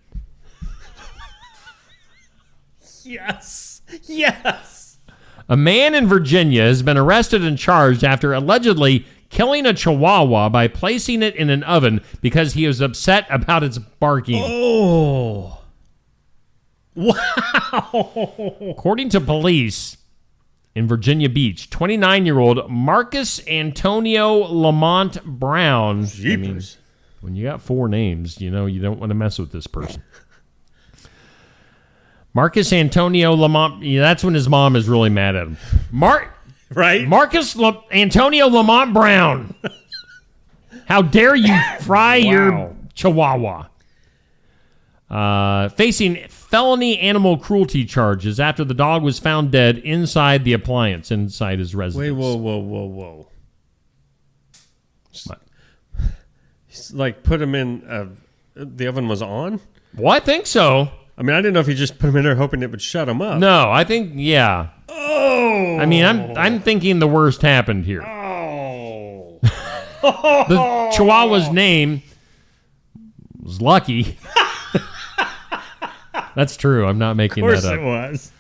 Speaker 6: Yes. Yes.
Speaker 4: A man in Virginia has been arrested and charged after allegedly killing a Chihuahua by placing it in an oven because he was upset about its barking.
Speaker 6: Oh. Wow.
Speaker 4: According to police in Virginia Beach, 29-year-old Marcus Antonio Lamont Brown. I mean, when you got 4 names, you know you don't want to mess with this person. Marcus Antonio Lamont. Yeah, that's when his mom is really mad at him.
Speaker 6: Right?
Speaker 4: Antonio Lamont Brown. How dare you fry your Chihuahua? Facing felony animal cruelty charges after the dog was found dead inside the appliance inside his residence.
Speaker 6: Wait, whoa. Like, put him in, the oven was on?
Speaker 4: Well, I think so.
Speaker 6: I mean, I didn't know if he just put him in there hoping it would shut him up.
Speaker 4: No, I think, yeah.
Speaker 6: Oh!
Speaker 4: I mean, I'm thinking the worst happened here.
Speaker 6: Oh!
Speaker 4: The Chihuahua's name was Lucky. That's true. I'm not making that up.
Speaker 6: Of course it was.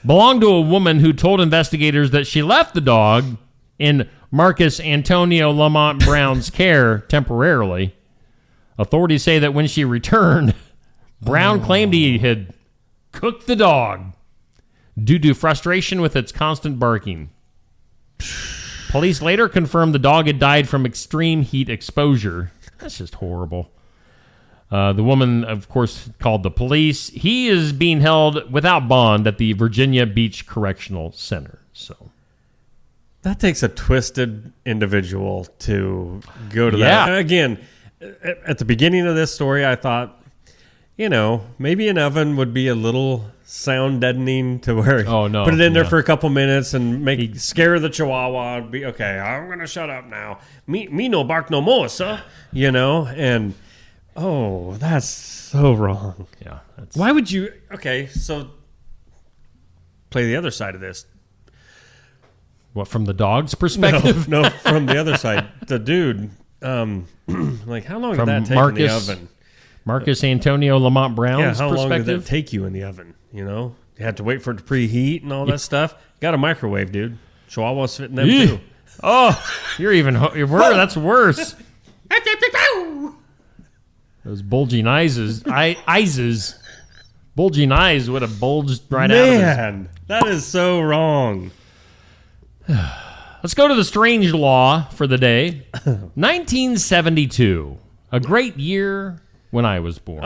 Speaker 4: Belonged to a woman who told investigators that she left the dog in Marcus Antonio Lamont Brown's care temporarily. Authorities say that when she returned, Brown claimed he had cooked the dog due to frustration with its constant barking. Police later confirmed the dog had died from extreme heat exposure. That's just horrible. The woman, of course, called the police. He is being held without bond at the Virginia Beach Correctional Center. So
Speaker 6: that takes a twisted individual to go to that. Again, at the beginning of this story, I thought, you know, maybe an oven would be a little sound deadening to where put it in there for a couple minutes and scare the Chihuahua. Be okay. I'm gonna shut up now. Me no bark no more, sir. You know, and that's so wrong.
Speaker 4: Yeah.
Speaker 6: Why would you? Okay, so play the other side of this.
Speaker 4: What, from the dog's perspective?
Speaker 6: No, from the other side. The dude, like, how long did that take in the oven?
Speaker 4: Marcus Antonio Lamont Brown's
Speaker 6: how
Speaker 4: perspective?
Speaker 6: long did that take you in the oven? You know, you had to wait for it to preheat and all that stuff. Got a microwave, dude. Chihuahuas fit in them too.
Speaker 4: Oh, you're worse. That's worse. Those bulging eyes. Bulging eyes would have bulged right out of his.
Speaker 6: Man, that is so wrong.
Speaker 4: Let's go to the strange law for the day. 1972. A great year when I was born.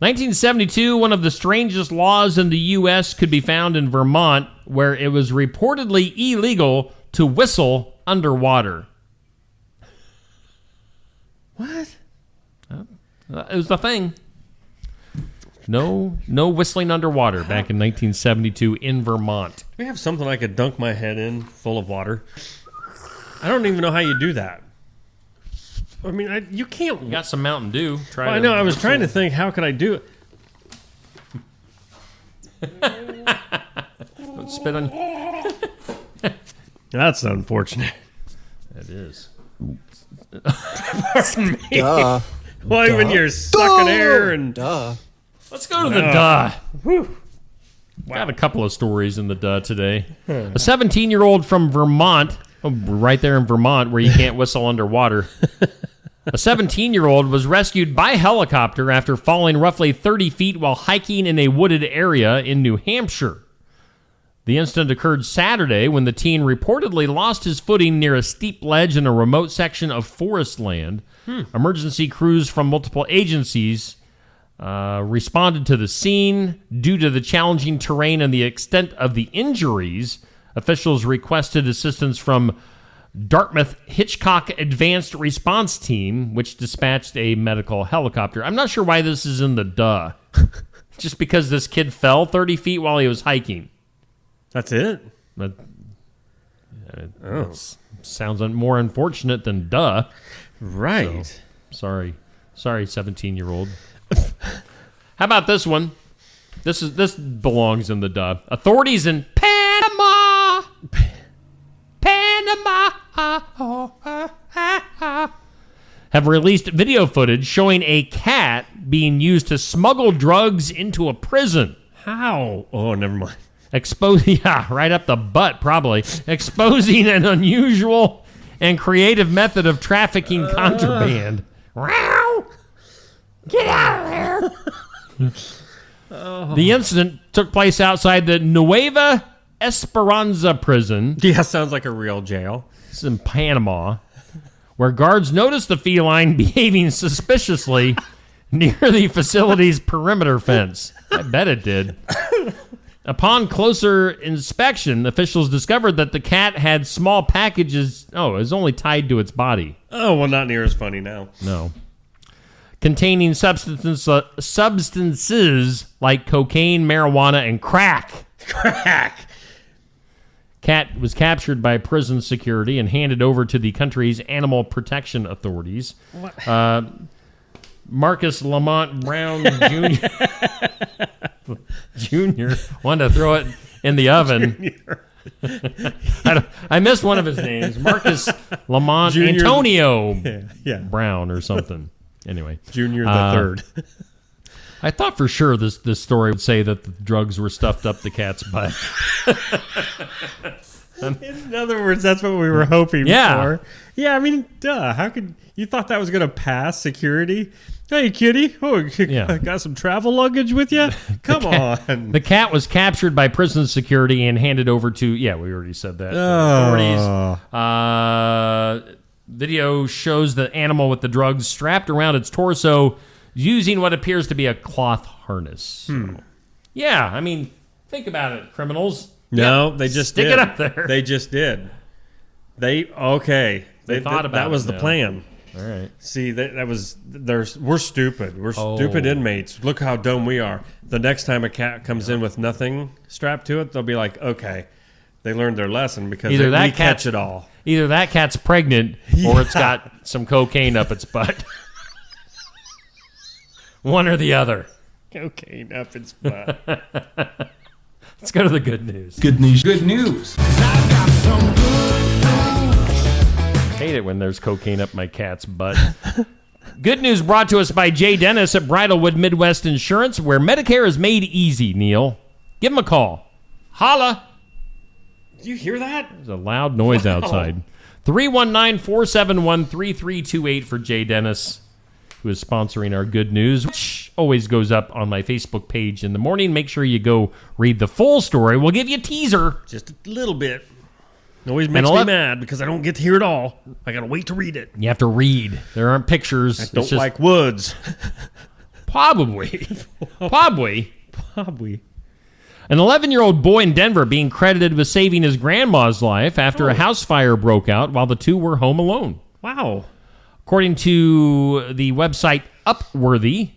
Speaker 4: 1972, one of the strangest laws in the U.S. could be found in Vermont, where it was reportedly illegal to whistle underwater.
Speaker 6: What?
Speaker 4: It was the thing. No whistling underwater back in 1972 in Vermont.
Speaker 6: Do we have something I could dunk my head in full of water? I don't even know how you do that. I mean, you can't.
Speaker 4: You got some Mountain Dew.
Speaker 6: I know. I was trying to think, how could I do it?
Speaker 4: Don't spit on.
Speaker 6: That's unfortunate.
Speaker 4: It is.
Speaker 6: Pardon me.
Speaker 21: Duh.
Speaker 6: Well,
Speaker 21: Duh.
Speaker 6: when you're sucking air and
Speaker 4: Let's go to the duh. Got a couple of stories in the duh today. A 17-year-old from Vermont, right there in Vermont where you can't whistle underwater. A 17-year-old was rescued by helicopter after falling roughly 30 feet while hiking in a wooded area in New Hampshire. The incident occurred Saturday when the teen reportedly lost his footing near a steep ledge in a remote section of forest land. Emergency crews from multiple agencies responded to the scene. Due to the challenging terrain and the extent of the injuries, officials requested assistance from Dartmouth Hitchcock Advanced Response Team, which dispatched a medical helicopter. I'm not sure why this is in the duh. Just because this kid fell 30 feet while he was hiking.
Speaker 6: That's it?
Speaker 4: But it sounds more unfortunate than duh.
Speaker 6: Right.
Speaker 4: So, sorry, 17-year-old. How about this one? This belongs in the duh. Authorities in Panama have released video footage showing a cat being used to smuggle drugs into a prison.
Speaker 6: How? Oh, never mind.
Speaker 4: Right up the butt, probably. Exposing an unusual and creative method of trafficking contraband. Wow! Get out of there! The incident took place outside the Nueva Esperanza prison.
Speaker 6: Yeah, sounds like a real jail.
Speaker 4: It's in Panama, where guards noticed the feline behaving suspiciously near the facility's perimeter fence. I bet it did. Upon closer inspection, officials discovered that the cat had small packages. Oh, it was only tied to its body.
Speaker 6: Oh, well, not near as funny now.
Speaker 4: No. Containing substances like cocaine, marijuana, and crack.
Speaker 6: Crack.
Speaker 4: Cat was captured by prison security and handed over to the country's animal protection authorities.
Speaker 6: What?
Speaker 4: Marcus Lamont Brown Jr. Jr. wanted to throw it in the oven. I missed one of his names. Marcus Lamont
Speaker 6: Junior,
Speaker 4: Antonio
Speaker 6: yeah.
Speaker 4: Brown or something. Anyway.
Speaker 6: Junior the third.
Speaker 4: I thought for sure this story would say that the drugs were stuffed up the cat's butt.
Speaker 6: In other words, that's what we were hoping for. Yeah, I mean, duh. How could you thought that was going to pass security? Hey, kitty. Oh, got some travel luggage with you? Come on.
Speaker 4: The cat was captured by prison security and handed over to, we already said that. Authorities. Video shows the animal with the drugs strapped around its torso using what appears to be a cloth harness. So, yeah, I mean, think about it, criminals.
Speaker 6: No, they just
Speaker 4: stick
Speaker 6: did.
Speaker 4: it up there.
Speaker 6: They just did. They thought about that was the plan.
Speaker 4: All right.
Speaker 6: See, we're stupid. We're stupid inmates. Look how dumb we are. The next time a cat comes in with nothing strapped to it, they'll be like, okay, they learned their lesson because we catch it all.
Speaker 4: Either that cat's pregnant or it's got some cocaine up its butt. One or the other.
Speaker 6: Cocaine up its butt.
Speaker 4: Let's go to the good news.
Speaker 8: Good news. Good news.
Speaker 4: Hate it when there's cocaine up my cat's butt. Good news brought to us by Jay Dennis at Bridalwood Midwest Insurance, where Medicare is made easy, Neil. Give him a call. Holla.
Speaker 6: Did you hear that?
Speaker 4: There's a loud noise outside. 319-471-3328 for Jay Dennis, who is sponsoring our good news, which always goes up on my Facebook page in the morning. Make sure you go read the full story. We'll give you a teaser.
Speaker 6: Just a little bit. It always makes me mad because I don't get to hear it all. I got to wait to read it.
Speaker 4: You have to read. There aren't pictures.
Speaker 6: I don't like woods.
Speaker 4: Probably. An 11-year-old boy in Denver being credited with saving his grandma's life after a house fire broke out while the two were home alone.
Speaker 6: Wow.
Speaker 4: According to the website Upworthy,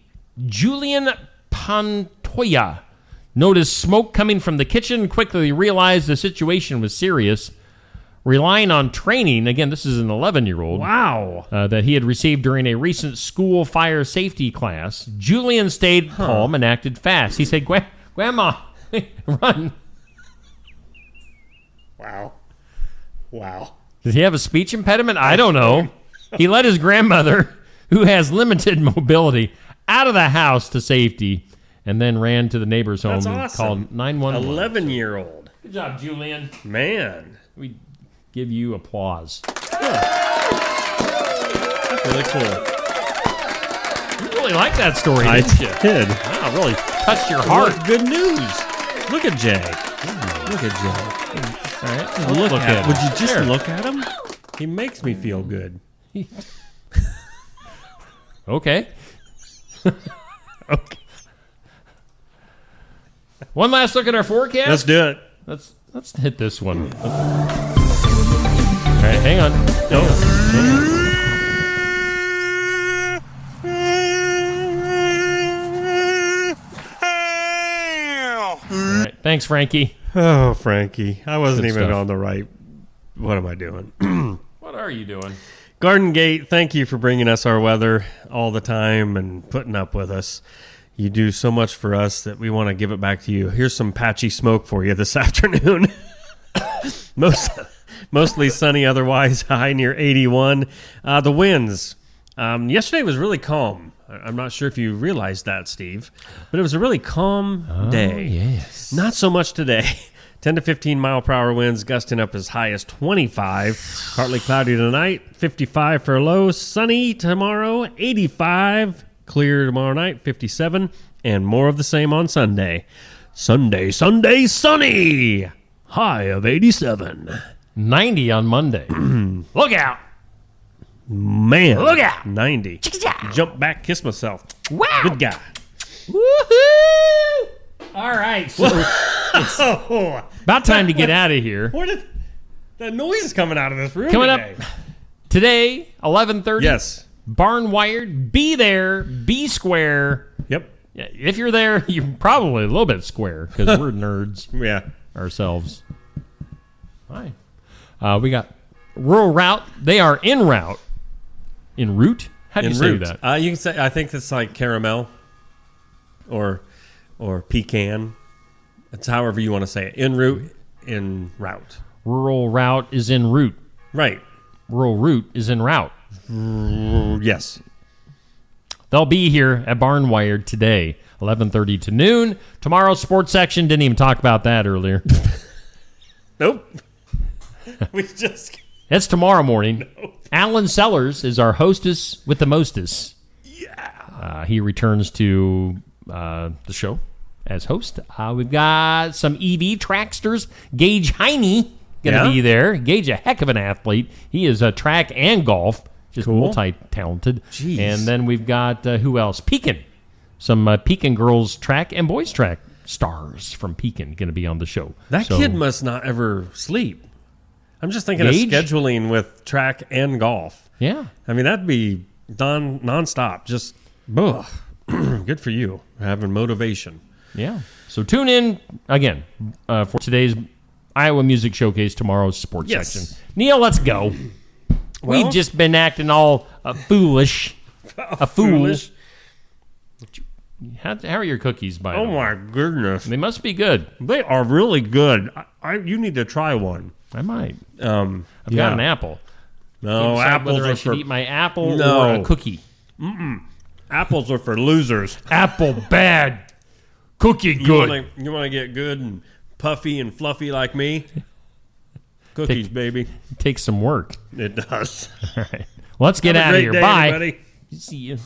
Speaker 4: Julian Pantoya noticed smoke coming from the kitchen, quickly realized the situation was serious. Relying on training, again, this is an 11-year-old.
Speaker 6: Wow.
Speaker 4: That he had received during a recent school fire safety class, Julian stayed calm and acted fast. He said, Grandma, run.
Speaker 6: Wow.
Speaker 4: Did he have a speech impediment? I don't know. He led his grandmother, who has limited mobility, out of the house to safety and then ran to the neighbor's home and called 911.
Speaker 6: 11-year-old.
Speaker 4: Good job, Julian.
Speaker 6: Man.
Speaker 4: We give you applause.
Speaker 6: That's really cool.
Speaker 4: You really liked that story,
Speaker 6: I
Speaker 4: didn't you?
Speaker 6: did.
Speaker 4: Wow, really touched your heart.
Speaker 6: Good news. Look at Jay. Look at Jay.
Speaker 4: All right.
Speaker 6: Look at him. Would you just look at him? He makes me feel good.
Speaker 4: Okay. Okay. One last look at our forecast.
Speaker 6: Let's do it.
Speaker 4: Let's hit this one. All right, hang on. Hang on. All right, thanks, Frankie.
Speaker 6: Oh, Frankie. I wasn't
Speaker 4: Good
Speaker 6: even
Speaker 4: stuff.
Speaker 6: on the right. What am I doing?
Speaker 4: What are you doing?
Speaker 6: Garden Gate, thank you for bringing us our weather all the time and putting up with us. You do so much for us that we want to give it back to you. Here's some patchy smoke for you this afternoon. Most Mostly sunny otherwise, high near 81. The winds. Yesterday was really calm. I'm not sure if you realized that, Steve, but it was a really calm day.
Speaker 4: Yes.
Speaker 6: Not so much today. 10 to 15 mile per hour winds, gusting up as high as 25. Partly cloudy tonight, 55 for a low. Sunny tomorrow, 85. Clear tomorrow night, 57. And more of the same on Sunday. Sunday, sunny. High of 87.
Speaker 4: 90 on Monday. Look out.
Speaker 6: Man.
Speaker 4: Look out.
Speaker 6: 90. Jump back, kiss myself.
Speaker 4: Wow.
Speaker 6: Good guy.
Speaker 4: Woohoo! All right. So it's about time to get out of here.
Speaker 6: What is that noise is coming out of this room
Speaker 4: Coming
Speaker 6: today?
Speaker 4: up today, 11:30.
Speaker 6: Yes.
Speaker 4: Barn Wired. Be there. Be square.
Speaker 6: Yep.
Speaker 4: Yeah, if you're there, you're probably a little bit square because we're nerds.
Speaker 6: Yeah.
Speaker 4: Ourselves. Hi. We got Rural Route. They are en route. En route? How do you say that?
Speaker 6: You can say. I think it's like caramel, or pecan. It's however you want to say it. En route. En route.
Speaker 4: Rural Route is en route.
Speaker 6: Right.
Speaker 4: Rural Route is en route.
Speaker 6: Yes.
Speaker 4: They'll be here at Barn Wired today, 11:30 to noon. Tomorrow's sports section, didn't even talk about that earlier.
Speaker 6: Nope. We just...
Speaker 4: That's tomorrow morning. Nope. Alan Sellers is our hostess with the mostess. Yeah. He returns to the show as host. We've got some EV tracksters. Gage Heine going to be there. Gage, a heck of an athlete. He is track and golf. Just multi-talented.
Speaker 6: Jeez.
Speaker 4: And then we've got, who else? Pekin. Some Pekin girls track and boys track stars from Pekin going to be on the show.
Speaker 6: That kid must not ever sleep. I'm just thinking
Speaker 4: Gage?
Speaker 6: of scheduling with track and golf.
Speaker 4: Yeah.
Speaker 6: I mean, that'd be nonstop. Just, ugh. Good for you. Having motivation.
Speaker 4: Yeah. So tune in, again, for today's Iowa Music Showcase, tomorrow's sports section. Neil, let's go. We've just been acting all foolish. A fool. How are your cookies, by the way?
Speaker 6: Oh, my goodness.
Speaker 4: They must be good.
Speaker 6: They are really good. You need to try one.
Speaker 4: I might. I've got an apple.
Speaker 6: No, apples
Speaker 4: whether
Speaker 6: are
Speaker 4: I should
Speaker 6: for...
Speaker 4: eat my apple or a cookie.
Speaker 6: Apples are for losers.
Speaker 4: Apple bad. Cookie good.
Speaker 6: You want to get good and puffy and fluffy like me? Cookies, baby.
Speaker 4: It takes some work.
Speaker 6: It does.
Speaker 4: All right. Well, let's get out of here.
Speaker 6: Day,
Speaker 4: Bye.
Speaker 6: everybody.
Speaker 4: See you.